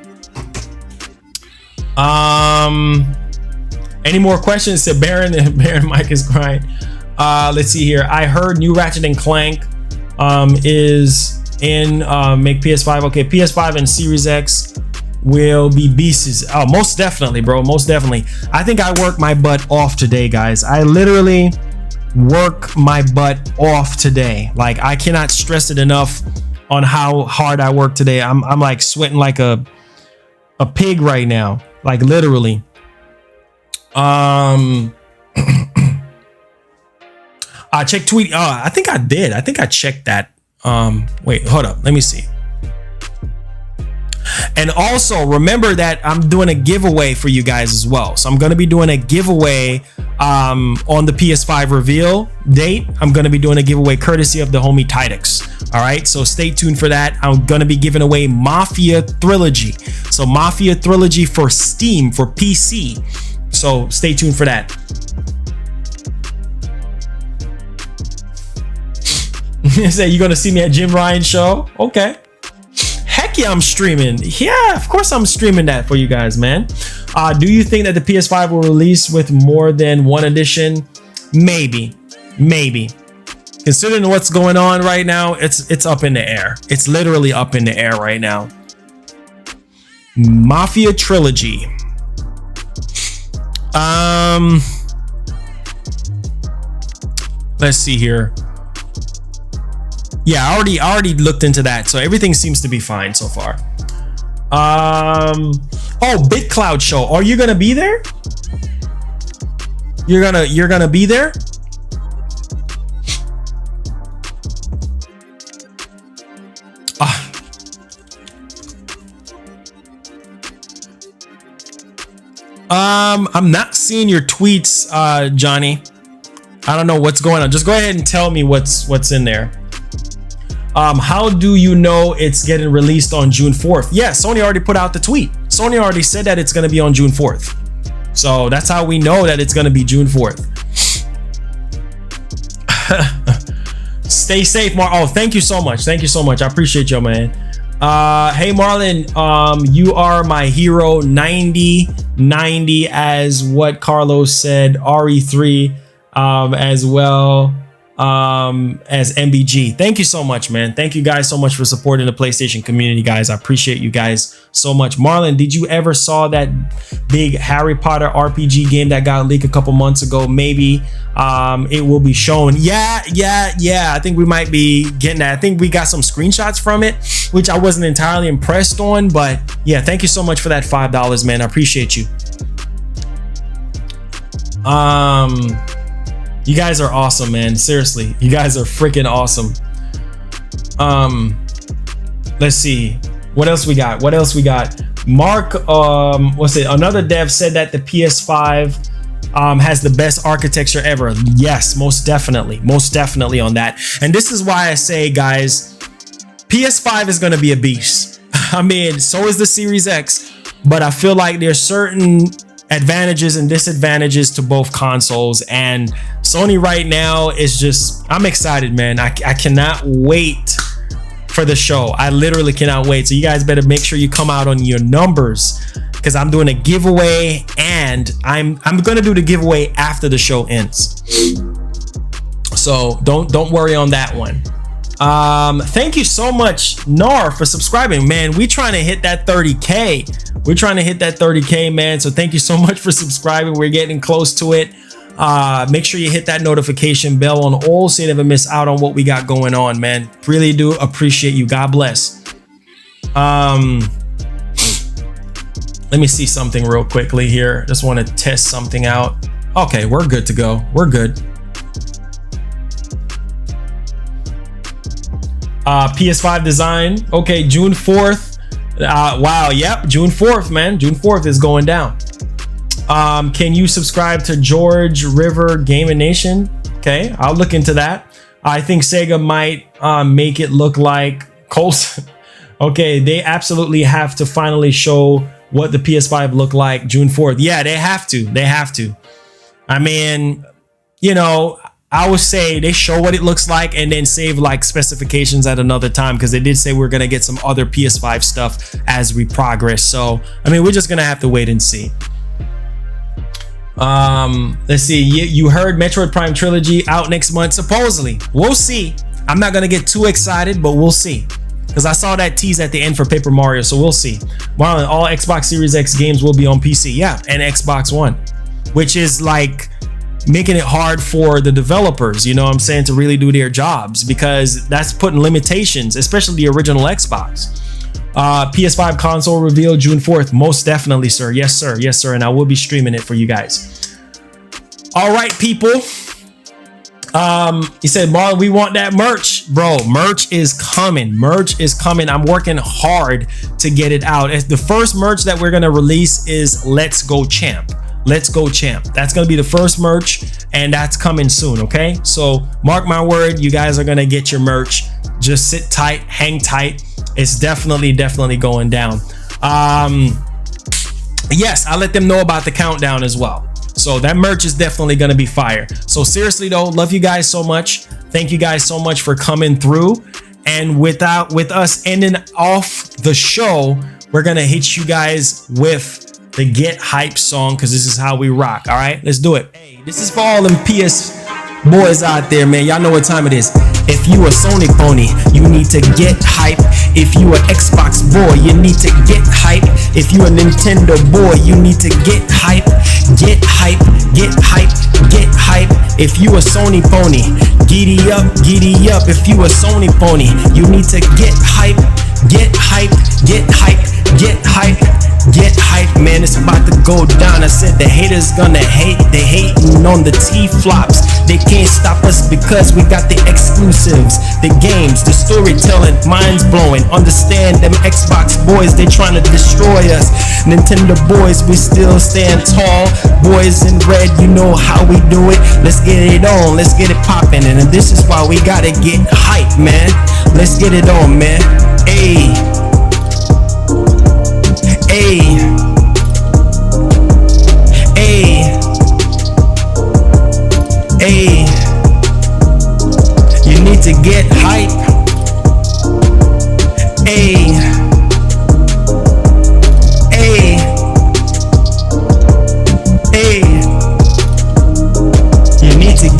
any more questions? Said Baron Mike is crying. Let's see here. I heard new Ratchet and Clank is in make PS5. Okay, PS5 and Series X will be beasts. Oh, most definitely, bro. Most definitely. I think I worked my butt off today, guys. I literally work my butt off today. Like, I cannot stress it enough on how hard I work today. I'm like sweating like a pig right now. Like, literally. I checked tweet. Oh, I think I did. I think I checked that. Wait, hold up. Let me see. And also remember that I'm doing a giveaway for you guys as well. So I'm going to be doing a giveaway on the PS5 reveal date. I'm going to be doing a giveaway courtesy of the homie Tidix. All right, so stay tuned for that. I'm going to be giving away Mafia Trilogy. So Mafia Trilogy for Steam, for PC. So stay tuned for that. Say you're gonna see me at Jim Ryan show. Okay, heck yeah, I'm streaming. Yeah, of course I'm streaming that for you guys, man. Do you think that the PS5 will release with more than one edition? Maybe. Considering what's going on right now, it's up in the air. It's literally up in the air right now. Mafia Trilogy. Let's see here. Yeah, I already looked into that, so everything seems to be fine so far. Oh, BitCloud show. Are you gonna be there? You're gonna be there? I'm not seeing your tweets, Johnny. I don't know what's going on. Just go ahead and tell me what's in there. How do you know it's getting released on June 4th? Yeah, Sony already put out the tweet. Sony already said that it's going to be on June 4th. So that's how we know that it's going to be June 4th. Stay safe, Oh, thank you so much. Thank you so much. I appreciate you, man. Hey, Marlon, you are my hero. 90 as what Carlos said. RE3 as well. As MBG. Thank you so much, man. Thank you guys so much for supporting the PlayStation community, guys. I appreciate you guys so much. Marlon, did you ever saw that big Harry Potter RPG game that got leaked a couple months ago? Maybe it will be shown. Yeah. I think we might be getting that. I think we got some screenshots from it, which I wasn't entirely impressed on, but yeah, thank you so much for that $5, man. I appreciate you. You guys are awesome, man. Seriously, you guys are freaking awesome. Let's see. What else we got? Mark, what's it? Another dev said that the PS5 has the best architecture ever. Yes, most definitely on that. And this is why I say, guys, PS5 is going to be a beast. I mean, so is the Series X, but I feel like there's certain advantages and disadvantages to both consoles, and Sony right now is just, I'm excited, man. I cannot wait for the show. I literally cannot wait. So you guys better make sure you come out on your numbers, because I'm doing a giveaway, and I'm gonna do the giveaway after the show ends. So don't worry on that one. Thank you so much, Nar, for subscribing, man. We trying to hit that 30K. We're trying to hit that 30K, man. So thank you so much for subscribing. We're getting close to it. Make sure you hit that notification bell on all so you never miss out on what we got going on, man. Really do appreciate you. God bless. Let me see something real quickly here. Just want to test something out. Okay, we're good to go. We're good. PS5 design. Okay, June 4th. Wow, yep, June 4th, man. June 4th is going down. Can you subscribe to George River Gaming Nation? Okay, I'll look into that. I think Sega might make it look like Colson. Okay, they absolutely have to finally show what the PS5 look like June 4th. Yeah, they have to. They have to. I mean, you know, I would say they show what it looks like and then save like specifications at another time, because they did say we're gonna get some other PS5 stuff as we progress. So I mean, we're just gonna have to wait and see. Let's see. You heard Metroid Prime Trilogy out next month, supposedly. We'll see. I'm not gonna get too excited, but we'll see, because I saw that tease at the end for Paper Mario, so we'll see. Marlon, all Xbox Series X games will be on PC, yeah, and Xbox One, which is like making it hard for the developers, you know what I'm saying, to really do their jobs, because that's putting limitations, especially the original Xbox. PS5 console reveal June 4th. Most definitely, sir. Yes, sir. Yes, sir. And I will be streaming it for you guys. All right, people. He said, Marlon, we want that merch. Bro, merch is coming. Merch is coming. I'm working hard to get it out. The first merch that we're going to release is Let's Go Champ. Let's Go Champ. That's going to be the first merch, and that's coming soon, okay? So mark my word, you guys are going to get your merch. Just sit tight, hang tight. It's definitely going down. Yes, I let them know about the countdown as well. So that merch is definitely going to be fire. So seriously though, love you guys so much. Thank you guys so much for coming through. And with us ending off the show, we're going to hit you guys with the Get Hype song, because this is how we rock. All right, let's do it. Hey, this is for all them PS boys out there, man. Y'all know what time it is. If you a Sony pony, you need to get hype. If you an Xbox boy, you need to get hype. If you a Nintendo boy, you need to get hype. Get hype, get hype, get hype. If you a Sony pony, giddy up, giddy up. If you a Sony pony, you need to get hype, get hype, get hype, get hype. Get hype, man, it's about to go down. I said the haters gonna hate. They hating on the T-flops. They can't stop us because we got the exclusives, the games, the storytelling, minds blowing. Understand them Xbox boys, they trying to destroy us. Nintendo boys, we still stand tall. Boys in red, you know how we do it. Let's get it on, let's get it popping. And this is why we gotta get hype, man. Let's get it on, man. Hey.